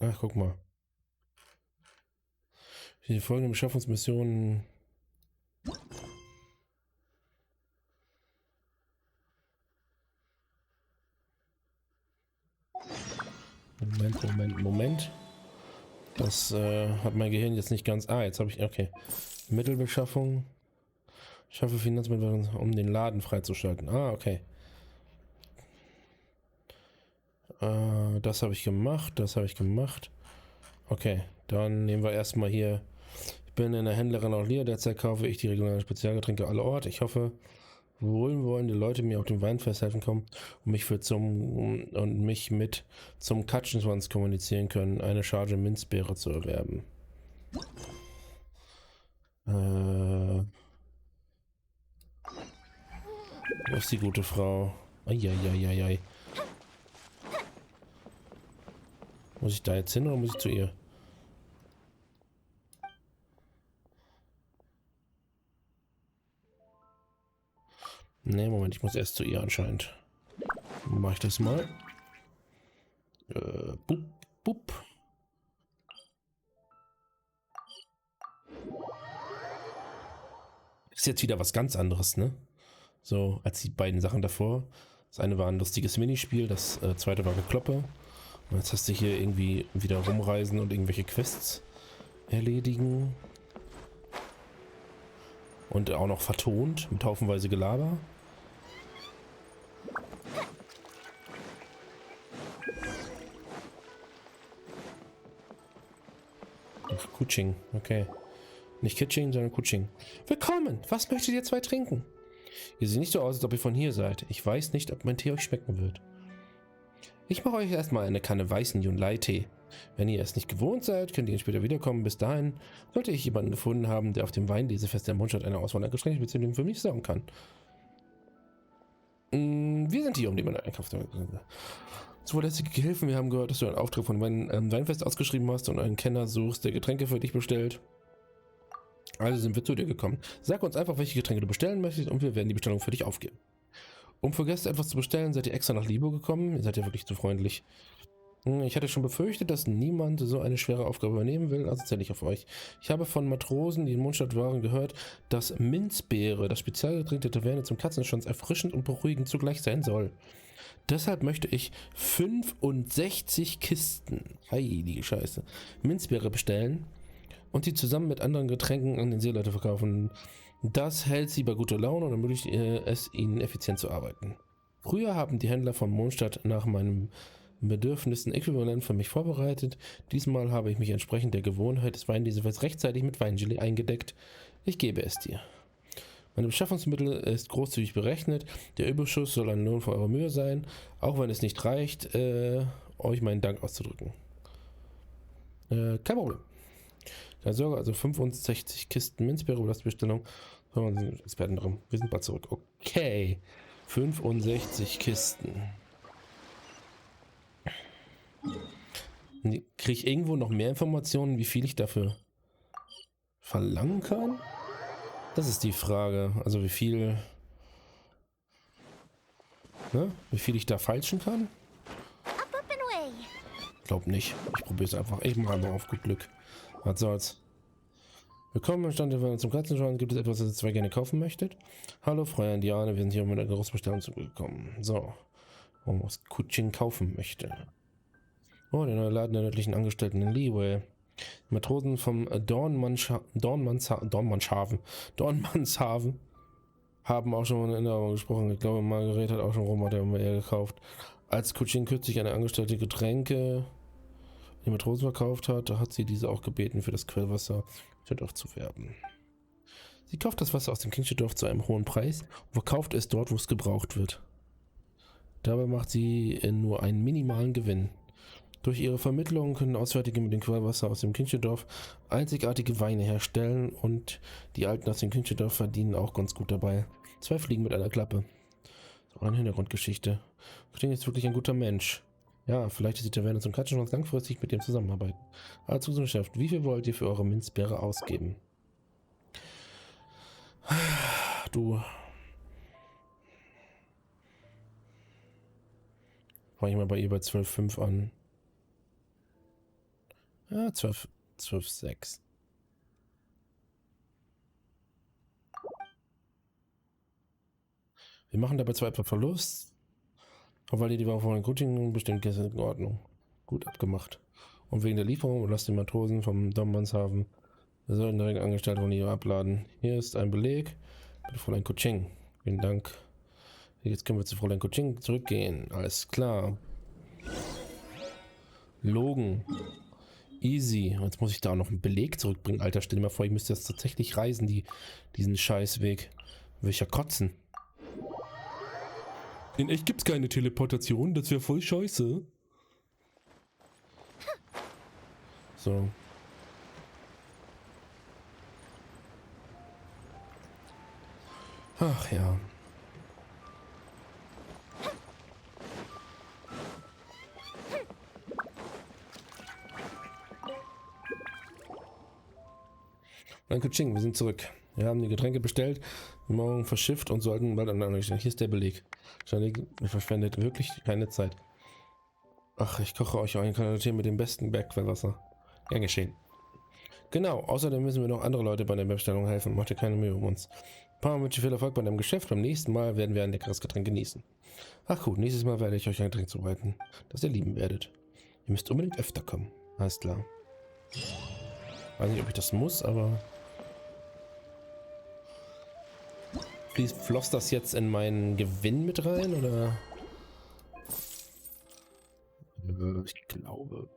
Ach, guck mal. Die folgenden Beschaffungsmissionen. Moment. Das hat mein Gehirn jetzt nicht ganz... Ah, jetzt habe ich... Okay. Mittelbeschaffung. Schaffe Finanzmittel, um den Laden freizuschalten. Ah, okay. Das habe ich gemacht. Das habe ich gemacht. Okay, dann nehmen wir erstmal hier... Ich bin in der Händlerin auch leer. Derzeit kaufe ich die regionalen Spezialgetränke alle Ort. Ich hoffe, wohlwollende Leute mir auf dem Weinfest helfen kommen und mich mit zum Katschenschwanz kommunizieren können, eine Charge Minzbeere zu erwerben. Wo ist die gute Frau? Eieieiei. Muss ich da jetzt hin oder muss ich zu ihr? Ne, Moment, ich muss erst zu ihr anscheinend. Mach ich das mal. Bup, bup. Ist jetzt wieder was ganz anderes, ne? So, als die beiden Sachen davor. Das eine war ein lustiges Minispiel, das zweite war Gekloppe. Und jetzt hast du hier irgendwie wieder rumreisen und irgendwelche Quests erledigen. Und auch noch vertont mit haufenweise Gelaber. Kutsching, okay. Nicht Kitsching, sondern Kutsching. Willkommen! Was möchtet ihr zwei trinken? Ihr seht nicht so aus, als ob ihr von hier seid. Ich weiß nicht, ob mein Tee euch schmecken wird. Ich mache euch erstmal eine Kanne weißen Yunlai-Tee. Wenn ihr es nicht gewohnt seid, könnt ihr später wiederkommen. Bis dahin sollte ich jemanden gefunden haben, der auf dem Weinlesefest der Mondstadt eine Auswahl an Getränken speziell für mich sorgen kann. Wir sind hier, um die man einkauft. Zuverlässige Gehilfen, wir haben gehört, dass du einen Auftrag von Weinfest ausgeschrieben hast und einen Kenner suchst, der Getränke für dich bestellt. Also sind wir zu dir gekommen. Sag uns einfach, welche Getränke du bestellen möchtest und wir werden die Bestellung für dich aufgeben. Um für Gäste etwas zu bestellen, seid ihr extra nach Libo gekommen. Ihr seid ja wirklich zu freundlich. Ich hatte schon befürchtet, dass niemand so eine schwere Aufgabe übernehmen will, also zähle ich auf euch. Ich habe von Matrosen, die in Mondstadt waren, gehört, dass Minzbeere, das Spezialgetränk der Taverne zum Katzenschwanz, erfrischend und beruhigend zugleich sein soll. Deshalb möchte ich 65 Kisten, heilige Scheiße, Minzbeere bestellen und die zusammen mit anderen Getränken an den Seeleute verkaufen. Das hält sie bei guter Laune und ermöglicht es ihnen effizient zu arbeiten. Früher haben die Händler von Mondstadt nach meinen Bedürfnissen äquivalent für mich vorbereitet. Diesmal habe ich mich entsprechend der Gewohnheit des Weinlesefests rechtzeitig mit Weingelee eingedeckt. Ich gebe es dir. Meine Beschaffungsmittel ist großzügig berechnet. Der Überschuss soll ein Lohn für eure Mühe sein, auch wenn es nicht reicht, euch meinen Dank auszudrücken. Kein Problem. Keine Sorge, also 65 Kisten Minzbeere über das Bestellung. Experten drin. Wir sind bald zurück. Okay. 65 Kisten. Kriege ich irgendwo noch mehr Informationen, wie viel ich dafür verlangen kann? Das ist die Frage. Also wie viel... Ne? Wie viel ich da falschen kann? Glaub nicht. Ich probiere es einfach. Ich mache einfach auf gut Glück. Was soll's. Willkommen im Stand zum Katzenschwanz. Gibt es etwas, das ihr zwei gerne kaufen möchtet? Hallo, Freie Indianer. Wir sind hier mit einer Großbestellung zugekommen. So. Warum was Kutsching kaufen möchte. Oh, der neue Laden der nördlichen Angestellten in Leeway. Die Matrosen vom Dornmannshaven haben auch schon in Erinnerung gesprochen. Ich glaube, Margaret hat auch schon Rohmaterial gekauft. Als Kutsching kürzlich eine Angestellte Getränke die Matrosen verkauft hat, hat sie diese auch gebeten, für das Quellwasser zu werben. Sie kauft das Wasser aus dem Kindchendorf zu einem hohen Preis und verkauft es dort, wo es gebraucht wird. Dabei macht sie nur einen minimalen Gewinn. Durch ihre Vermittlung können Auswärtige mit dem Quellwasser aus dem Kindchendorf einzigartige Weine herstellen und die Alten aus dem Kindchendorf verdienen auch ganz gut dabei. 2 Fliegen mit einer Klappe. So eine Hintergrundgeschichte. Klingt jetzt wirklich ein guter Mensch. Ja, vielleicht ist die Taverne zum Katzenschwanz langfristig mit dem zusammenarbeiten. Als Zusammenkunft, wie viel wollt ihr für eure Minzbeere ausgeben? Du. Fange ich mal bei ihr bei 12,5 an. Ja, 12,6. Wir machen dabei zwar etwa Verlust, aber weil die Woche von den Coaching bestimmt ist in Ordnung. Gut abgemacht. Und wegen der Lieferung lasst die Matrosen vom Dommanshafen. Wir sollen direkt angestellt von hier abladen. Hier ist ein Beleg. Bitte Fräulein Kuching. Vielen Dank. Jetzt können wir zu Fräulein Kuching zurückgehen. Alles klar. Logen. Easy. Jetzt muss ich da auch noch einen Beleg zurückbringen. Alter, stell dir mal vor, ich müsste jetzt tatsächlich reisen, diesen Scheißweg. Will ich ja kotzen. In echt gibt's keine Teleportation. Das wäre voll scheiße. So. Ach ja. Danke, Ching, wir sind zurück. Wir haben die Getränke bestellt, morgen verschifft und sollten bald an der Hier ist der Beleg. Wahrscheinlich verschwendet wirklich keine Zeit. Ach, ich koche euch einen Kanadier mit dem besten Bergquellwasser. Gern geschehen. Genau, außerdem müssen wir noch andere Leute bei der Bestellung helfen. Macht dir keine Mühe um uns. Ein paar Mal viel Erfolg bei deinem Geschäft. Beim nächsten Mal werden wir ein leckeres Getränk genießen. Ach gut, nächstes Mal werde ich euch ein Getränk zubereiten, das ihr lieben werdet. Ihr müsst unbedingt öfter kommen. Alles klar. Weiß nicht, ob ich das muss, aber... Floss das jetzt in meinen Gewinn mit rein, oder? Ich glaube.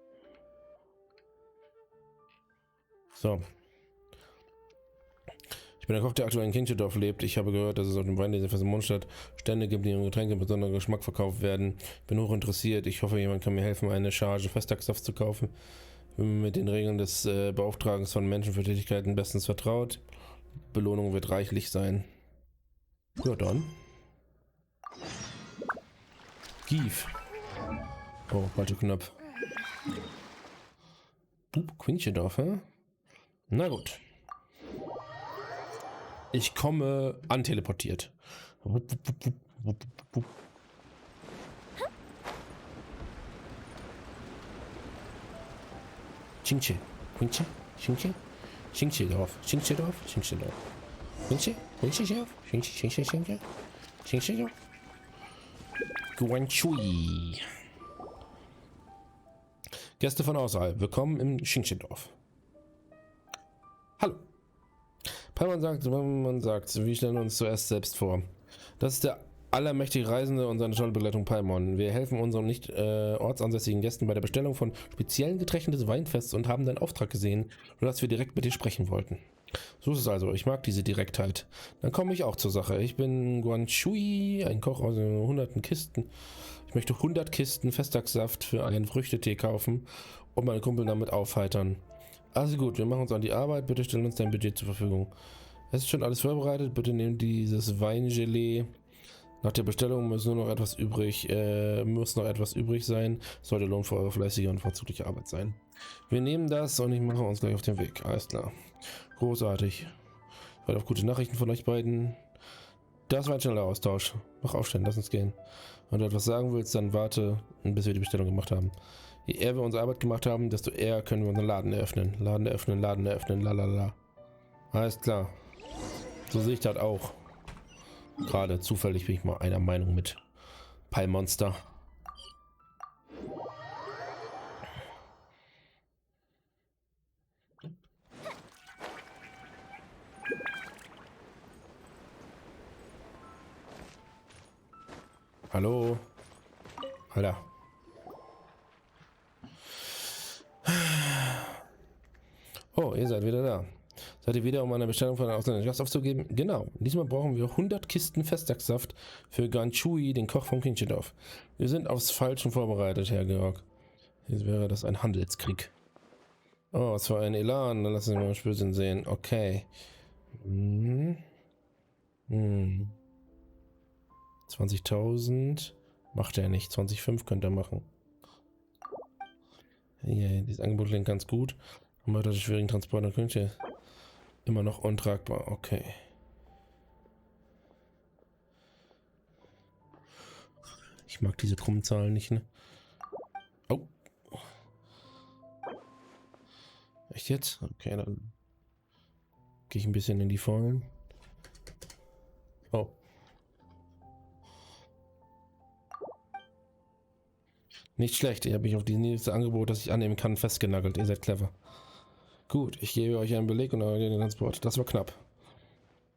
So. Ich bin der Koch, der aktuell in Kinchedorf lebt. Ich habe gehört, dass es auf dem Weinlese für Mondstadt Stände gibt, die ihre Getränke mit besonderem Geschmack verkauft werden. Ich bin hoch interessiert. Ich hoffe, jemand kann mir helfen, eine Charge Festtagssaft zu kaufen. Ich bin mit den Regeln des Beauftragens von Menschen für Tätigkeiten bestens vertraut. Belohnung wird reichlich sein. Ja, dann. Gief. Oh, falscher Knopf. Quinchedorf, hä? Na gut. Ich komme anteleportiert. Chinche. Quinche? Chinche? Chinchedorf. Chinchedorf? Chinchedorf. Chinche? Chinchedorf? Chinchedorf? Chinchedorf? Guanchui. Gäste von außerhalb, willkommen im Chinchedorf. Hallo. Paimon sagt, wir stellen uns zuerst selbst vor. Das ist der allermächtige Reisende und seine tolle Begleitung Paimon. Wir helfen unseren nicht ortsansässigen Gästen bei der Bestellung von speziellen Getränken des Weinfests und haben deinen Auftrag gesehen, sodass wir direkt mit dir sprechen wollten. So ist es also, ich mag diese Direktheit. Dann komme ich auch zur Sache. Ich bin Guanchui, ein Koch aus hunderten Kisten. Ich möchte 100 Kisten Festtagssaft für einen Früchtetee kaufen und meine Kumpel damit aufheitern. Also gut, wir machen uns an die Arbeit. Bitte stellen uns dein Budget zur Verfügung. Es ist schon alles vorbereitet. Bitte nehmt dieses Weingelee. Nach der Bestellung muss noch etwas übrig sein. Sollte Lohn für eure fleißige und vorzügliche Arbeit sein. Wir nehmen das und ich mache uns gleich auf den Weg. Alles klar. Großartig. Ich warte auf gute Nachrichten von euch beiden. Das war ein schneller Austausch. Mach aufstehen, lass uns gehen. Wenn du etwas sagen willst, dann warte, bis wir die Bestellung gemacht haben. Je eher wir unsere Arbeit gemacht haben, desto eher können wir unseren Laden eröffnen. Laden eröffnen, lalala. Alles klar. So sehe ich das auch. Gerade zufällig bin ich mal einer Meinung mit Pie-Monster. Hallo? Alter. Oh, ihr seid wieder da. Seid ihr wieder, um eine Bestellung von einem ausländischen Gast aufzugeben? Genau. Diesmal brauchen wir 100 Kisten Festtagssaft für Guanchui, den Koch von Kinchedorf. Wir sind aufs Falschen vorbereitet, Herr Georg. Jetzt wäre das ein Handelskrieg. Oh, es war ein Elan. Dann lassen wir mal Spürsinn sehen. Okay. 20.000 macht er nicht. 20.500 könnte er machen. Hier, dieses Angebot klingt ganz gut. Aber das schwierigen Transport nach München immer noch untragbar. Okay. Ich mag diese krummen Zahlen nicht, ne? Oh. Echt jetzt? Okay, dann gehe ich ein bisschen in die Vollen. Oh. Nicht schlecht, ihr habt mich auf dieses nächste Angebot, das ich annehmen kann, festgenagelt. Ihr seid clever. Gut, ich gebe euch einen Beleg und euren Transport. Das war knapp.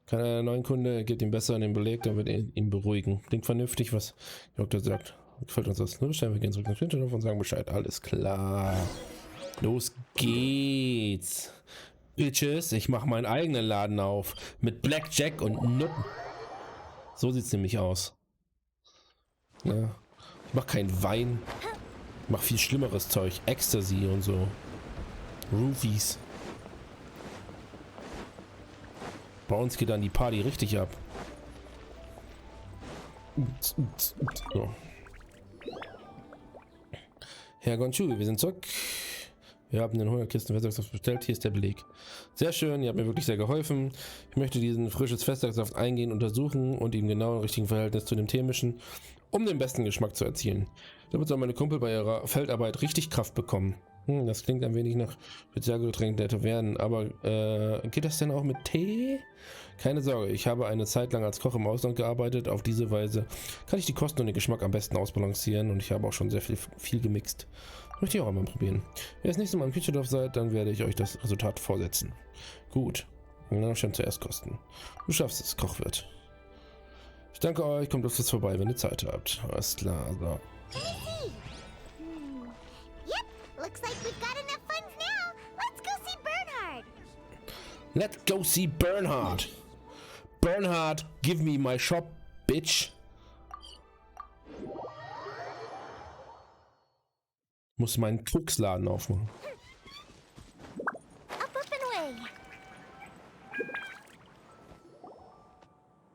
Keiner neuen Kunde gibt ihm besser den Beleg, dann wird er ihn beruhigen. Klingt vernünftig, was der Doktor sagt. Gefällt uns das. Nur bestellen wir gehen zurück nach Hinterhof und sagen Bescheid. Alles klar. Los geht's. Bitches, ich mache meinen eigenen Laden auf. Mit Blackjack und Nutten. So sieht's nämlich aus. Ja. Ich mach keinen Wein. Ich mach viel schlimmeres Zeug. Ecstasy und so. Roofies. Bei uns geht dann die Party richtig ab. So. Herr Gonchu, wir sind zurück. Wir haben den 100 Kisten Festsaft bestellt. Hier ist der Beleg. Sehr schön, ihr habt mir wirklich sehr geholfen. Ich möchte diesen frisches Festsaft eingehen, untersuchen und ihm genau im richtigen Verhältnis zu dem Tee mischen, um den besten Geschmack zu erzielen. Damit soll meine Kumpel bei ihrer Feldarbeit richtig Kraft bekommen. Das klingt ein wenig nach Spezialgetränk der Tavernen, aber geht das denn auch mit Tee? Keine Sorge, ich habe eine Zeit lang als Koch im Ausland gearbeitet. Auf diese Weise kann ich die Kosten und den Geschmack am besten ausbalancieren und ich habe auch schon sehr viel gemixt. Möchte ich auch einmal probieren. Wenn ihr das nächste Mal im Küchendorf seid, dann werde ich euch das Resultat vorsetzen. Gut, dann schon zuerst kosten. Du schaffst es, Kochwirt. Ich danke euch, kommt jetzt vorbei, wenn ihr Zeit habt. Alles klar, so. Looks like we've got enough funds now. Let's go see Bernhard. Let's go see Bernhard. Bernhard, give me my shop, bitch. Muss meinen Fuchsladen aufmachen. Up and away.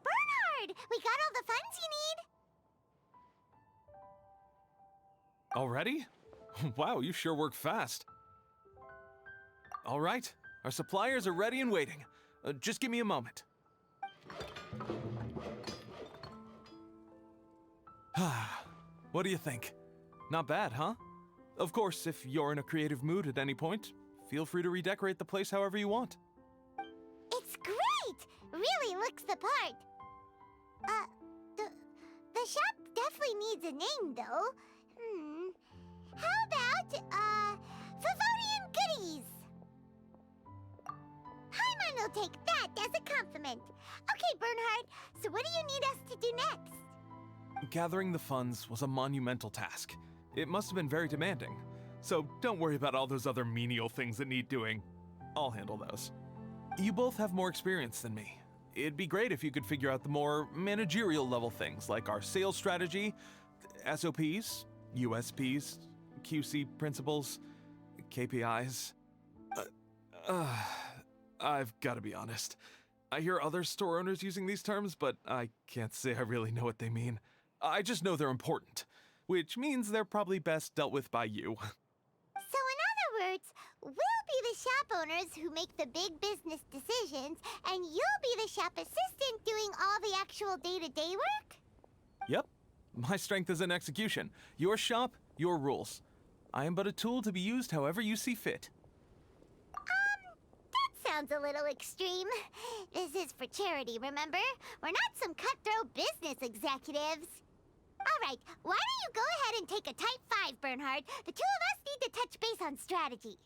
Bernhard, we got all the funds you need. Already? Wow, you sure work fast. All right, our suppliers are ready and waiting. Just give me a moment. What do you think? Not bad, huh? Of course, if you're in a creative mood at any point, feel free to redecorate the place however you want. It's great! Really looks the part. The shop definitely needs a name, though. How about, Favonian Goodies? Hyman will take that as a compliment. Okay, Bernhard, so what do you need us to do next? Gathering the funds was a monumental task. It must have been very demanding. So don't worry about all those other menial things that need doing. I'll handle those. You both have more experience than me. It'd be great if you could figure out the more managerial level things like our sales strategy, SOPs, USPs, QC principles, KPIs. I've got to be honest. I hear other store owners using these terms, but I can't say I really know what they mean. I just know they're important, which means they're probably best dealt with by you. So in other words, we'll be the shop owners who make the big business decisions, and you'll be the shop assistant doing all the actual day-to-day work? Yep. My strength is in execution. Your shop, your rules. I am but a tool to be used however you see fit. That sounds a little extreme. This is for charity, remember? We're not some cutthroat business executives. All right, why don't you go ahead and take a type 5, Bernhard? The two of us need to touch base on strategy.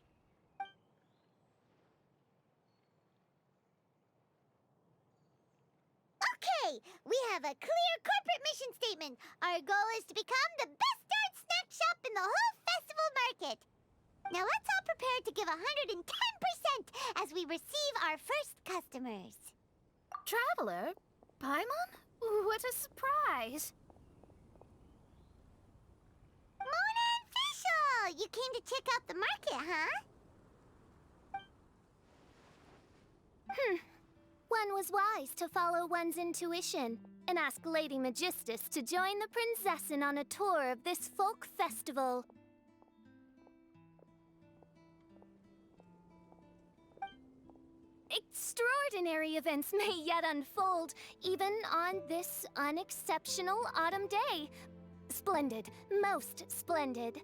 Okay, we have a clear corporate mission statement. Our goal is to become the best darn snack shop in the whole festival market. Now let's all prepare to give 110% as we receive our first customers. Traveler? Paimon? What a surprise! Mona and Fischl! You came to check out the market, huh? One was wise to follow one's intuition and ask Lady Magistus to join the Prinzessin on a tour of this folk festival. Extraordinary events may yet unfold, even on this unexceptional autumn day. Splendid, most splendid.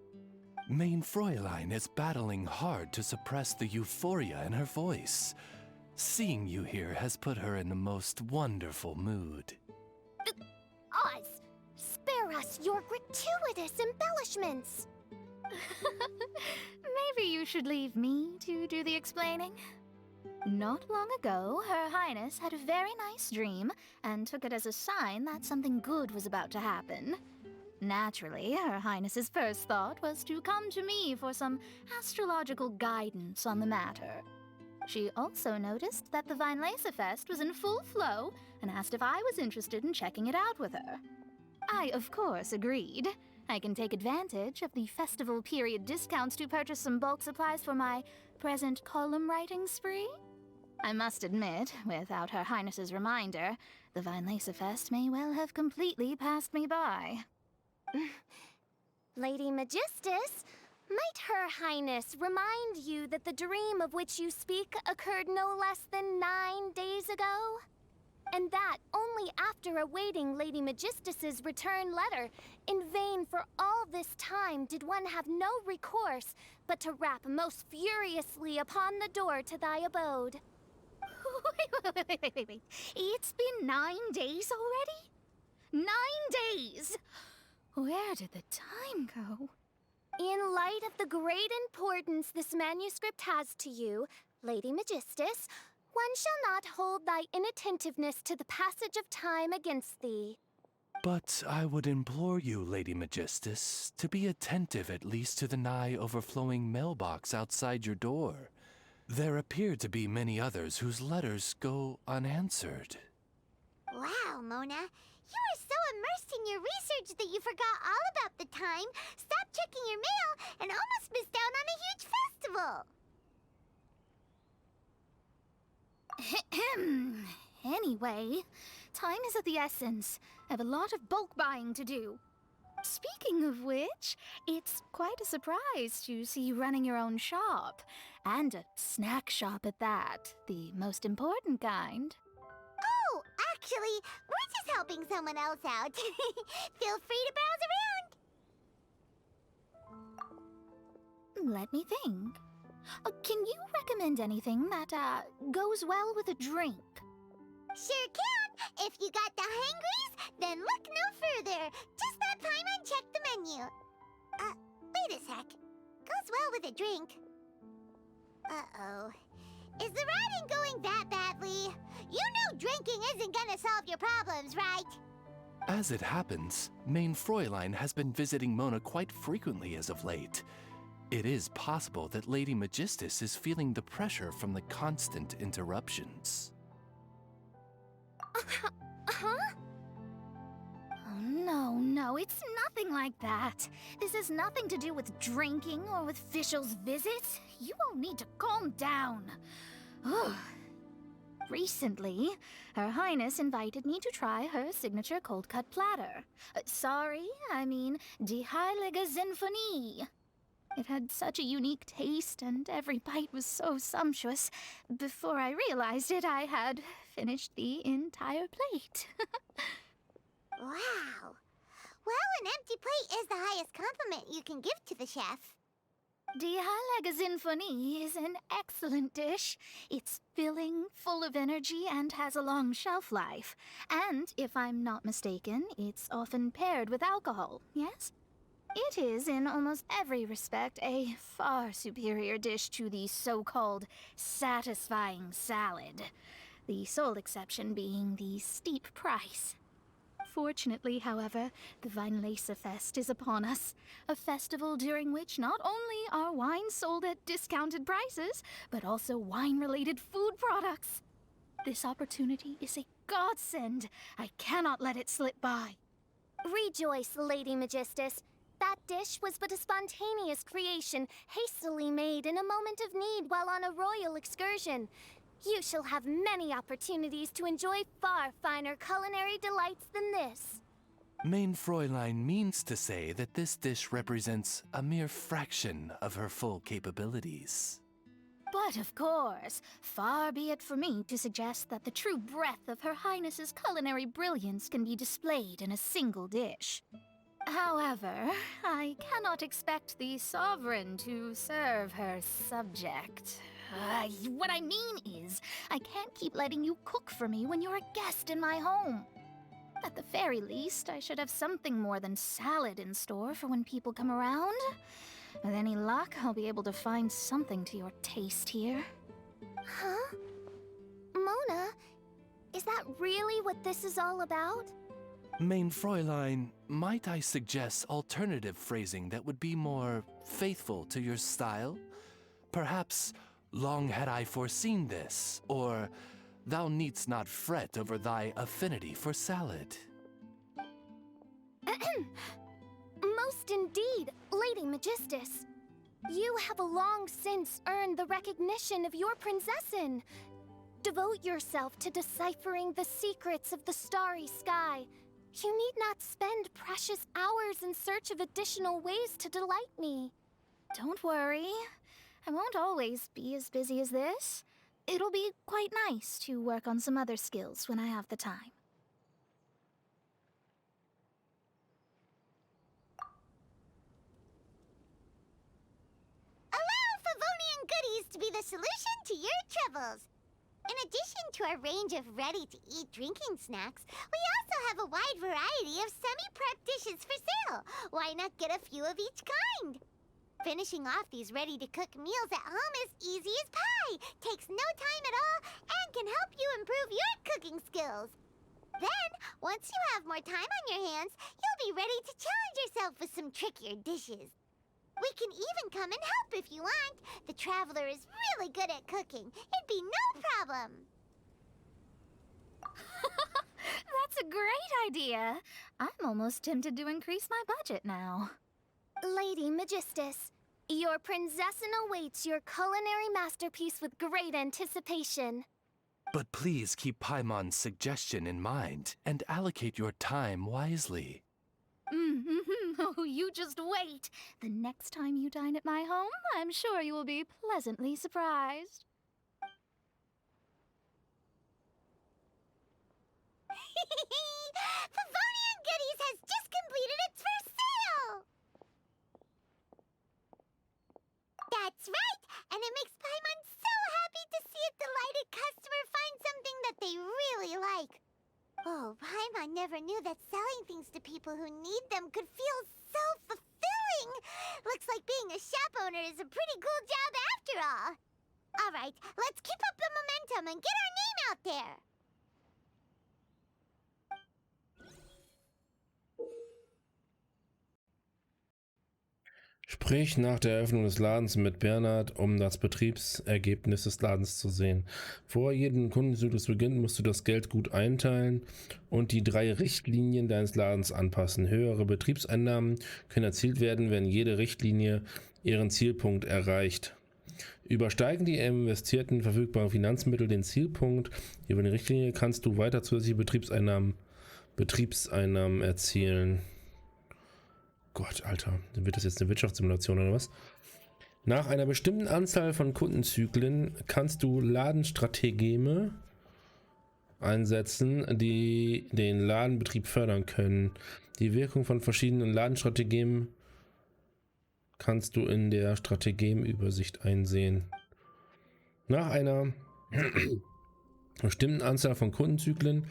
Mein Fräulein is battling hard to suppress the euphoria in her voice. Seeing you here has put her in the most wonderful mood. Oz, spare spare us your gratuitous embellishments. Maybe you should leave me to do the explaining. Not long ago, Her Highness had a very nice dream and took it as a sign that something good was about to happen. Naturally, Her Highness's first thought was to come to me for some astrological guidance on the matter. She also noticed that the Fest was in full flow and asked if I was interested in checking it out with her. I, of course, agreed. I can take advantage of the festival period discounts to purchase some bulk supplies for my present column writing spree. I must admit, without Her Highness's reminder, the Fest may well have completely passed me by. Lady Magistus, might Her Highness remind you that the dream of which you speak occurred no less than 9 days ago? And that only after awaiting Lady Magistus's return letter, in vain for all this time did one have no recourse but to rap most furiously upon the door to thy abode. Wait. It's been 9 days already? 9 days! Where did the time go? In light of the great importance this manuscript has to you, Lady Magistus, one shall not hold thy inattentiveness to the passage of time against thee. But I would implore you, Lady Magistus, to be attentive at least to the nigh overflowing mailbox outside your door. There appear to be many others whose letters go unanswered. Wow, Mona. You were so immersed in your research that you forgot all about the time, stopped checking your mail, and almost missed out on a huge festival. Anyway, time is of the essence. I have a lot of bulk buying to do. Speaking of which, it's quite a surprise to see you running your own shop. And a snack shop at that, the most important kind. Oh, actually, we're just helping someone else out. Feel free to browse around. Let me think. Can you recommend anything that, goes well with a drink? Sure can. If you got the hangries, then look no further. Just stop time and check the menu. Wait a sec. Goes well with a drink. Uh-oh. Is the writing going that badly? You know drinking isn't gonna solve your problems, right? As it happens, Main Fräulein has been visiting Mona quite frequently as of late. It is possible that Lady Magistus is feeling the pressure from the constant interruptions. Huh? Oh, no, it's nothing like that. This has nothing to do with drinking or with officials' visits. You all need to calm down. Recently, Her Highness invited me to try her signature cold-cut platter. Die Heilige Sinfonie. It had such a unique taste, and every bite was so sumptuous. Before I realized it, I had finished the entire plate. Wow. Well, an empty plate is the highest compliment you can give to the chef. Die Heilige Sinfonie is an excellent dish. It's filling, full of energy, and has a long shelf life. And, if I'm not mistaken, it's often paired with alcohol, yes? It is, in almost every respect, a far superior dish to the so-called satisfying salad. The sole exception being the steep price. Fortunately, however, the Fest is upon us. A festival during which not only are wines sold at discounted prices, but also wine-related food products. This opportunity is a godsend. I cannot let it slip by. Rejoice, Lady Magistus. That dish was but a spontaneous creation, hastily made in a moment of need while on a royal excursion. You shall have many opportunities to enjoy far finer culinary delights than this. Main Fräulein means to say that this dish represents a mere fraction of her full capabilities. But of course, far be it for me to suggest that the true breadth of Her Highness's culinary brilliance can be displayed in a single dish. However, I cannot expect the sovereign to serve her subject. What I mean is, I can't keep letting you cook for me when you're a guest in my home. At the very least, I should have something more than salad in store for when people come around. With any luck, I'll be able to find something to your taste here. Huh? Mona, is that really what this is all about? Mein Fräulein, might I suggest alternative phrasing that would be more faithful to your style? Perhaps, long had I foreseen this, or thou needst not fret over thy affinity for salad. Most indeed, Lady Magistus. You have long since earned the recognition of your prinzessin. Devote yourself to deciphering the secrets of the starry sky. You need not spend precious hours in search of additional ways to delight me. Don't worry. I won't always be as busy as this. It'll be quite nice to work on some other skills when I have the time. Allow Favonian goodies to be the solution to your troubles. In addition to our range of ready-to-eat drinking snacks, we also have a wide variety of semi-prepped dishes for sale. Why not get a few of each kind? Finishing off these ready-to-cook meals at home is easy as pie, takes no time at all, and can help you improve your cooking skills. Then, once you have more time on your hands, you'll be ready to challenge yourself with some trickier dishes. We can even come and help if you want. The Traveler is really good at cooking. It'd be no problem. That's a great idea. I'm almost tempted to increase my budget now. Lady Magistus, your prinzessin awaits your culinary masterpiece with great anticipation. But please keep Paimon's suggestion in mind and allocate your time wisely. Oh, you just wait. The next time you dine at my home, I'm sure you will be pleasantly surprised. Favonian Goodies has just completed its first sale! That's right! And it makes Paimon so happy to see a delighted customer find something that they really like. Oh, Paimon never knew that selling things to people who need them could feel so fulfilling! Looks like being a shop owner is a pretty cool job after all. All right, let's keep up the momentum and get our name out there! Sprich nach der Eröffnung des Ladens mit Bernhard, um das Betriebsergebnis des Ladens zu sehen. Vor jedem Kundenzyklus beginnt, musst du das Geld gut einteilen und die 3 Richtlinien deines Ladens anpassen. Höhere Betriebseinnahmen können erzielt werden, wenn jede Richtlinie ihren Zielpunkt erreicht. Übersteigen die investierten verfügbaren Finanzmittel den Zielpunkt über die Richtlinie, kannst du weiter zusätzliche Betriebseinnahmen erzielen. Gott, Alter, dann wird das jetzt eine Wirtschaftssimulation oder was? Nach einer bestimmten Anzahl von Kundenzyklen kannst du Ladenstratageme einsetzen, die den Ladenbetrieb fördern können. Die Wirkung von verschiedenen Ladenstrategien kannst du in der Strategienübersicht einsehen. Nach einer bestimmten Anzahl von Kundenzyklen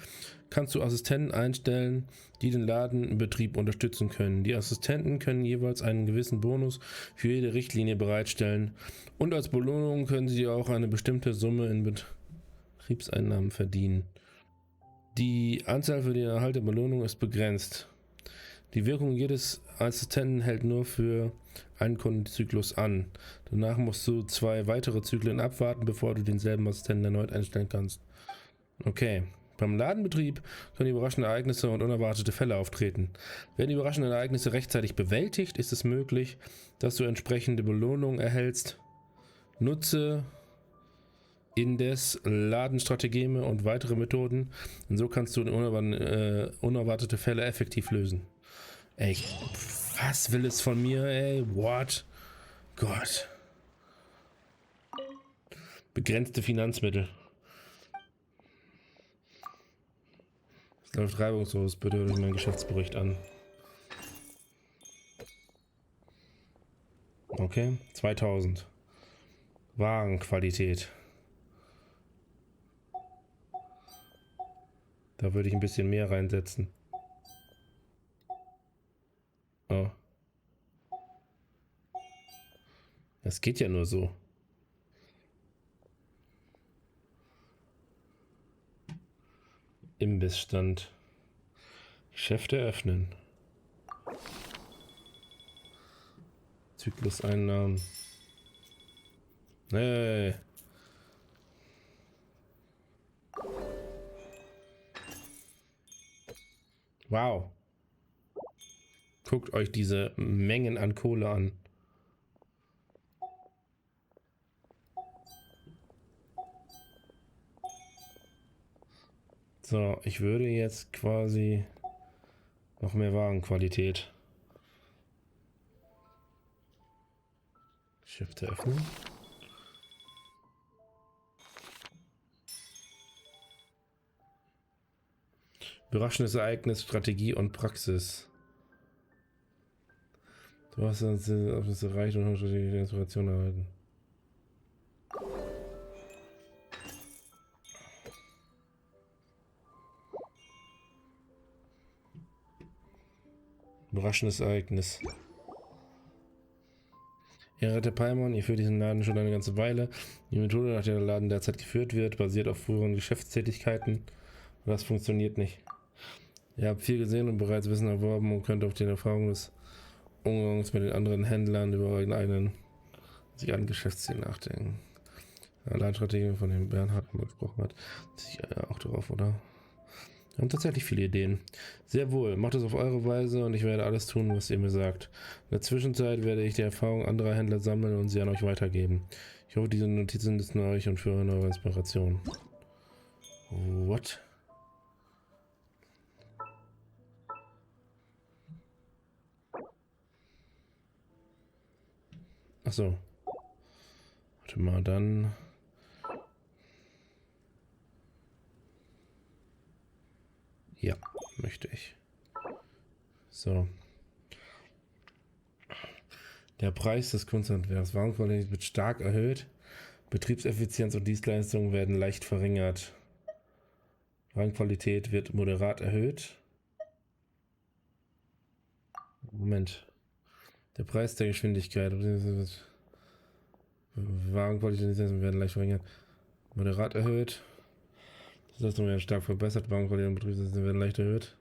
kannst du Assistenten einstellen, die den Ladenbetrieb unterstützen können. Die Assistenten können jeweils einen gewissen Bonus für jede Richtlinie bereitstellen und als Belohnung können sie auch eine bestimmte Summe in Betriebseinnahmen verdienen. Die Anzahl für den Erhalt der Belohnung ist begrenzt. Die Wirkung jedes Assistenten hält nur für einen Kundenzyklus an. Danach musst du 2 weitere Zyklen abwarten, bevor du denselben Assistenten erneut einstellen kannst. Okay. Beim Ladenbetrieb können überraschende Ereignisse und unerwartete Fälle auftreten. Werden die überraschenden Ereignisse rechtzeitig bewältigt, ist es möglich, dass du entsprechende Belohnungen erhältst. Nutze indes Ladenstrategeme und weitere Methoden und so kannst du unerwartete Fälle effektiv lösen. Ey, was will es von mir, ey? What? Gott. Begrenzte Finanzmittel. Es läuft reibungslos, bitte hör dir meinen Geschäftsbericht an. Okay, 2000. Warenqualität. Da würde ich ein bisschen mehr reinsetzen. Oh. Das geht ja nur so. Imbisstand. Geschäfte öffnen. Zykluseinnahmen. Hey. Wow. Guckt euch diese Mengen an Kohle an. So, ich würde jetzt quasi noch mehr Warenqualität. Geschäfte öffnen. Überraschendes Ereignis, Strategie und Praxis. Du hast das erreicht und hast die Inspiration erhalten. Überraschendes Ereignis. Ihr rettet Paimon, ihr führt diesen Laden schon eine ganze Weile. Die Methode, nach der der Laden derzeit geführt wird, basiert auf früheren Geschäftstätigkeiten. Und das funktioniert nicht. Ihr habt viel gesehen und bereits Wissen erworben und könnt auf den Erfahrungen des Umgangs mit den anderen Händlern über euren eigenen sich an Geschäftsziel nachdenken. Ladenstrategie, von dem Bernhard gesprochen hat, sich auch darauf, oder? Wir haben tatsächlich viele Ideen. Sehr wohl, macht es auf eure Weise und ich werde alles tun, was ihr mir sagt. In der Zwischenzeit werde ich die Erfahrung anderer Händler sammeln und sie an euch weitergeben. Ich hoffe, diese Notizen nützen euch und für eure Inspiration. What? Achso. Warte mal, dann... Ja, möchte ich. So. Der Preis des Kunsthandwerks. Warenqualität wird stark erhöht. Betriebseffizienz und Dienstleistungen werden leicht verringert. Warenqualität wird moderat erhöht. Moment. Der Preis der Geschwindigkeit. Warenqualität werden leicht verringert. Moderat erhöht. Das werden stark verbessert. Warenqualität und Betriebseffizienz werden leicht erhöht.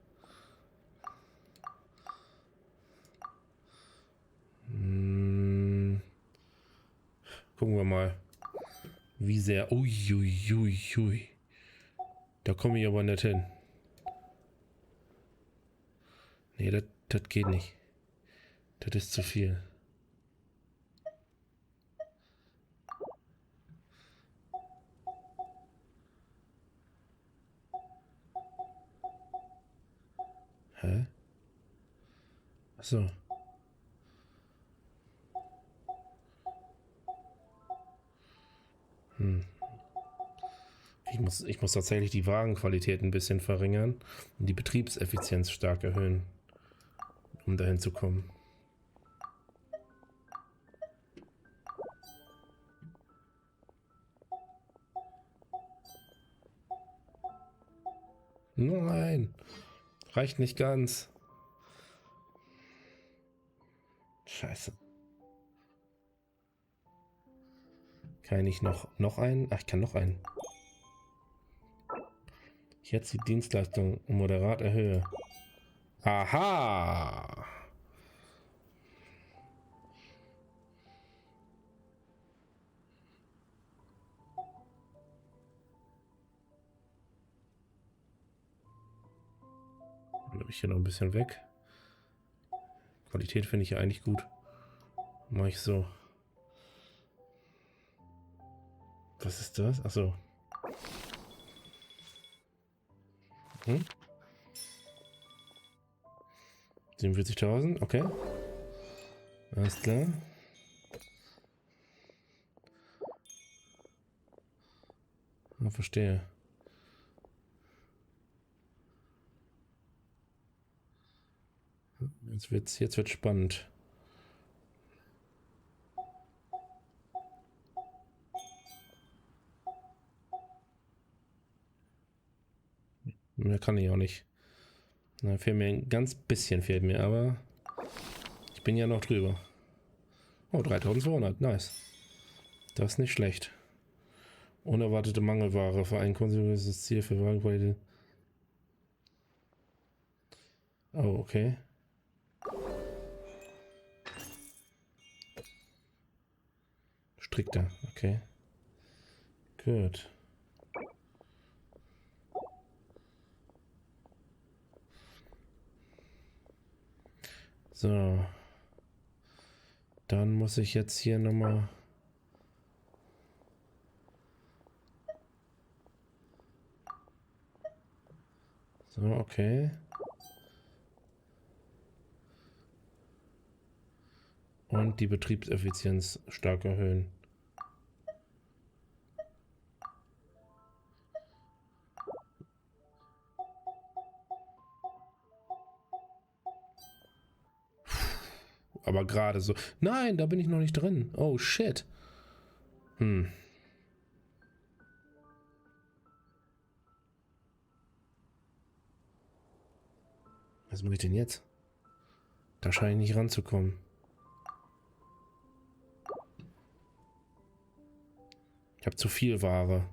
Gucken wir mal. Wie sehr. Uiuiuiui. Da komme ich aber nicht hin. Nee, das geht nicht. Das ist zu viel. Hä? Achso. Ich muss tatsächlich die Warenqualität ein bisschen verringern und die Betriebseffizienz stark erhöhen, um dahin zu kommen. Nein, reicht nicht ganz. Scheiße. Kann ich noch einen? Ach, ich kann noch einen. Ich jetzt die Dienstleistung moderat erhöhe. Aha! Dann habe ich hier noch ein bisschen weg. Qualität finde ich ja eigentlich gut. Mache ich so. Was ist das? Achso. 47.000, okay. Alles klar. Ja, verstehe. Jetzt wird's spannend. Mehr kann ich auch nicht. Na, fehlt mir ein ganz bisschen, fehlt mir, aber ich bin ja noch drüber. Oh, 3200, nice. Das ist nicht schlecht. Unerwartete Mangelware für ein konsumiges Ziel für Warenqualität. Oh, okay. Strikter, okay. Gut. So. Dann muss ich jetzt hier nochmal... So, okay. Und die Betriebseffizienz stark erhöhen. Aber gerade so. Nein, da bin ich noch nicht drin. Oh, shit. Was muss ich denn jetzt? Da scheine ich nicht ranzukommen. Ich habe zu viel Ware.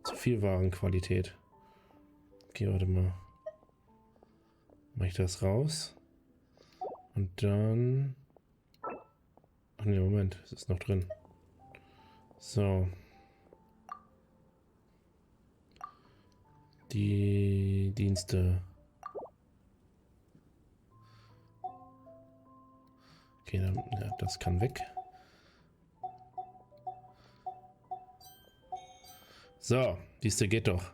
Zu viel Warenqualität. Okay, warte mal. Mache ich das raus. Und dann... Ach ne, Moment. Es ist noch drin. So. Die Dienste. Okay, dann, ja, das kann weg. So, Dienste geht doch.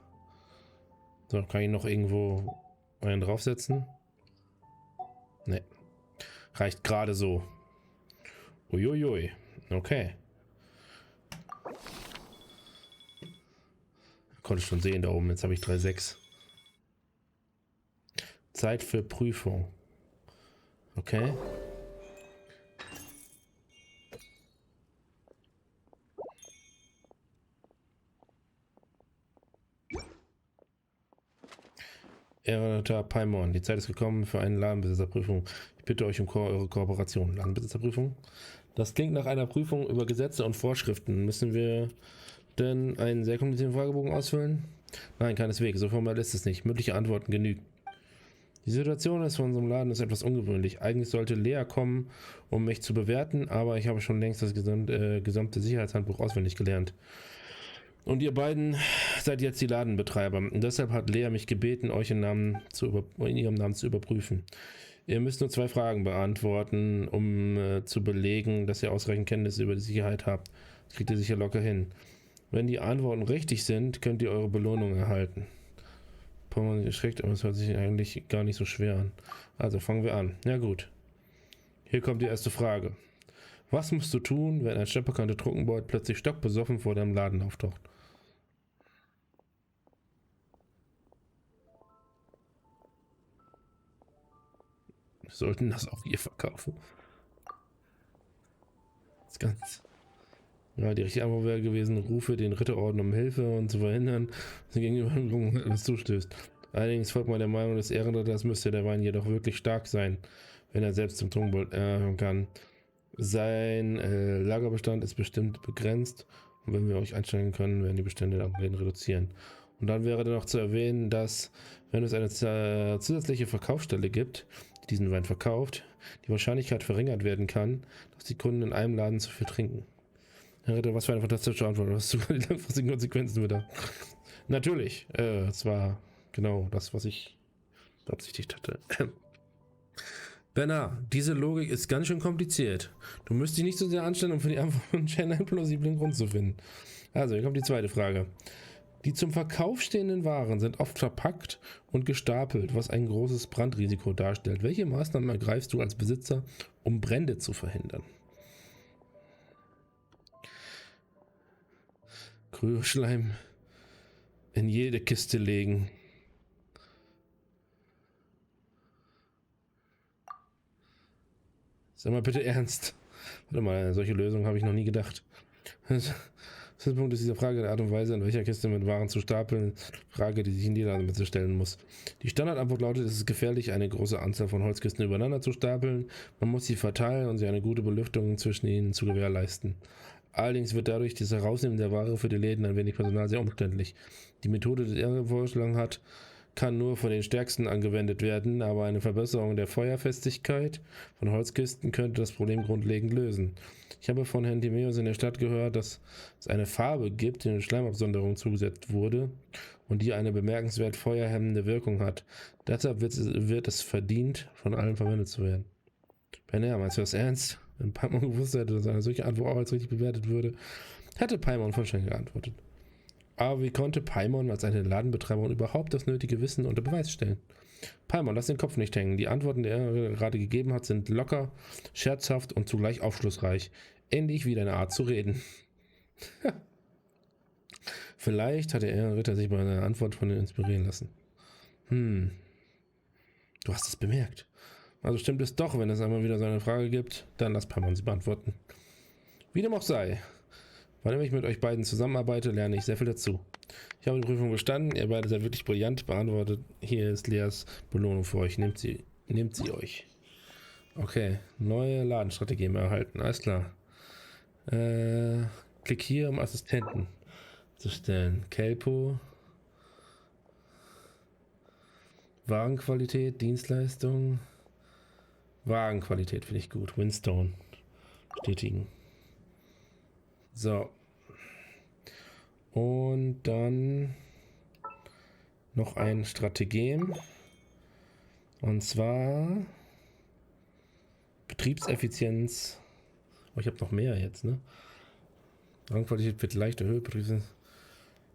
So, kann ich noch irgendwo einen draufsetzen? Ne. Reicht gerade so. Uiuiui. Okay. Konnte schon sehen da oben. Jetzt habe ich 3,6. Zeit für Prüfung. Okay. Erweiterter Paimon. Die Zeit ist gekommen für eine Ladenbesitzerprüfung. Ich bitte euch um eure Kooperation. Ladenbesitzerprüfung. Das klingt nach einer Prüfung über Gesetze und Vorschriften. Müssen wir denn einen sehr komplizierten Fragebogen ausfüllen? Nein, keineswegs. So formal ist es nicht. Mündliche Antworten genügen. Die Situation ist von unserem Laden ist etwas ungewöhnlich. Eigentlich sollte Lea kommen, um mich zu bewerten, aber ich habe schon längst das gesamte Sicherheitshandbuch auswendig gelernt. Und ihr beiden seid jetzt die Ladenbetreiber. Und deshalb hat Lea mich gebeten, euch in ihrem Namen zu überprüfen. Ihr müsst nur 2 Fragen beantworten, um zu belegen, dass ihr ausreichend Kenntnisse über die Sicherheit habt. Das kriegt ihr sicher locker hin. Wenn die Antworten richtig sind, könnt ihr eure Belohnung erhalten. Pommern geschickt, aber es hört sich eigentlich gar nicht so schwer an. Also fangen wir an. Ja gut. Hier kommt die erste Frage. Was musst du tun, wenn ein stadtbekannter Trunkenbold plötzlich stockbesoffen vor deinem Laden auftaucht? Wir sollten das auch hier verkaufen. Das ist ganz... Ja, die richtige Antwort wäre gewesen, rufe den Ritterorden um Hilfe und zu verhindern, dass er gegenüber etwas zustößt. Allerdings folgt man der Meinung des Ehrenritters, müsste der Wein jedoch wirklich stark sein, wenn er selbst zum Trunkenbold kann. Sein Lagerbestand ist bestimmt begrenzt und wenn wir euch einstellen können, werden die Bestände am Läden reduzieren. Und dann wäre noch zu erwähnen, dass, wenn es eine zusätzliche Verkaufsstelle gibt, die diesen Wein verkauft, die Wahrscheinlichkeit verringert werden kann, dass die Kunden in einem Laden zu viel trinken. Herr Ritter, was für eine fantastische Antwort. Was sogar die langfristigen Konsequenzen wieder. Natürlich, es war genau das, was ich beabsichtigt hatte. Bernard, diese Logik ist ganz schön kompliziert. Du müsst dich nicht so sehr anstellen, um für die Antwort von Chen einen plausiblen Grund zu finden. Also, hier kommt die zweite Frage. Die zum Verkauf stehenden Waren sind oft verpackt und gestapelt, was ein großes Brandrisiko darstellt. Welche Maßnahmen ergreifst du als Besitzer, um Brände zu verhindern? Kryoschleim in jede Kiste legen. Sag mal bitte ernst. Warte mal, solche Lösungen habe ich noch nie gedacht. Das Punkt ist dieser Frage der Art und Weise, in welcher Kiste mit Waren zu stapeln, Frage, die sich in jeder Mitte stellen muss. Die Standardantwort lautet, es ist gefährlich, eine große Anzahl von Holzkisten übereinander zu stapeln. Man muss sie verteilen und sich eine gute Belüftung zwischen ihnen zu gewährleisten. Allerdings wird dadurch das Herausnehmen der Ware für die Läden ein wenig Personal sehr umständlich. Die Methode, die er vorgeschlagen hat, kann nur von den Stärksten angewendet werden, aber eine Verbesserung der Feuerfestigkeit von Holzkisten könnte das Problem grundlegend lösen. Ich habe von Herrn Timeus in der Stadt gehört, dass es eine Farbe gibt, die eine Schleimabsonderung zugesetzt wurde und die eine bemerkenswert feuerhemmende Wirkung hat. Deshalb wird es verdient, von allen verwendet zu werden. Ferne, meinst du das ernst? Wenn Paimon gewusst hätte, dass eine solche Antwort auch als richtig bewertet würde, hätte Paimon vollständig geantwortet. Aber wie konnte Paimon als eine Ladenbetreiberin überhaupt das nötige Wissen unter Beweis stellen? Paimon, lass den Kopf nicht hängen. Die Antworten, die er gerade gegeben hat, sind locker, scherzhaft und zugleich aufschlussreich. Ähnlich wie deine Art zu reden. Vielleicht hat der Ehrenritter sich bei einer Antwort von ihm inspirieren lassen. Du hast es bemerkt. Also stimmt es doch, wenn es einmal wieder so eine Frage gibt, dann lass Paimon sie beantworten. Wie dem auch sei. Wann ich mit euch beiden zusammenarbeite, lerne ich sehr viel dazu. Ich habe die Prüfung bestanden, ihr beide seid wirklich brillant beantwortet. Hier ist Leas Belohnung für euch. Nehmt sie euch. Okay, neue Ladenstrategien erhalten. Alles klar. Klick hier, um Assistenten zu stellen. Kelpo. Warenqualität, Dienstleistung. Wagenqualität finde ich gut. Windstone. Bestätigen. So. Und dann noch ein Strategem. Und zwar Betriebseffizienz. Oh, ich habe noch mehr jetzt, ne? Wagenqualität wird leicht erhöht.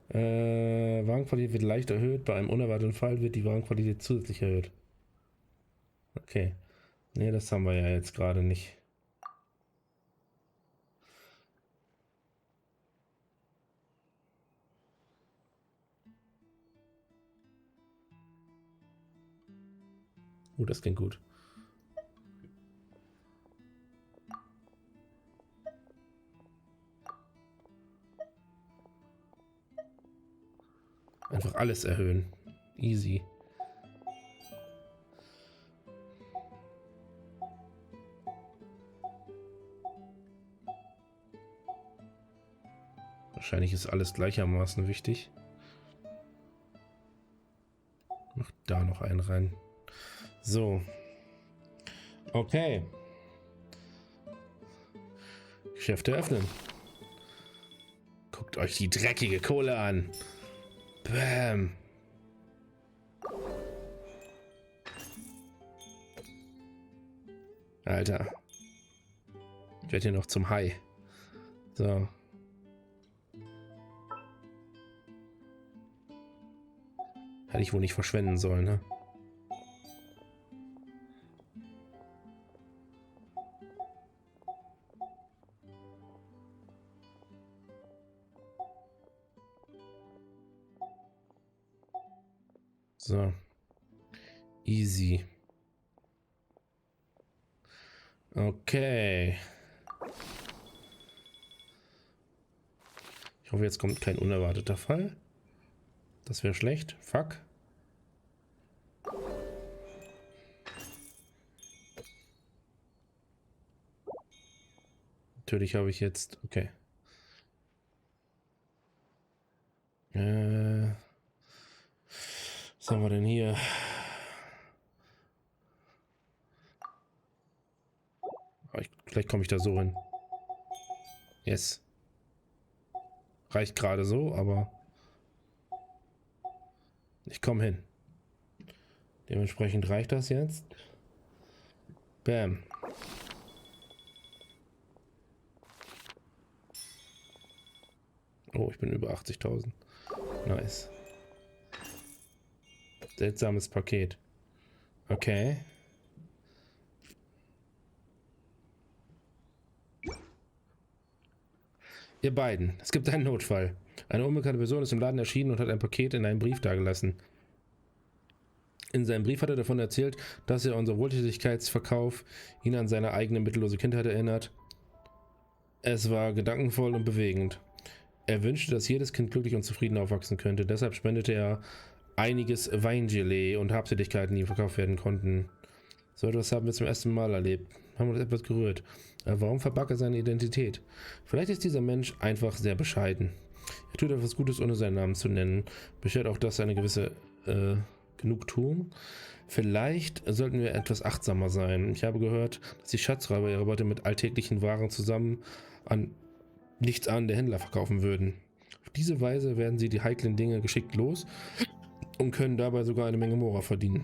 Wagenqualität wird leicht erhöht. Bei einem unerwarteten Fall wird die Wagenqualität zusätzlich erhöht. Okay. Ne, das haben wir ja jetzt gerade nicht. Das klingt gut. Einfach alles erhöhen. Easy. Wahrscheinlich ist alles gleichermaßen wichtig. Mach da noch einen rein. So. Okay. Geschäfte öffnen. Guckt euch die dreckige Kohle an. Bäm. Alter. Ich werde hier noch zum Hai. So. Hätte ich wohl nicht verschwenden sollen, ne? So. Easy. Okay. Ich hoffe, jetzt kommt kein unerwarteter Fall. Das wäre schlecht. Fuck. Natürlich habe ich jetzt... Okay. Was haben wir denn hier? Vielleicht komme ich da so hin. Yes. Reicht gerade so, aber ich komme hin. Dementsprechend reicht das jetzt. Bam. Oh, ich bin über 80.000. Nice. Seltsames Paket. Okay. Ihr beiden, es gibt einen Notfall. Eine unbekannte Person ist im Laden erschienen und hat ein Paket in einem Brief dagelassen. In seinem Brief hat er davon erzählt, dass er unser Wohltätigkeitsverkauf ihn an seine eigene mittellose Kindheit erinnert. Es war gedankenvoll und bewegend. Er wünschte, dass jedes Kind glücklich und zufrieden aufwachsen könnte. Deshalb spendete er einiges Weingelee und Habseligkeiten, die verkauft werden konnten. So etwas haben wir zum ersten Mal erlebt. Haben uns etwas gerührt. Aber warum verbarg er seine Identität? Vielleicht ist dieser Mensch einfach sehr bescheiden. Er tut etwas Gutes, ohne seinen Namen zu nennen. Beschert auch das eine gewisse Genugtuung. Vielleicht sollten wir etwas achtsamer sein. Ich habe gehört, dass die Schatzräuber ihre Beute mit alltäglichen Waren zusammen an nichts an der Händler verkaufen würden. Auf diese Weise werden sie die heiklen Dinge geschickt los und können dabei sogar eine Menge Mora verdienen.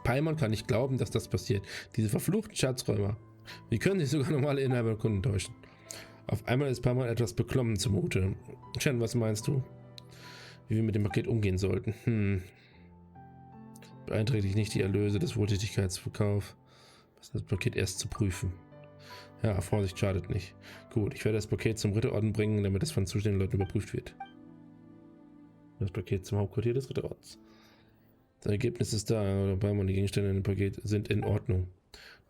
Paimon kann nicht glauben, dass das passiert. Diese verfluchten Schatzräuber. Wie können sich sogar normale Inhaber und Kunden täuschen? Auf einmal ist Paimon etwas beklommen zumute. Shen, was meinst du? Wie wir mit dem Paket umgehen sollten? Beeinträchtigt nicht die Erlöse des Wohltätigkeitsverkaufs. Das Paket erst zu prüfen. Ja, Vorsicht schadet nicht. Gut, ich werde das Paket zum Ritterorden bringen, damit es von zuständigen Leuten überprüft wird. Das Paket zum Hauptquartier des Ritterordens. Das Ergebnis ist da, Paimon und die Gegenstände in dem Paket sind in Ordnung.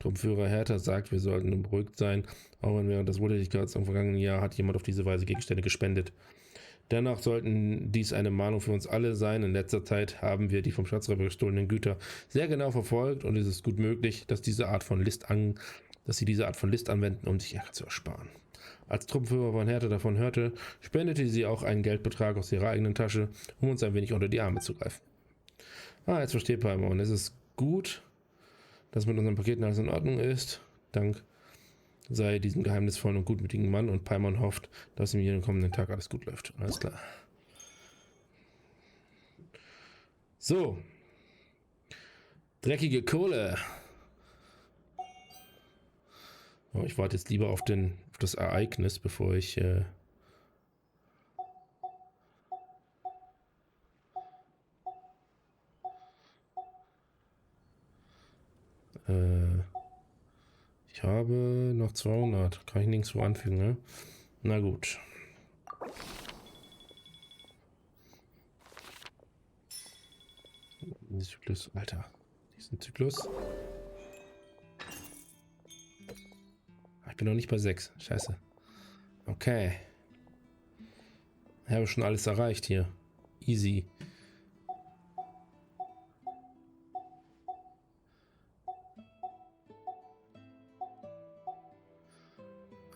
Truppführer Hertha sagt, wir sollten beruhigt sein, auch wenn während des Wohltätigkeits im vergangenen Jahr hat jemand auf diese Weise Gegenstände gespendet. Dennoch sollten dies eine Mahnung für uns alle sein. In letzter Zeit haben wir die vom Schatzräuber gestohlenen Güter sehr genau verfolgt und es ist gut möglich, dass sie diese Art von List anwenden, um sich Ärger zu ersparen. Als Truppenführer von Hertha davon hörte, spendete sie auch einen Geldbetrag aus ihrer eigenen Tasche, um uns ein wenig unter die Arme zu greifen. Jetzt versteht Paimon. Es ist gut, dass mit unseren Paketen alles in Ordnung ist. Dank sei diesem geheimnisvollen und gutmütigen Mann, und Paimon hofft, dass ihm jeden kommenden Tag alles gut läuft. Alles klar. So. Dreckige Kohle. Oh, ich warte jetzt lieber auf das Ereignis, bevor ich ich habe noch 200. Kann ich nirgendwo anfügen, ne? Na gut. Zyklus, Alter. Diesen Zyklus. Ich bin noch nicht bei 6. Scheiße. Okay. Ich habe schon alles erreicht hier. Easy.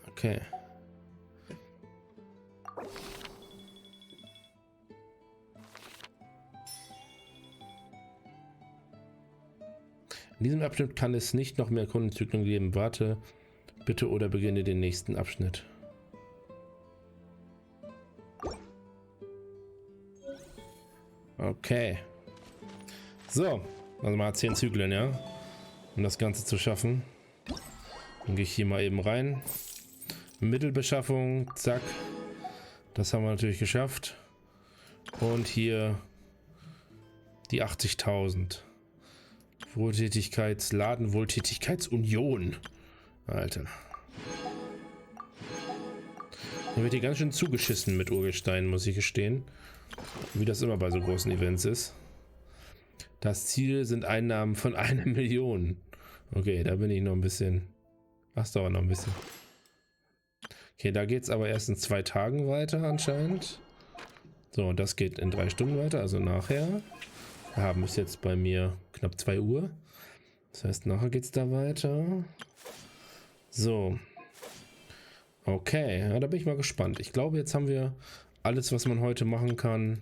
Okay. In diesem Abschnitt kann es nicht noch mehr Kundenzyklen geben. Warte bitte oder beginne den nächsten Abschnitt. Okay. So, also mal 10 Zyklen, ja? Um das Ganze zu schaffen. Dann gehe ich hier mal eben rein. Mittelbeschaffung, zack. Das haben wir natürlich geschafft. Und hier die 80.000. Wohltätigkeitsladen, Wohltätigkeitsunion. Alter. Hier wird hier ganz schön zugeschissen mit Urgestein, muss ich gestehen. Wie das immer bei so großen Events ist. Das Ziel sind Einnahmen von 1 Million. Okay, da bin ich noch ein bisschen. Das dauert noch ein bisschen. Okay, da geht es aber erst in 2 Tagen weiter anscheinend. So, und das geht in 3 Stunden weiter, also nachher. Wir haben bis jetzt bei mir knapp 2 Uhr. Das heißt, nachher geht es da weiter. So. Okay, ja, da bin ich mal gespannt. Ich glaube, jetzt haben wir alles, was man heute machen kann,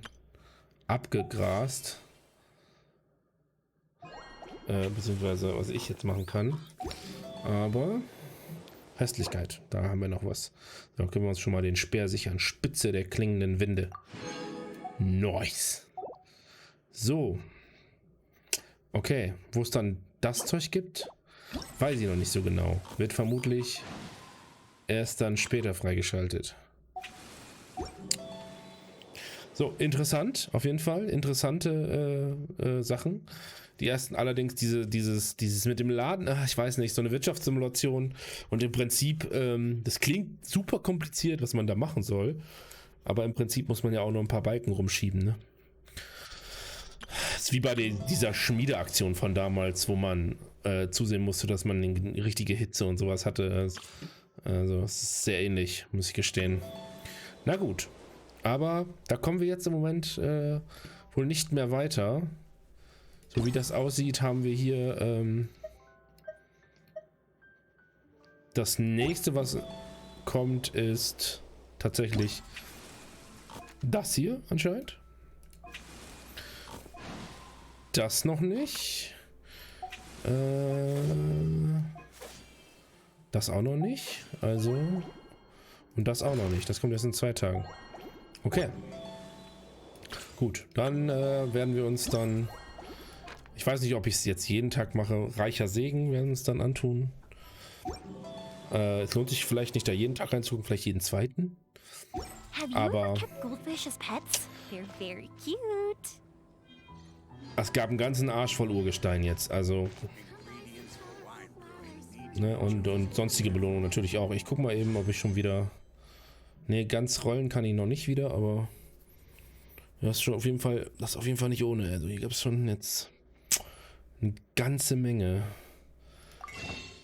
abgegrast. Beziehungsweise, was ich jetzt machen kann. Aber Festlichkeit, da haben wir noch was. Da können wir uns schon mal den Speer sichern. Spitze der klingenden Winde. Nice. So. Okay, wo es dann das Zeug gibt, weiß ich noch nicht so genau. Wird vermutlich erst dann später freigeschaltet. So, interessant, auf jeden Fall. Interessante Sachen. Die ersten allerdings dieses mit dem Laden, ich weiß nicht, so eine Wirtschaftssimulation und im Prinzip, das klingt super kompliziert, was man da machen soll, aber im Prinzip muss man ja auch noch ein paar Balken rumschieben, ne? Das ist wie bei dieser Schmiedeaktion von damals, wo man zusehen musste, dass man die richtige Hitze und sowas hatte. Also es ist sehr ähnlich, muss ich gestehen. Na gut. Aber da kommen wir jetzt im Moment wohl nicht mehr weiter. So wie das aussieht, haben wir hier das nächste, was kommt, ist tatsächlich das hier anscheinend. Das noch nicht. Das auch noch nicht. Also. Und das auch noch nicht. Das kommt erst in 2 Tagen. Okay. Gut. Dann werden wir uns dann. Ich weiß nicht, ob ich es jetzt jeden Tag mache. Reicher Segen werden wir uns dann antun. Es lohnt sich vielleicht nicht, da jeden Tag reinzugucken, vielleicht jeden zweiten. Aber es gab einen ganzen Arsch voll Urgestein jetzt, also. Ne, und sonstige Belohnungen natürlich auch. Ich guck mal eben, ob ich schon wieder. Ne, ganz rollen kann ich noch nicht wieder, aber. Das ist schon auf jeden Fall. Das ist auf jeden Fall nicht ohne. Also hier gab es schon jetzt eine ganze Menge.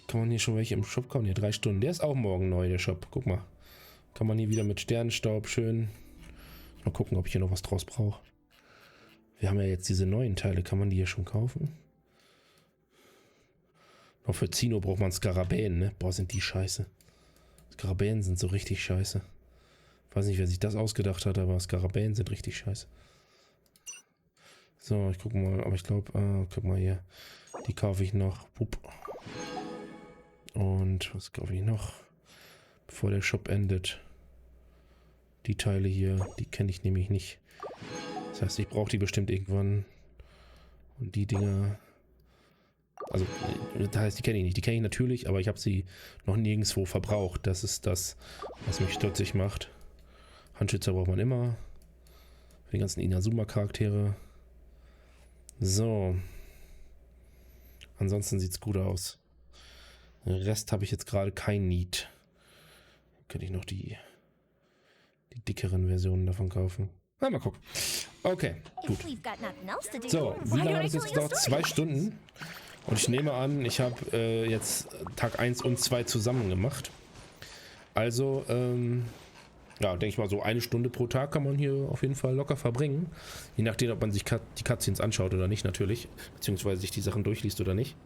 Kann man hier schon welche im Shop kaufen? Hier 3 Stunden. Der ist auch morgen neu, der Shop. Guck mal. Kann man hier wieder mit Sternenstaub schön. Mal gucken, ob ich hier noch was draus brauche. Wir haben ja jetzt diese neuen Teile. Kann man die hier schon kaufen? Noch für Zino braucht man Skarabäen, ne? Boah, sind die scheiße. Skarabäen sind so richtig scheiße. Weiß nicht, wer sich das ausgedacht hat, aber Skarabäen sind richtig scheiße. So, ich gucke mal. Aber ich glaube, guck mal hier. Die kaufe ich noch. Pup. Und was kaufe ich noch? Bevor der Shop endet. Die Teile hier, die kenne ich nämlich nicht. Das heißt, ich brauche die bestimmt irgendwann. Und die Dinger. Also, das heißt, die kenne ich nicht. Die kenne ich natürlich, aber ich habe sie noch nirgendwo verbraucht. Das ist das, was mich stutzig macht. Handschützer braucht man immer. Für die ganzen Inazuma-Charaktere. So. Ansonsten sieht es gut aus. Den Rest habe ich jetzt gerade kein Need. Könnte ich noch die dickeren Versionen davon kaufen. Na, mal gucken. Okay, gut. So, wie lange hat es jetzt gedauert? 2 Stunden. Und ich nehme an, ich habe jetzt Tag 1 und 2 zusammen gemacht. Also, ja, denke ich mal, so 1 Stunde pro Tag kann man hier auf jeden Fall locker verbringen. Je nachdem, ob man sich die Cutscenes anschaut oder nicht, natürlich. Beziehungsweise sich die Sachen durchliest oder nicht.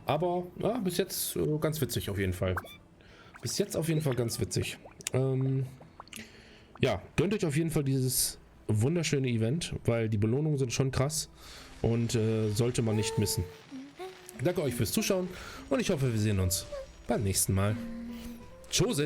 Aber, ja, bis jetzt ganz witzig auf jeden Fall. Bis jetzt auf jeden Fall ganz witzig. Ja, gönnt euch auf jeden Fall dieses wunderschöne Event, weil die Belohnungen sind schon krass und sollte man nicht missen. Danke euch fürs Zuschauen und ich hoffe, wir sehen uns beim nächsten Mal. Tschüss!